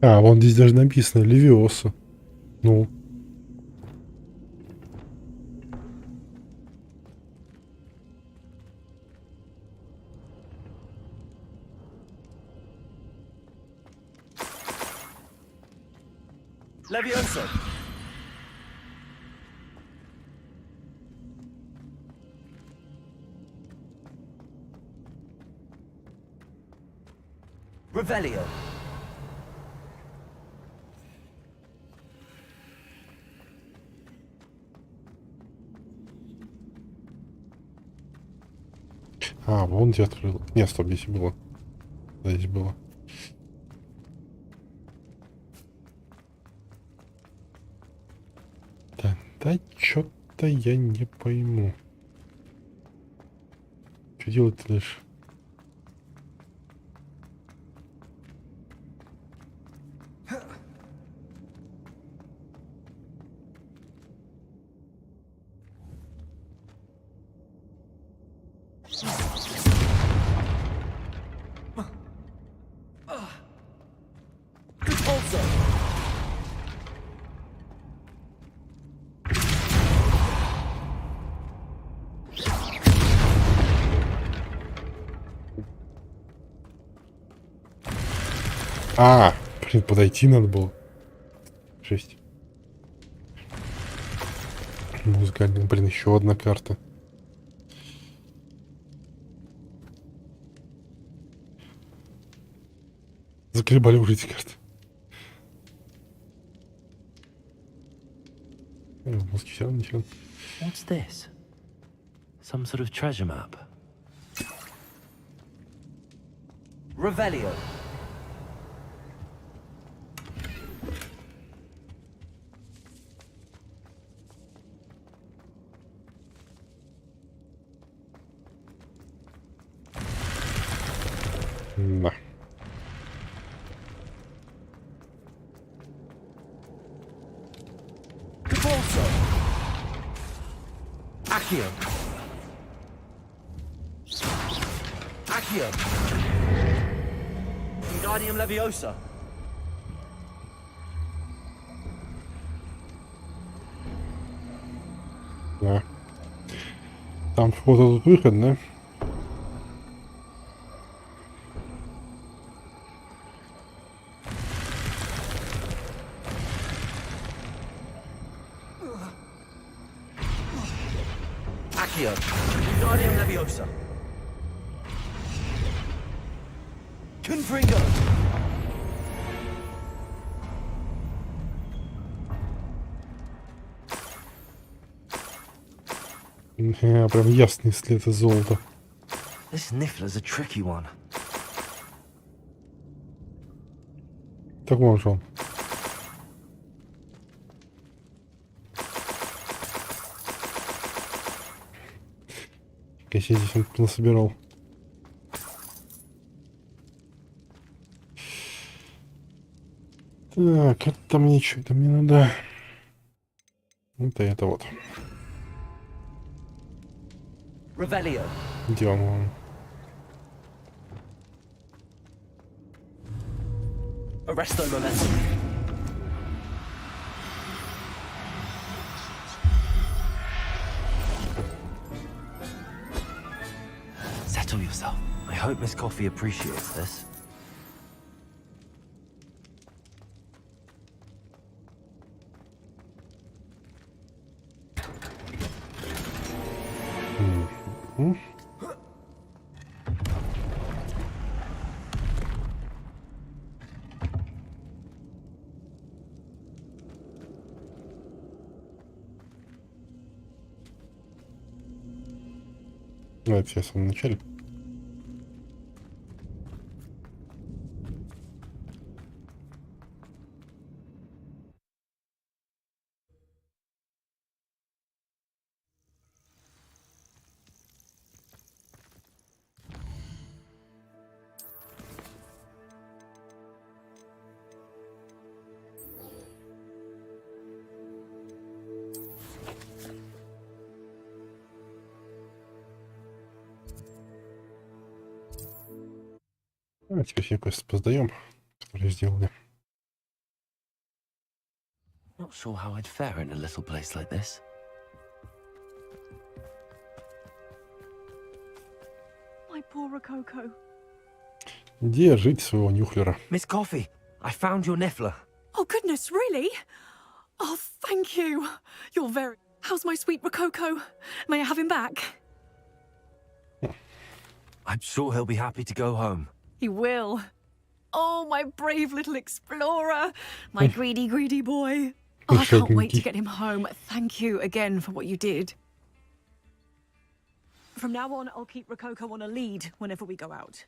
А, вон здесь даже написано Левиоса. Ну. Levioso. Revelio. А, вон где открыл. Нет, стоп, здесь было. Да, здесь было. Да, что-то я не пойму. Что делать-то дальше? А, блин, подойти надо было. 6. Музыкальный, блин, еще одна карта. Заколебали уже эти карты. Мозги все равно ничего. What's this? Some sort of treasure map. Revelio. Да. Accio. Accio. Wingardium Leviosa. Да. Там вход, тут выход, да? Accio. Wingardium Leviosa. Confringo. Прям ясный след из золота. This niffler's a tricky one. Так вон же он. Я здесь он насобирал. Так, это мне что? Это мне надо... Это вот. Revelio. Где он? Arresto Momentum. Settle yourself. I hope Miss Coffee appreciates this. Ну, это я в самом начале. А теперь все квесты поздаем, которые сделали. Not sure how I'd fare in a little place like this. My poor Rococo. Держите своего нюхлера. Miss Coffee, I found your niffler. Oh, goodness, really? Oh, thank you. You're very... How's my sweet Rococo? May I have him back? I'm sure he'll be happy to go home. He will. Oh, my brave little explorer. My greedy, greedy boy. Oh, I can't wait to get him home. Thank you again for what you did. From now on, I'll keep Rococo on a lead whenever we go out.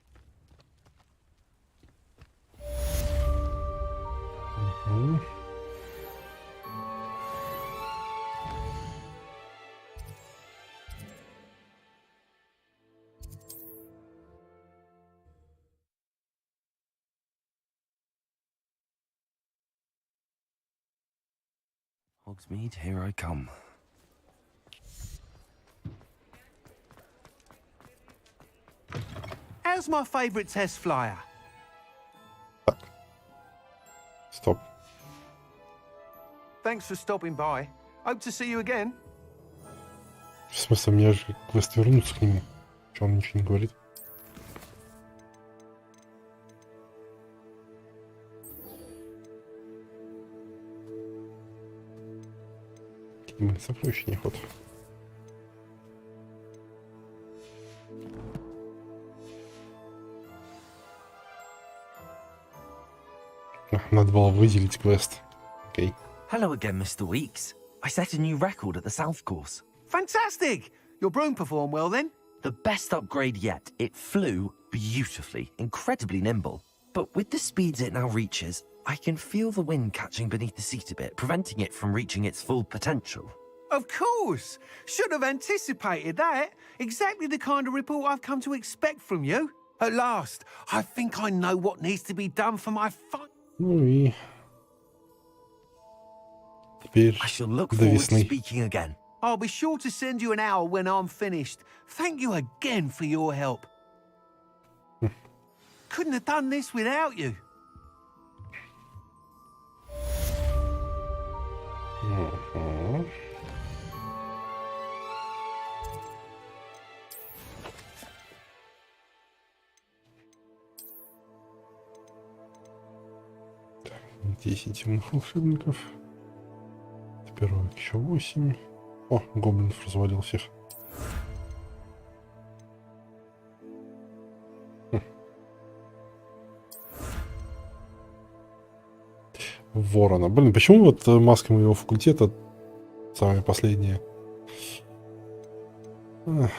Hogsmeade, here I come. How's my favourite test flyer? Стоп. Thanks for stopping by. Hope to see you again. В смысле, мне же квест вернуться к нему. Че, он ничего не говорит? Сокровищ не ход. Надо было выделить квест. Окей. Hello again, Mr. Weeks. I set a new record at the South Course. Fantastic! Your broom performed well then? The best upgrade yet. It flew beautifully, incredibly nimble. But with the speeds it now reaches, I can feel the wind catching beneath the seat a bit, preventing it from reaching its full potential. Of course! Should have anticipated that. Exactly the kind of report I've come to expect from you. At last, I think I know what needs to be done for my fun. Ну и теперь I shall look до forward to весны. speaking again. I'll be sure to send you an hour when I'm finished. Thank you again for your help. Couldn't have done this without you. Угу. Так, 10 темных волшебников. Теперь еще 8. О, гоблинов развалил всех. Ворона. Блин, почему вот маска моего факультета самая последняя? Ах.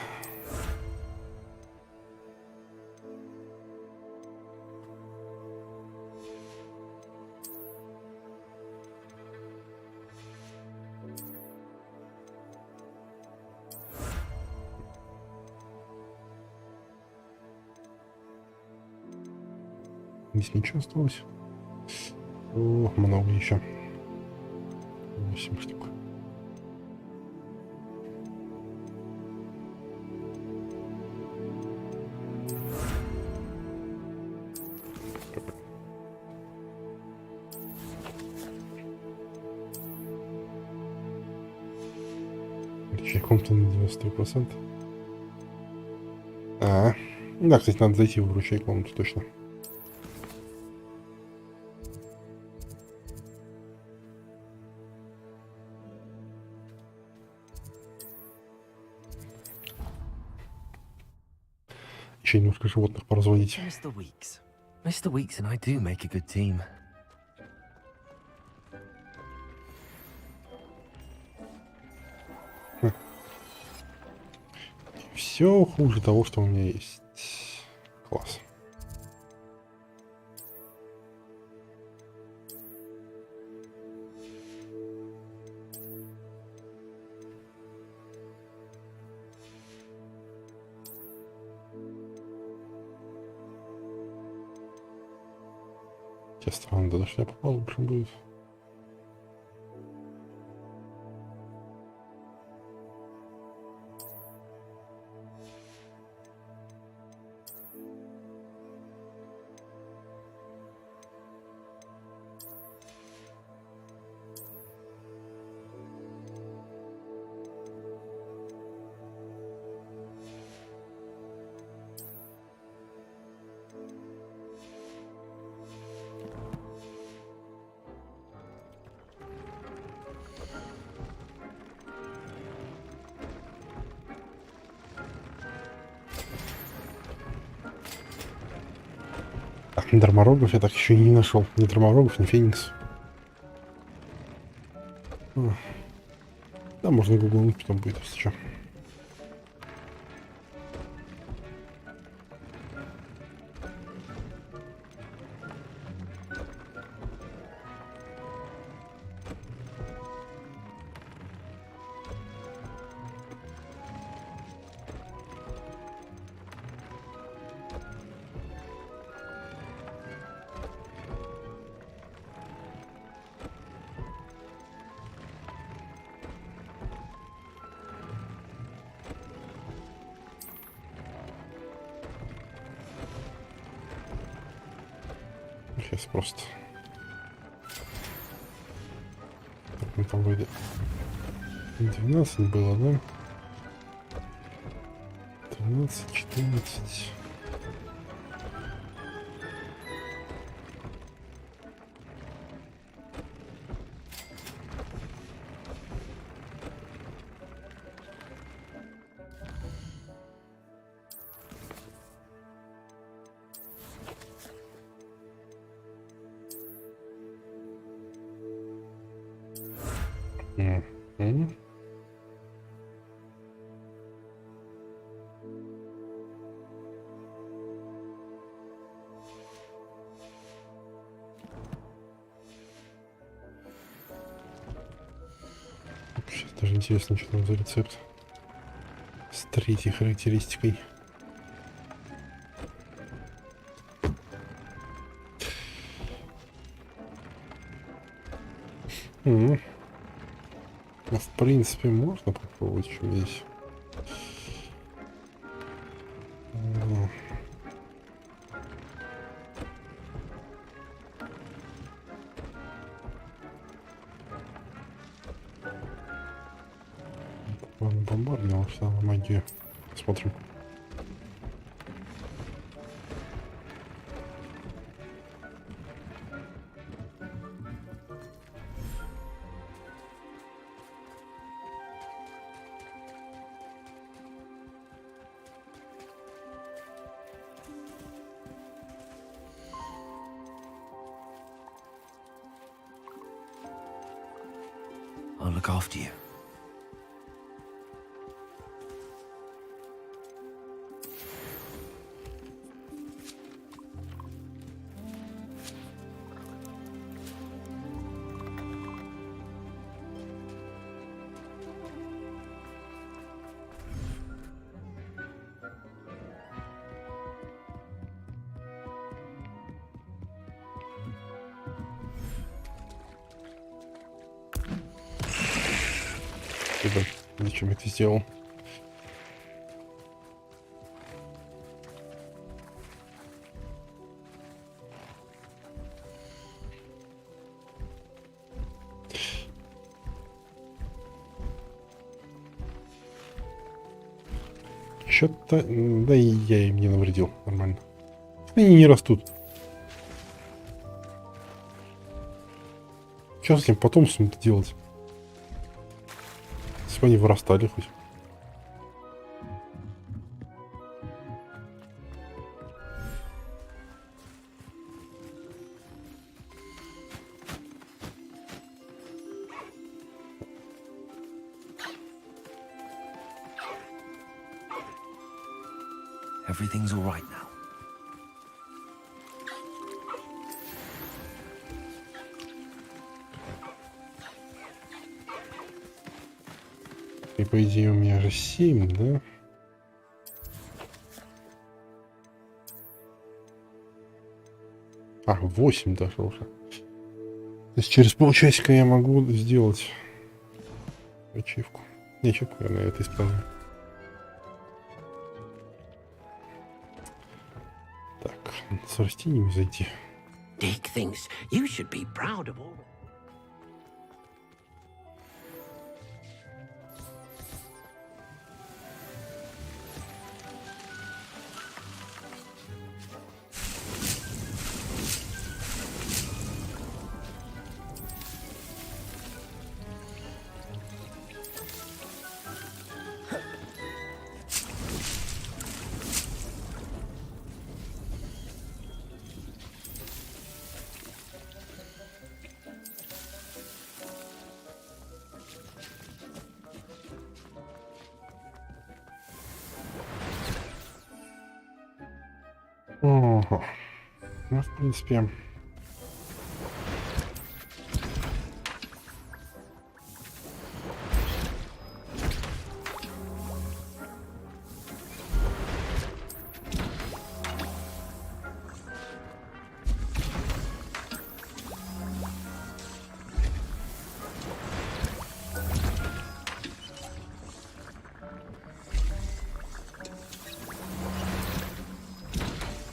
Здесь ничего осталось. О, много еще. 8 штук. Речай комната на 93%. Да, кстати, надо зайти в ручей комнату точно. Еще немножко животных поразводить. Mr. Weeks and I do make a good team. Все хуже того, что у меня есть. Класс. Странно, да, что я попал, лучше будет. Дарморогов я так еще и не нашел. Ни дарморогов, ни феникс. Да, можно гуглнуть, потом будет, если что. Сейчас просто. Так, ну там вроде 12 было, да? 13, 14. Мгм. Сейчас даже интересно, что там за рецепт с третьей характеристикой. Ну, в принципе, можно попробовать, что здесь. Ладно, бомбардировал, что на магию. Смотрим. I'll look after you. Зачем это сделал? Что-то... Да и я им не навредил. Нормально. Они не растут. Что с этим потомством-то делать? Если бы они вырастали хоть. Everything's all right now. И по идее у меня же 7, да? А, 8 даже уже. То есть через полчасика я могу сделать ачивку. Не ачивку, наверное, это исправлю. Так, с растениями зайти. Dick thinks you should be proud of all. Ого. Ну, в принципе...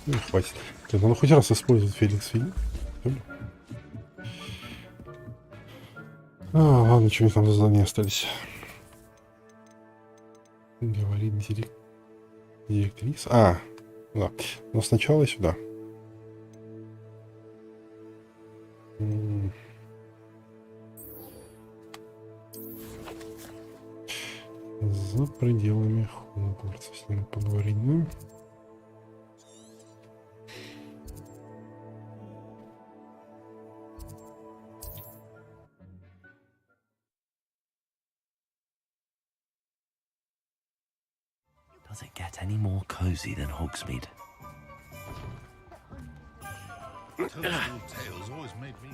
Ну, хватит. Так, ну хоть раз использовать Феликс Филипп. А, ладно, что там за задания остались. Говорит директриса. А, да. Но сначала сюда. За пределами Хогвартса с ним поговорить, да? Does it get any more cozy than Hogsmeade? Tales always made me.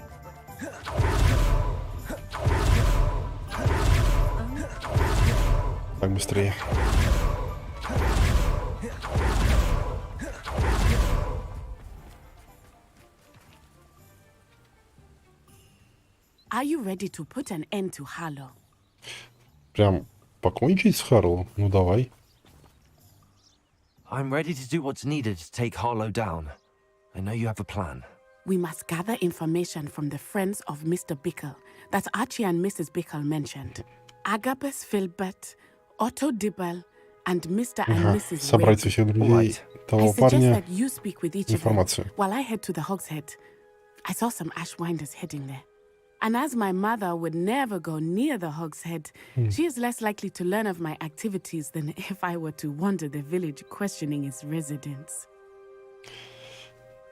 Так, быстрее. Are you ready to put an end to Harlow? Прям покончить с Харлоу? Ну давай. I'm ready to do what's needed to take Harlow down. I know you have a plan. We must gather information from the friends of Mr. Bickle that Archie and Mrs. Bickle mentioned. Agabus Filbert, Otto Dibble, and Mr. and Mrs. Собрать всех друзей того парня that you speak with each информацию. of them while I head to the Hogshead. I saw some Ashwinders heading there. And as my mother would never go near the Hogshead, she is less likely to learn of my activities than if I were to wander the village questioning its residents.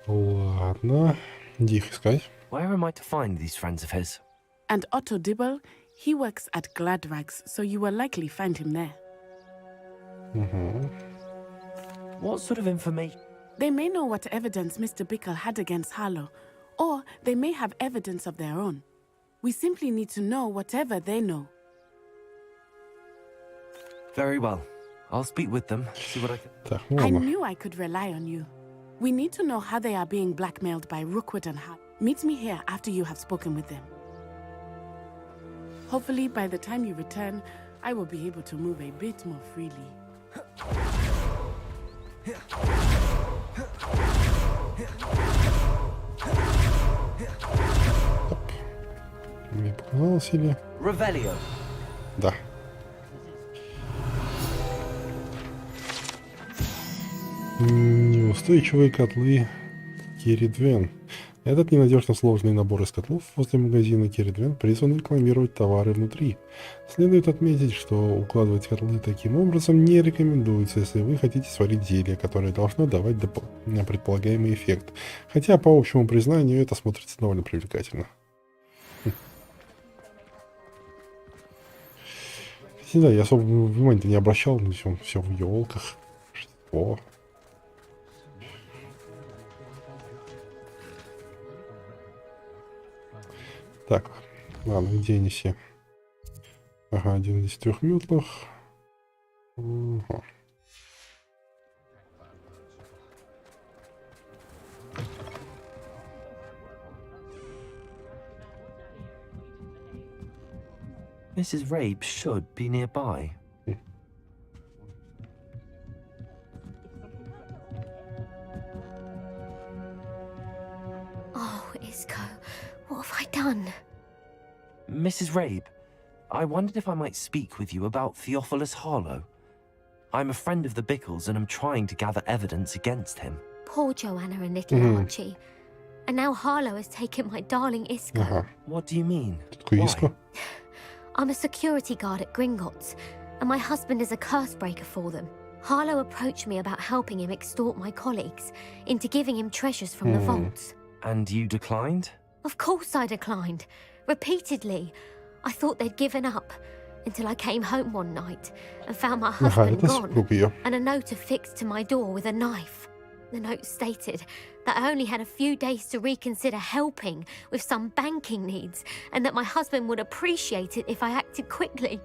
Ладно. Где их искать? Where am I to find these friends of his? And Otto Dibble, he works at Gladrags, so you will likely find him there. What sort of information? They may know what evidence Mr. Bickle had against Harlow, or they may have evidence of their own. We simply need to know whatever they know. Very well. I'll speak with them, see what I can... Так, ну I ладно. knew I could rely on you. We need to know how they are being blackmailed by Rookwood and Hart. Meet me here after you have spoken with them. Hopefully, by the time you return, I will be able to move a bit more freely. Мне показалось или... Revelio. Да. Неустойчивые котлы Киридвен. Этот ненадежно сложный набор из котлов возле магазина Киридвен призван рекламировать товары внутри. Следует отметить, что укладывать котлы таким образом не рекомендуется, если вы хотите сварить зелье, которое должно давать предполагаемый эффект. Хотя, по общему признанию, это смотрится довольно привлекательно. Не знаю, я особо внимания не обращал, но все в елках. Что? Так, ладно, где они все? Ага, один из 3 метлах. Ага. Mrs. Rabe should be nearby. Oh, Isco, what have I done? Mrs. Rabe, I wondered if I might speak with you about Theophilus Harlow. I'm a friend of the Bickles and I'm trying to gather evidence against him. Poor Joanna and little Archie. And now Harlow has taken my darling Isco. What do you mean? Why? I'm a security guard at Gringotts, and my husband is a curse breaker for them. Harlow approached me about helping him extort my colleagues into giving him treasures from the vaults. And you declined? Of course I declined. Repeatedly. I thought they'd given up, until I came home one night and found my husband gone, and a note affixed to my door with a knife. The note stated that I only had a few days to reconsider helping with some banking needs, and that my husband would appreciate it if I acted quickly.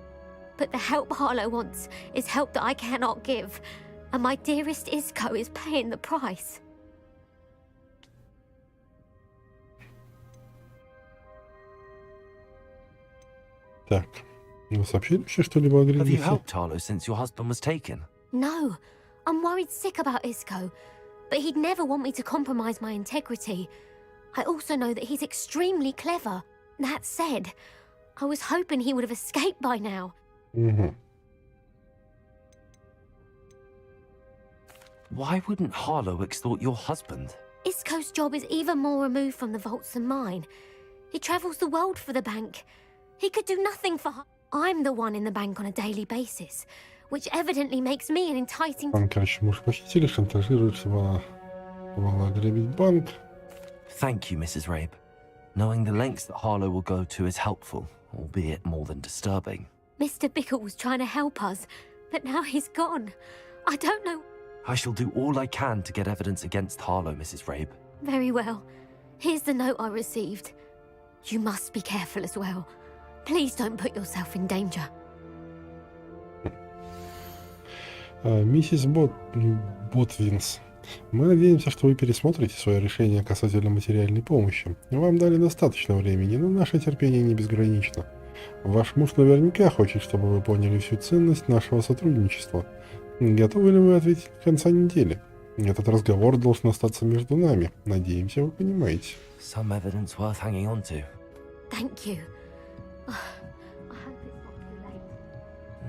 But the help Harlow wants is help that I cannot give, and my dearest Isco is paying the price. Так, вы сообщили вообще что-либо о Have you Гриндосе? helped Harlow since your husband was taken? No, I'm worried sick about Isco, but he'd never want me to compromise my integrity. I also know that he's extremely clever. That said, I was hoping he would have escaped by now. Why wouldn't Harlow extort your husband? Isco's job is even more removed from the vaults than mine. He travels the world for the bank. He could do nothing for her. I'm the one in the bank on a daily basis, which evidently makes me an enticing... Он, короче, муж похитили, шантажирует, чтобы ограбить банк. Thank you, Mrs. Rabe. Knowing the lengths that Harlow will go to is helpful, albeit more than disturbing. Mr. Bickle was trying to help us, but now he's gone. I don't know. I shall do all I can to get evidence against Harlow, Mrs. Rabe. Very well. Here's the note I received. You must be careful as well. Please don't put yourself in danger. Миссис Ботвинс, мы надеемся, что вы пересмотрите свое решение касательно материальной помощи. Вам дали достаточно времени, но наше терпение не безгранично. Ваш муж наверняка хочет, чтобы вы поняли всю ценность нашего сотрудничества. Готовы ли вы ответить до конца недели? Этот разговор должен остаться между нами. Надеемся, вы понимаете. Some evidence worth hanging on to. Thank you.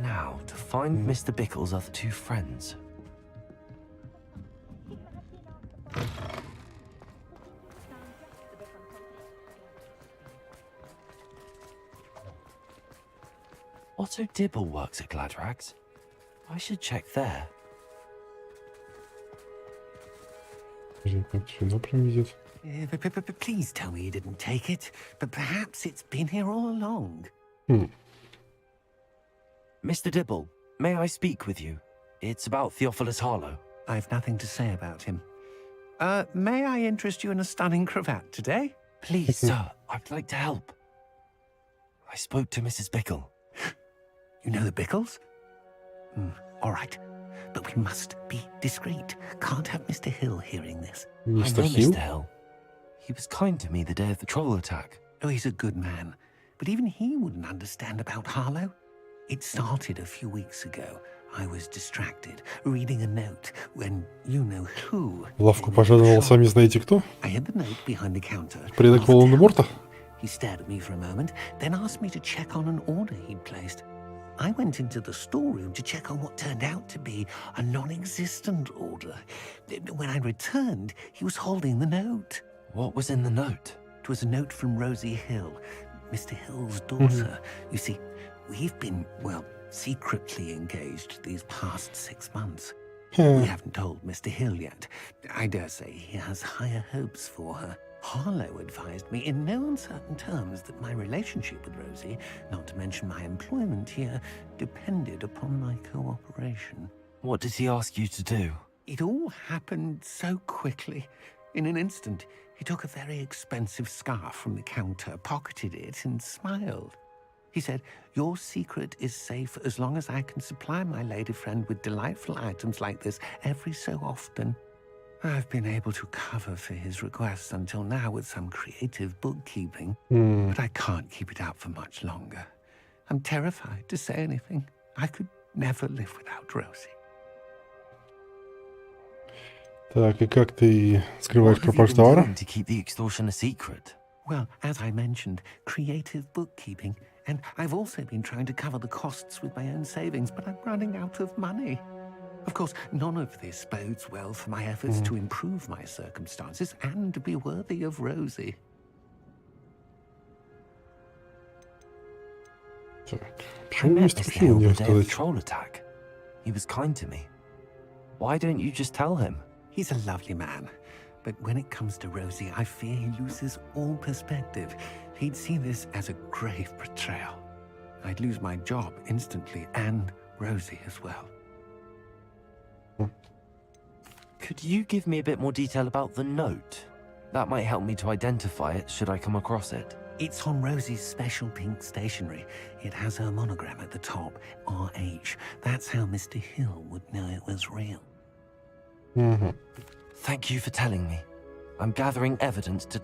Now, to find Mr. Bickle's other two friends. Otto Dibble works at Gladrags. I should check there. Please tell me you didn't take it, but perhaps it's been here all along. Mr. Dibble, may I speak with you? It's about Theophilus Harlow. I've nothing to say about him. May I interest you in a stunning cravat today? Please, sir, I'd like to help. I spoke to Mrs. Bickle. You know the Bickles? All right. But we must be discreet. Can't have Mr. Hill hearing this. Mr. I know Hill? Mr. Hill. He was kind to me the day of the troll attack. Oh, he's a good man. But even he wouldn't understand about Harlow. It started a few weeks ago. I was distracted, reading a note when you-know-who... Лавку пожаловал сами знаете кто? I had the note behind the counter. Предок Волан-де-Морта? He stared at me for a moment, then asked me to check on an order he'd placed. I went into the storeroom to check on what turned out to be a non-existent order. When I returned, he was holding the note. What was in the note? It was a note from Rosie Hill, Mr. Hill's daughter. You see, we've been, well, secretly engaged these past 6 months. We haven't told Mr. Hill yet. I dare say he has higher hopes for her. Harlow advised me in no uncertain terms that my relationship with Rosie, not to mention my employment here, depended upon my cooperation. What did he ask you to do? It all happened so quickly. In an instant, he took a very expensive scarf from the counter, pocketed it, and smiled. He said, "Your secret is safe as long as I can supply my lady friend with delightful items like this every so often." I've been able to cover for his requests until now with some creative bookkeeping, but I can't keep it out for much longer. I'm terrified to say anything. I could never live without Rosie. Так, и как ты скрываешь пропажу товара? To keep the extortion a secret. Well, as I mentioned, creative bookkeeping. And I've also been trying to cover the costs with my own savings, but I'm running out of money. Of course, none of this bodes well for my efforts to improve my circumstances and to be worthy of Rosie. Почему не струсил мне сказать? Troll attack. He was kind to me. Why don't you just tell him? He's a lovely man, but when it comes to Rosie, I fear he loses all perspective. He'd see this as a grave betrayal. I'd lose my job instantly, and Rosie as well. Could you give me a bit more detail about the note? That might help me to identify it should I come across it. It's on Rosie's special pink stationery. It has her monogram at the top, RH. That's how Mr. Hill would know it was real. Thank you for telling me. I'm gathering evidence to...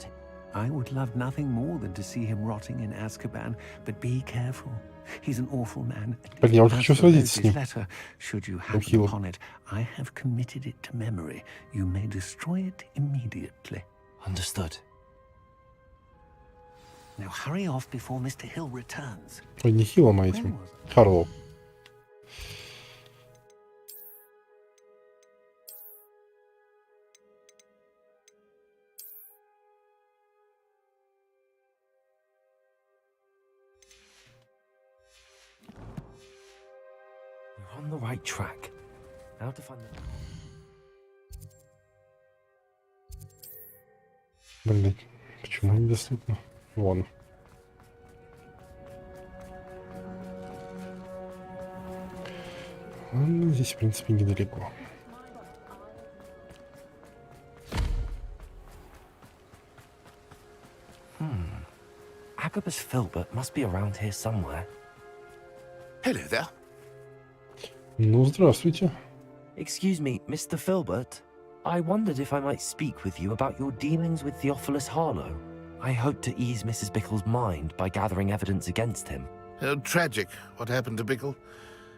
I would love nothing more than to see him rotting in Azkaban, but be careful. He's an awful man. Я уже хочу сразиться с ним. Letter, should you happen upon it, I have committed it to memory. You may destroy it immediately. Understood. Now hurry off before Mr. Hill returns. Ой, не Хиллом, а этим. Харлоу. We're on the right track. Now to find the... Блин, почему недоступно? Вон. Ну, здесь, в принципе, недалеко. Agabus Filbert must be around here somewhere. Hello there. Ну, здравствуйте. Excuse me, Mr. Filbert. I wondered if I might speak with you about your dealings with Theophilus Harlow. I hope to ease Mrs. Bickle's mind by gathering evidence against him. Tragic what happened to Bickle.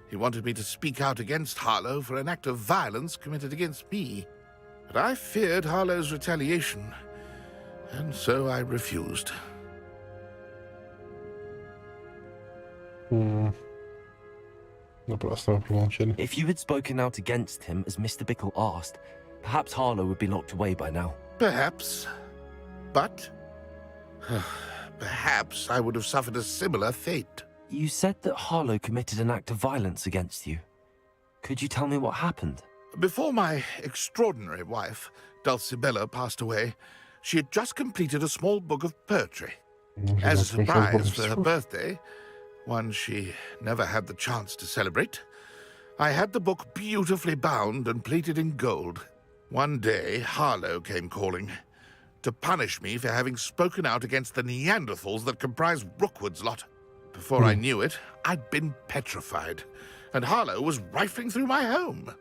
He wanted me to speak out against Harlow for an act of violence committed against me. But I feared Harlow's retaliation, and so I refused. If you had spoken out against him as Mr. Bickle asked, perhaps Harlow would be locked away by now. Perhaps. But perhaps I would have suffered a similar fate. You said that Harlow committed an act of violence against you. Could you tell me what happened? Before my extraordinary wife, Dulcibella, passed away, she had just completed a small book of poetry. As a surprise for her birthday, one she never had the chance to celebrate, I had the book beautifully bound and plated in gold. One day, Harlow came calling to punish me for having spoken out against the Neanderthals that comprise Rookwood's lot. Before I knew it, I'd been petrified, and Harlow was rifling through my home.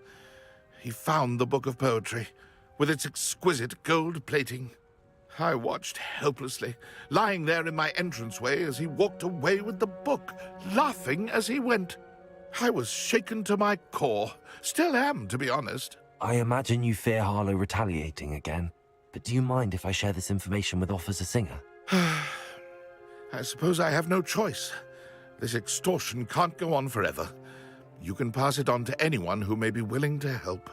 He found the book of poetry, with its exquisite gold plating. I watched helplessly, lying there in my entranceway as he walked away with the book, laughing as he went. I was shaken to my core. Still am, to be honest. I imagine you fear Harlow retaliating again, but do you mind if I share this information with Officer Singer? I suppose I have no choice. This extortion can't go on forever. You can pass it on to anyone who may be willing to help.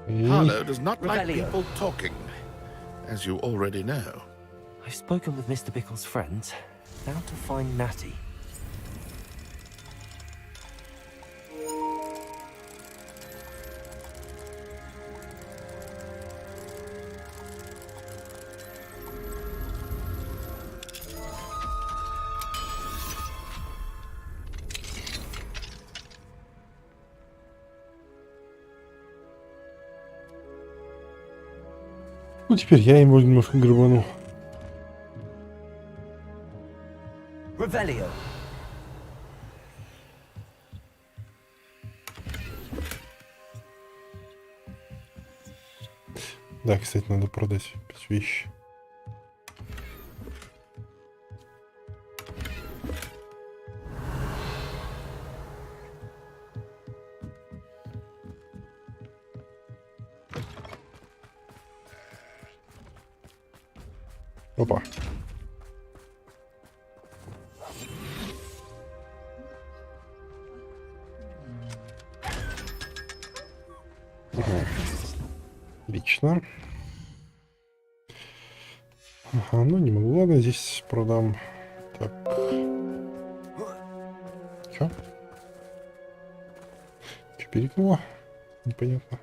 Harlow does not like people talking, as you already know. I've spoken with Mr. Bickle's friends. Now to find Natty. Ну, теперь я ему немножко грыбану. Revelio. Да, кстати, надо продать 5 вещей. Опа. Отлично. Ага, ну не могу. Ладно, здесь продам. Так. Чё? Чё перекнуло? Непонятно.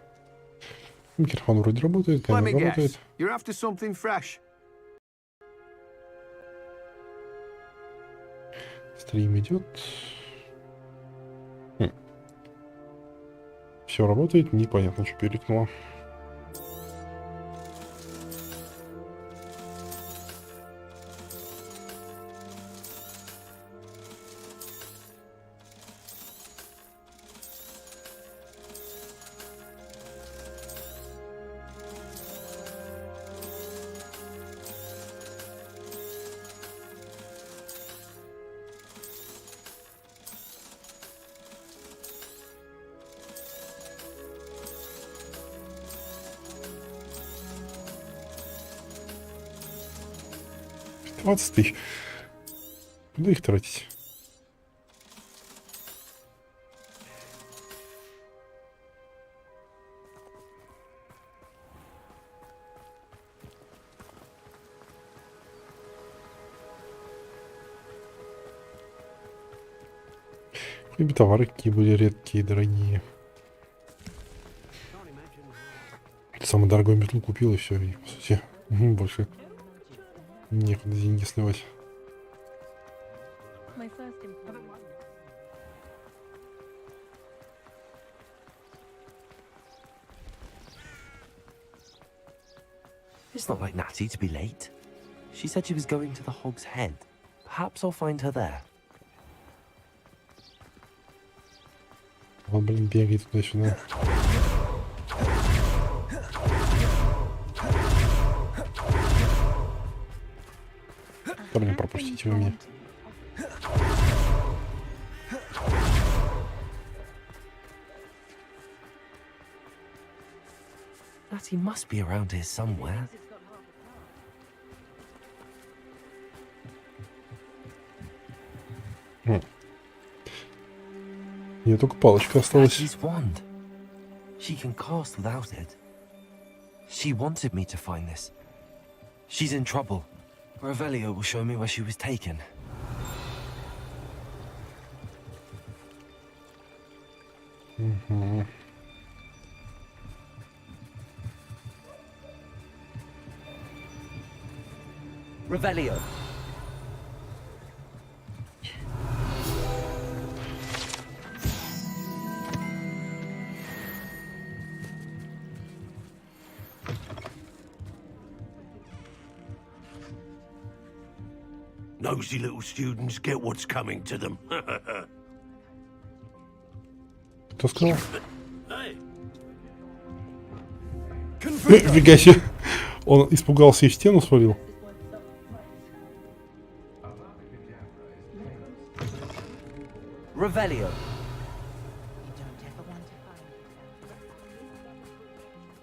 Микрофон вроде работает, камера работает. Стрим идет. Все работает, непонятно, что перекнуло. $20 000. Куда их тратить? Хоть бы товары какие были редкие, дорогие. Самый дорогой метлу купил и все, и по сути больше некуда деньги сливать. It's not like Natty to be late. She said she was going to the Hog's Head. Perhaps I'll find her there. Он, блин, бегает туда-сюда. Блин, пропустите вы меня. Natty must be around here somewhere. Мне только палочка осталась. Natty's wand. She can cast without it. She wanted me to find this. She's in trouble. Revelio will show me where she was taken. Revelio. Nosy little students get what's coming to them. Кто сказал? Фига себе. Он испугался и в стену свалил. Revelio.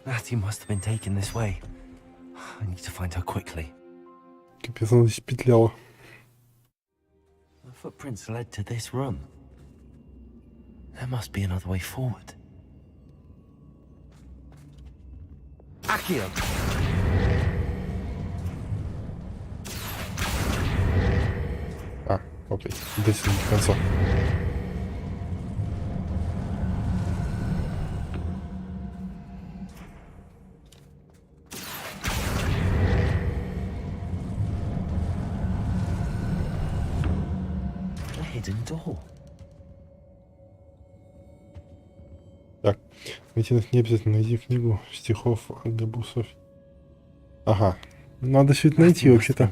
Natty must have been taken this way. I need to find her quickly. Капец, она здесь петляла. The footprints led to this room. There must be another way forward. Accio! А, окей. Здесь до конца. Так, найти не обязательно найти книгу стихов Габусов. Ага, надо все это найти вообще-то.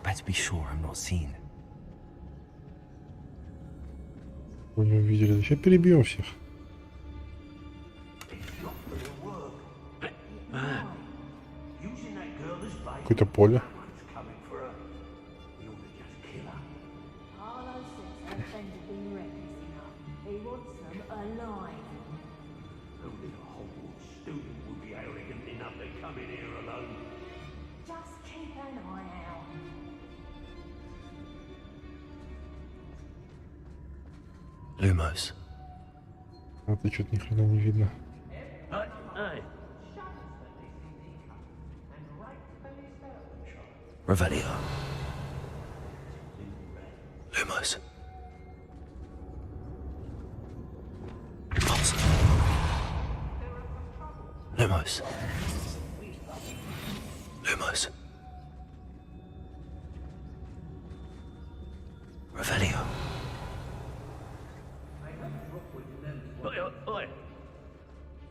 Better be sure I'm not seen. Вы не увидели, сейчас перебьем всех. Какое-то поле. Lumos. А ты что-то ни хрена не видно. Revelio. Lumos. Pulse. Lumos. Lumos. Revelio. Oi.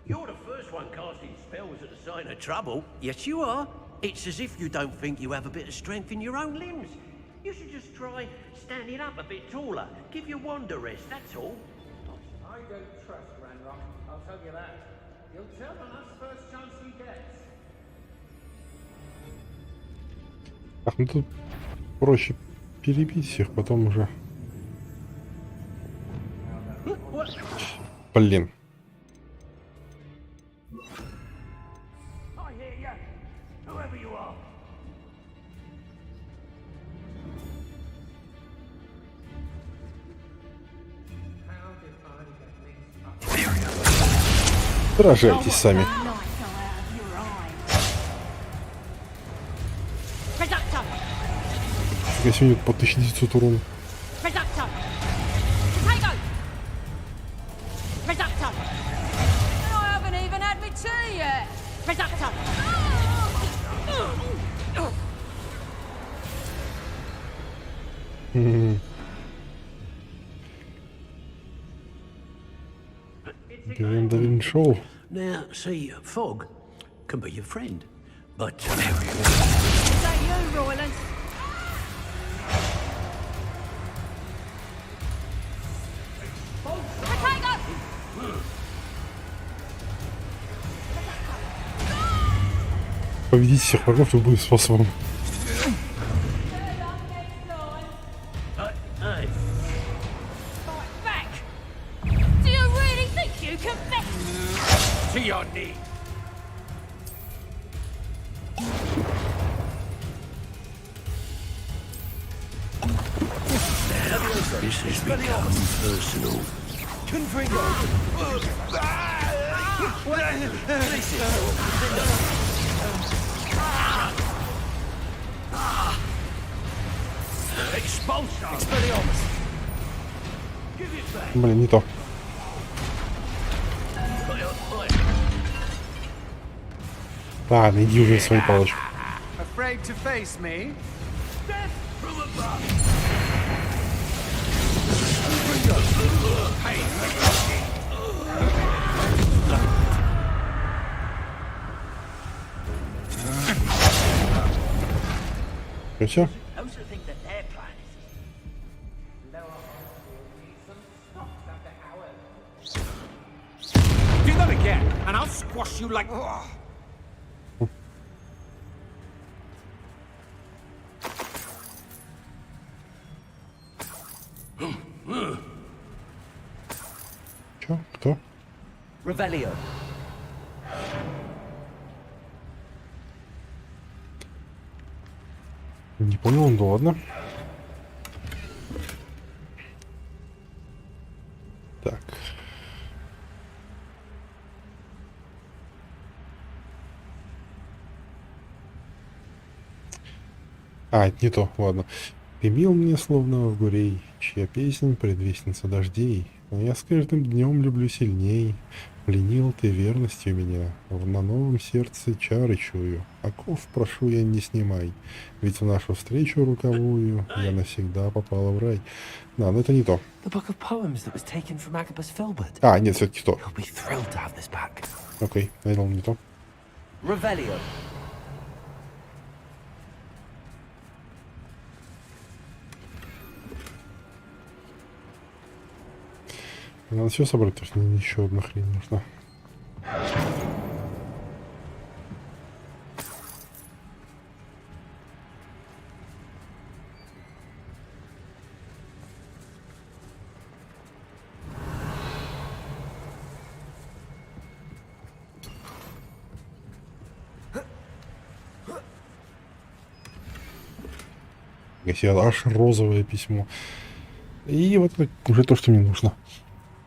You're the first one casting spells at the sign of trouble. Yes, you are. It's as if you don't think you have a bit of strength in your own limbs. You should just try standing up a bit taller. Give your wand a rest, that's all. I don't trust Ranrock, I'll tell you that. He'll turn on us first chance he gets. Ах, ну тут проще перебить всех, потом уже. Блин. Сражайтесь сами. Я сегодня по 1900 урона. Presumptor! Шоу. Now, see, fog can be your friend, but... Is that you, Royland? Победить всех врагов любым способом. To your knee. This has become personal. Блин, не то. Ладно, иди уже в свою палочку. Afraid to face me? Death from above. Все? Do that again, and I'll squash you like... Чё? Кто? Revelio. Не понял, ну ладно. Так. А, это не то, ладно. Ты мил мне, словно в гурей, чья песнь предвестница дождей. Но я с каждым днем люблю сильней. Пленил ты верностью меня, на новом сердце чары чую. Оков прошу я не снимай, ведь в нашу встречу руковую я навсегда попала в рай. Да, но это не то. А, нет, все-таки то. Окей, я думал, не то. Revelio. Надо все собрать, то есть еще одна хрень нужна. Аж розовое письмо. И вот уже то, что мне нужно.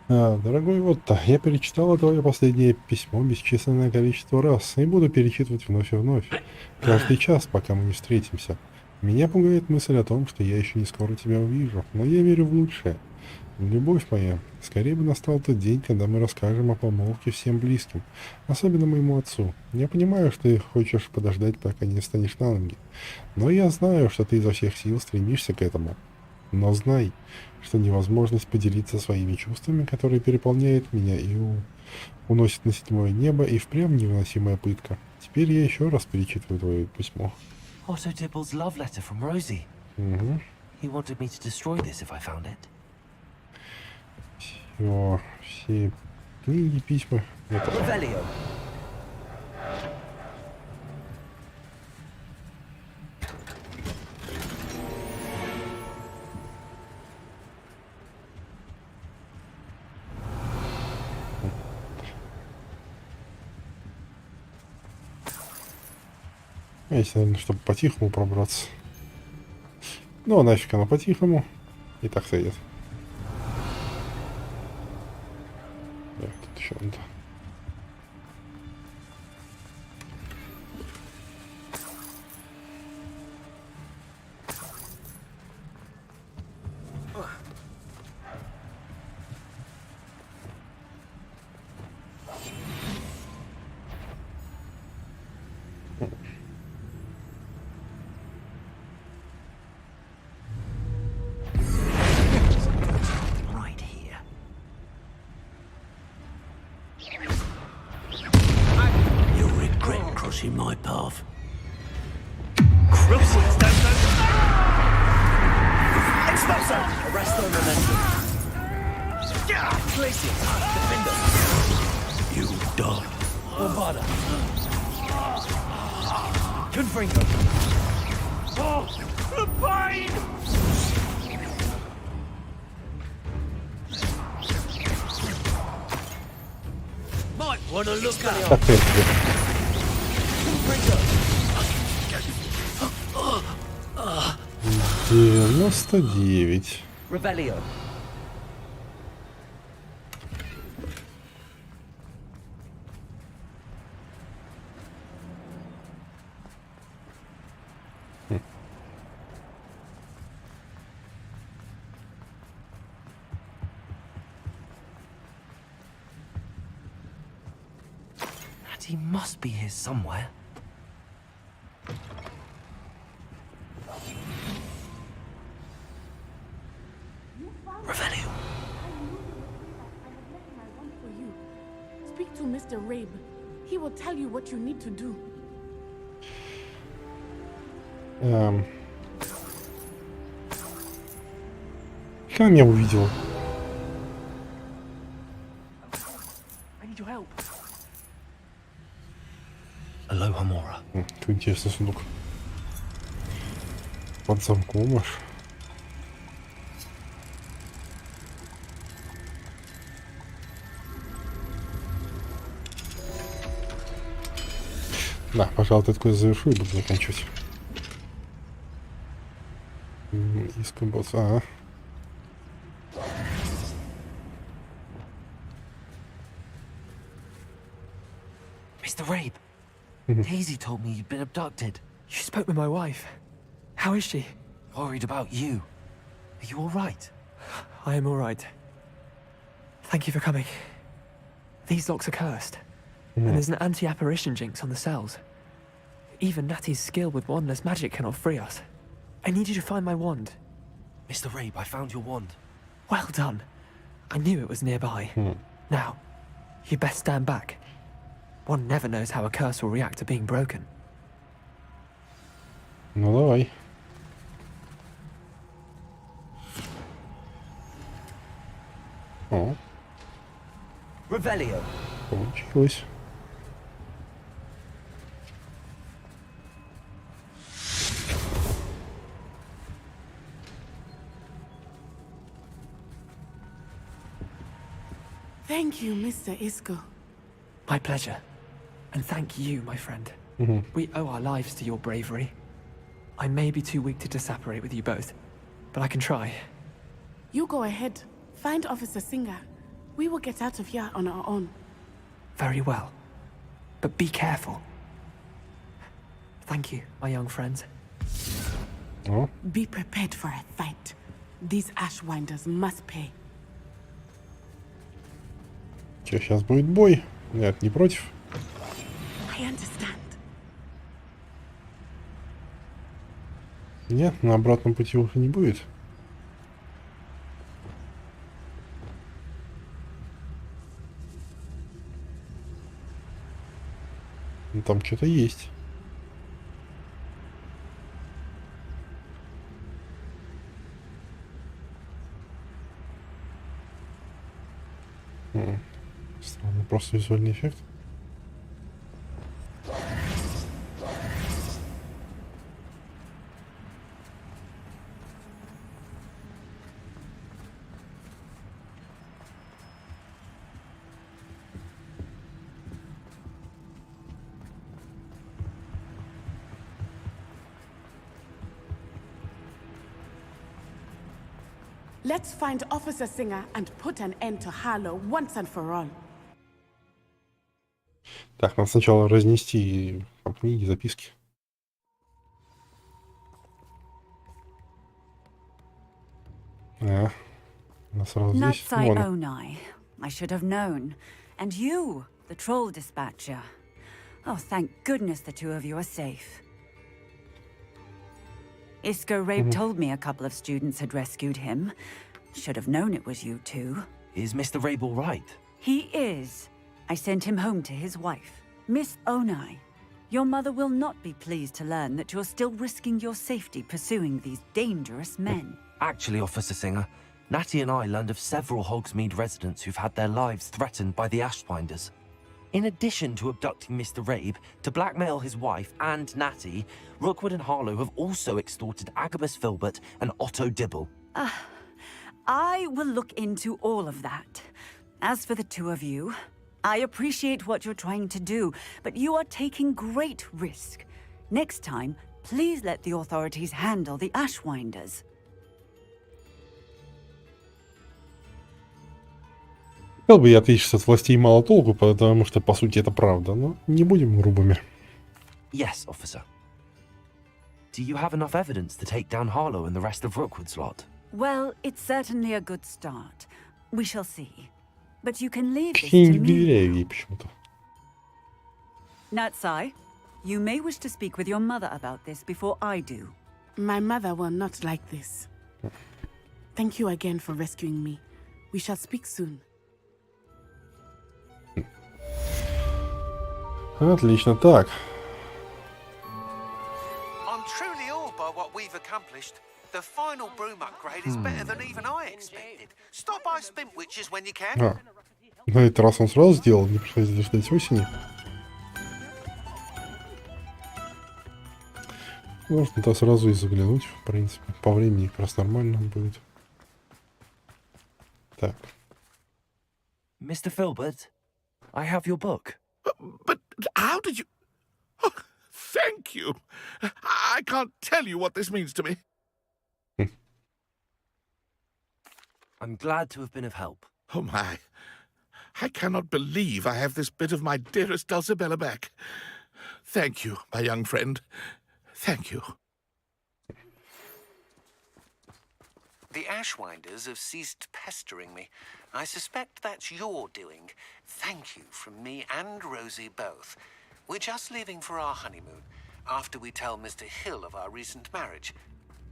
Дорогой Отто, я перечитала твое последнее письмо бесчисленное количество раз и буду перечитывать вновь и вновь. Каждый час, пока мы не встретимся. Меня пугает мысль о том, что я еще не скоро тебя увижу, но я верю в лучшее. Любовь моя, скорее бы настал тот день, когда мы расскажем о помолвке всем близким, особенно моему отцу. Я понимаю, что ты хочешь подождать, пока не встанешь на ноги, но я знаю, что ты изо всех сил стремишься к этому. Но знай, что невозможность поделиться своими чувствами, которые переполняют меня и уносят на седьмое небо, и впрямь невыносимая пытка. Теперь я еще раз перечитываю твое письмо. Otto Dibble's love letter from Rosie. Угу. He wanted me to destroy this if I found it. Все книги, письма. Revelio. Если, наверное, чтобы по-тихому пробраться. Ну, а нафиг оно по-тихому. И так сойдет. Так, тут еще надо. Arrest their momentum. Glacius, defend us. You dog. Bombada. Confringo. Oh, the pain! Might want to look at Так, нет, нет. 99. Revelio. He must be here somewhere. Revelio. Speak to Mr. Rabe. He will tell you what you need to do. Как она меня увидела? I need your help. Aloha Mora. Какой интересный сундук. Под замком аж. Да, пожалуй, ты такой завершу и буду заканчивать. Иском босс. Ага. Mr. Rabe. Daisy told me you'd been abducted. You spoke with my wife. How is she? Worried about you. Are you all right? I am all right. Thank you for coming. These locks are cursed. And there's an anti-apparition jinx on the cells. Even Natty's skill with wandless magic cannot free us. I need you to find my wand. Mr. Rabe, I found your wand. Well done. I knew it was nearby. Now, you best stand back. One never knows how a curse will react to being broken. Ну давай. О, Revelio. получилось. Thank you, Mr. Isco. My pleasure. And thank you, my friend. We owe our lives to your bravery. I may be too weak to disapparate with you both, but I can try. You go ahead. Find Officer Singer. We will get out of here on our own. Very well. But be careful. Thank you, my young friends. О, Be prepared for a fight. These Ashwinders must pay. что, сейчас будет бой? Нет, не против. I understand. Нет, на обратном пути уже не будет. Ну, там что-то есть. Странно, просто визуальный эффект. Let's find Officer Singer and put an end to Harlow once and for all. Так, надо сначала разнести там книги, записки. У нас сразу здесь. Natsai Вон. Onai. I should have known. And you, the troll dispatcher. Oh, thank goodness the two of you are safe. Isco Rabe told me a couple of students had rescued him. Should have known it was you two. Is Mr. Rabe all right? He is. I sent him home to his wife. Miss Onai, your mother will not be pleased to learn that you're still risking your safety pursuing these dangerous men. Actually, Officer Singer, Natty and I learned of several Hogsmeade residents who've had their lives threatened by the Ashwinders. In addition to abducting Mr. Rabe to blackmail his wife and Natty, Rookwood and Harlow have also extorted Agabus Filbert and Otto Dibble. I will look into all of that. As for the two of you, I appreciate what you're trying to do, but you are taking great risk. Next time, please let the authorities handle the Ashwinders. Хотел бы я ответить, что от властей мало толку, потому что, по сути, это правда, но не будем грубыми. Yes, officer. Do you have enough evidence to take down Harlow and the rest of Rookwood's lot? Well, it's certainly a good start. We shall see. But you can leave this Я to не me. доверяю ей почему-то. Natsai, you may wish to speak with your mother about this before I do. My mother will not like this. Thank you again for rescuing me. We shall speak soon. Отлично, так. I'm truly awed by what we've accomplished. The final broom upgrade is better than even I expected. Stop by Spintwitches when you can. На этот раз он сразу сделал, не пришлось дождать осени. Можно то сразу и заглянуть, в принципе. По времени как раз нормально будет. Так. Mr. Filbert, I have your book. But how did you... Oh, thank you. I can't tell you what this means to me. I'm glad to have been of help. Oh my. I cannot believe I have this bit of my dearest Dulcibella back. Thank you, my young friend. Thank you. The Ashwinders have ceased pestering me. I suspect that's your doing. Thank you from me and Rosie both. We're just leaving for our honeymoon, after we tell Mr. Hill of our recent marriage.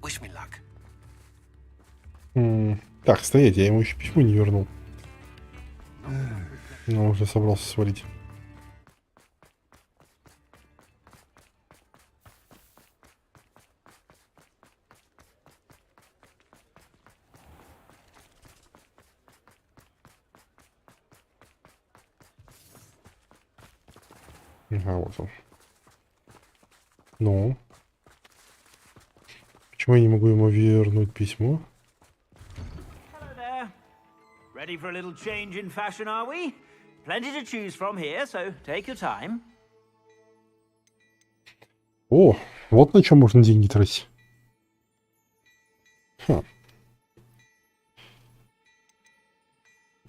Wish me luck. Так, стоять, я ему еще письмо не вернул. Но уже собрался свалить. Ага, вот он. Ну? Почему я не могу ему вернуть письмо? Hello there. Ready for a little change in fashion, are we? Plenty to choose from here, so take your time. О, вот на чем можно деньги тратить. Ха.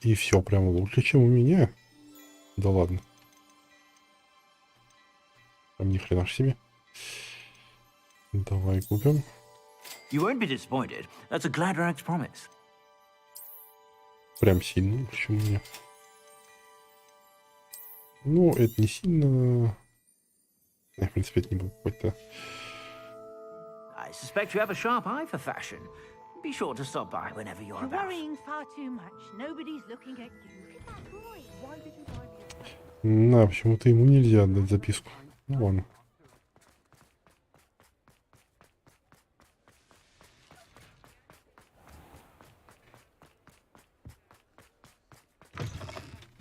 И все прям лучше, чем у меня. Да ладно. Там ни хрена ж себе. Давай купим. You won't be disappointed. That's a Gladrag's promise. Прям сильно лучше, чем у меня. Ну, это не сильно... В принципе, это не был какой-то... I suspect you have a sharp eye for fashion. Be sure to stop by whenever you're You're about. worrying far too much. Nobody's looking at you. Why did you buy me a На, почему-то ему нельзя отдать записку. Ну ладно.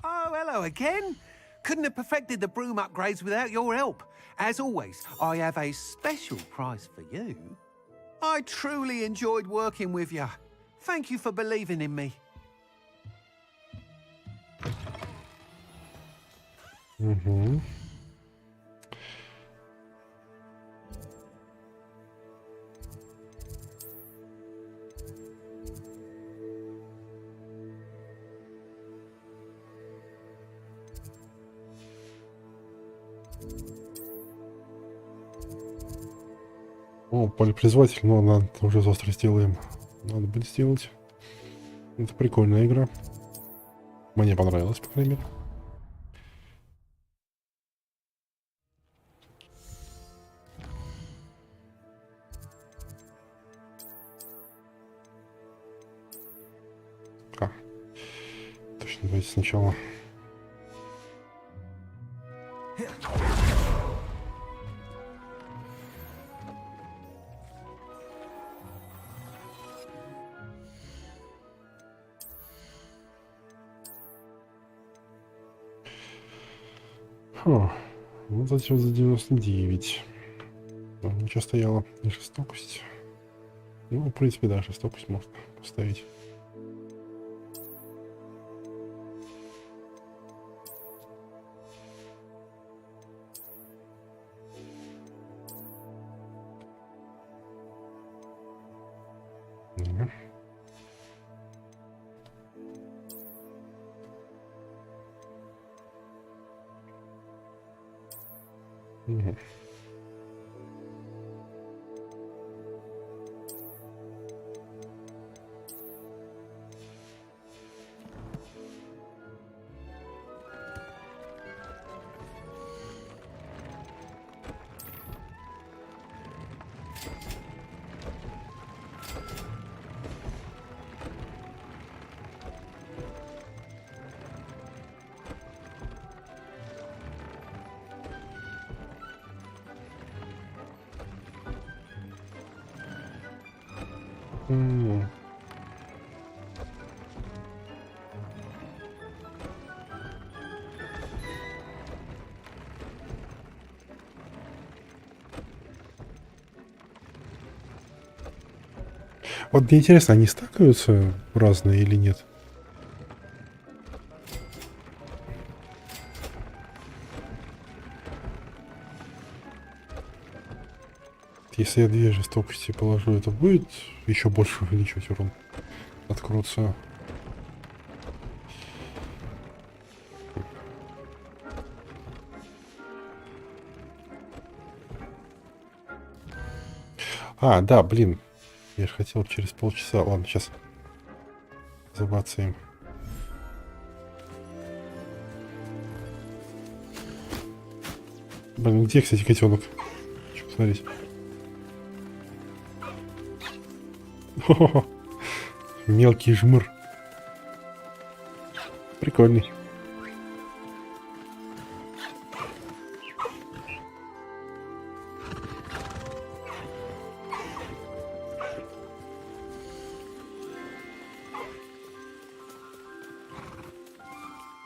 Oh, hello again. Couldn't have perfected the broom upgrades without your help. As always, I have a special prize for you. I truly enjoyed working with you. Thank you for believing in me. Угу. О, полепризватель, но надо уже завтра сделаем. Надо будет сделать. Это прикольная игра. Мне понравилось, по крайней мере. Точно, давайте сначала. Фу. Вот зачем за 99. Ничего стояло. Жестокость. Ну, в принципе, да, жестокость можно поставить. Вот мне интересно, они стакаются разные или нет? Если я 2 жестокости положу, это будет еще больше увеличивать урон? Откроется. А, да, блин. Я же хотел через полчаса. Ладно, сейчас забацаем. Блин, где, кстати, котенок? Хочу посмотреть. Хо-хо-хо. Мелкий жмыр. Прикольный.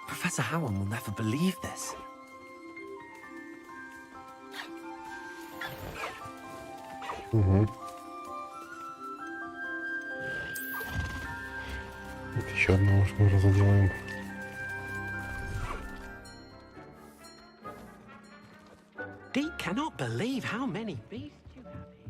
Professor Howard will never believe this. Угу. Вот еще одного жмыра заделаем. Dee cannot believe how many beasts you have here.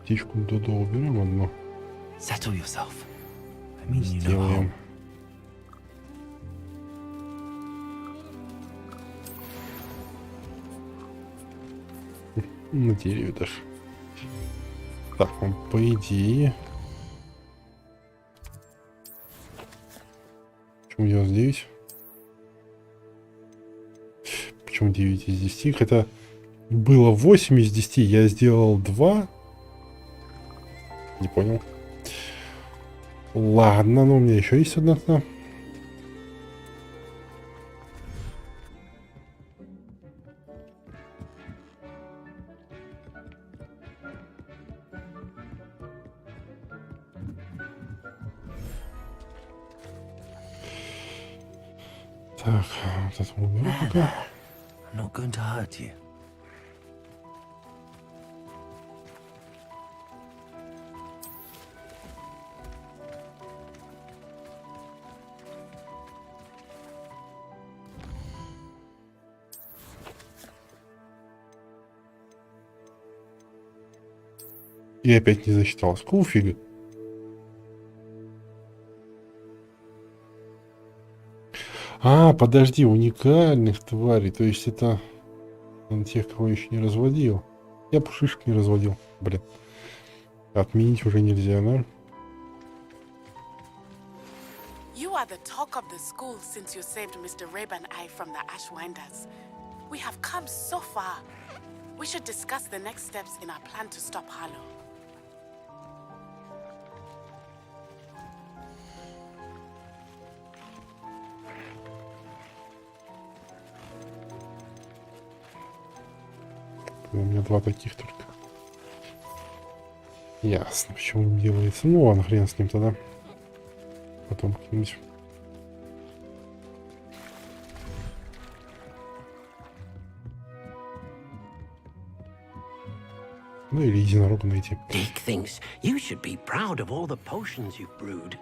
Птичку Додо уберем одну. Settle yourself. I mean, you know. Сделаем. На дереве даже. Так, он по идее. Почему 99? Почему 9 из 10? Хотя было 8 из 10, я сделал 2. Не понял. Ладно, но у меня еще есть одна. Так, вот это уберу пока. I'm not going to hurt you. И опять не засчиталось. Какого фига? А, подожди, уникальных тварей. То есть это на тех, кого я еще не разводил. Я пушишек не разводил. Блин. Отменить уже нельзя, да? You are the talk of the school since you saved Mr. Rabe and I from the Ashwinders. We have come so far. We should discuss the next steps in our plan to stop Harlow. У меня 2 таких только. Ясно, почему он делается. Ну ладно, хрен с ним тогда. Потом как-нибудь. Ну или единорога найти. Dick thinks you should be proud of all the potions you've brewed.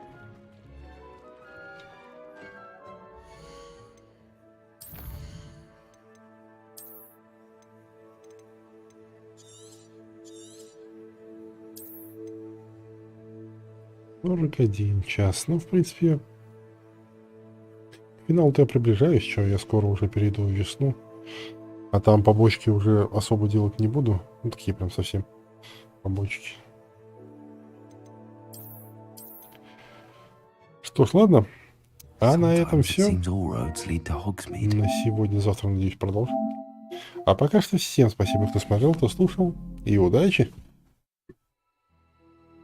Норок 1 час. Ну, в принципе, к финалу-то я приближаюсь, что я скоро уже перейду в весну. А там побочки уже особо делать не буду. Ну, такие прям совсем побочки. Что ж, ладно. А на этом все. На сегодня, завтра, надеюсь, продолжим. А пока что всем спасибо, кто смотрел, кто слушал. И удачи!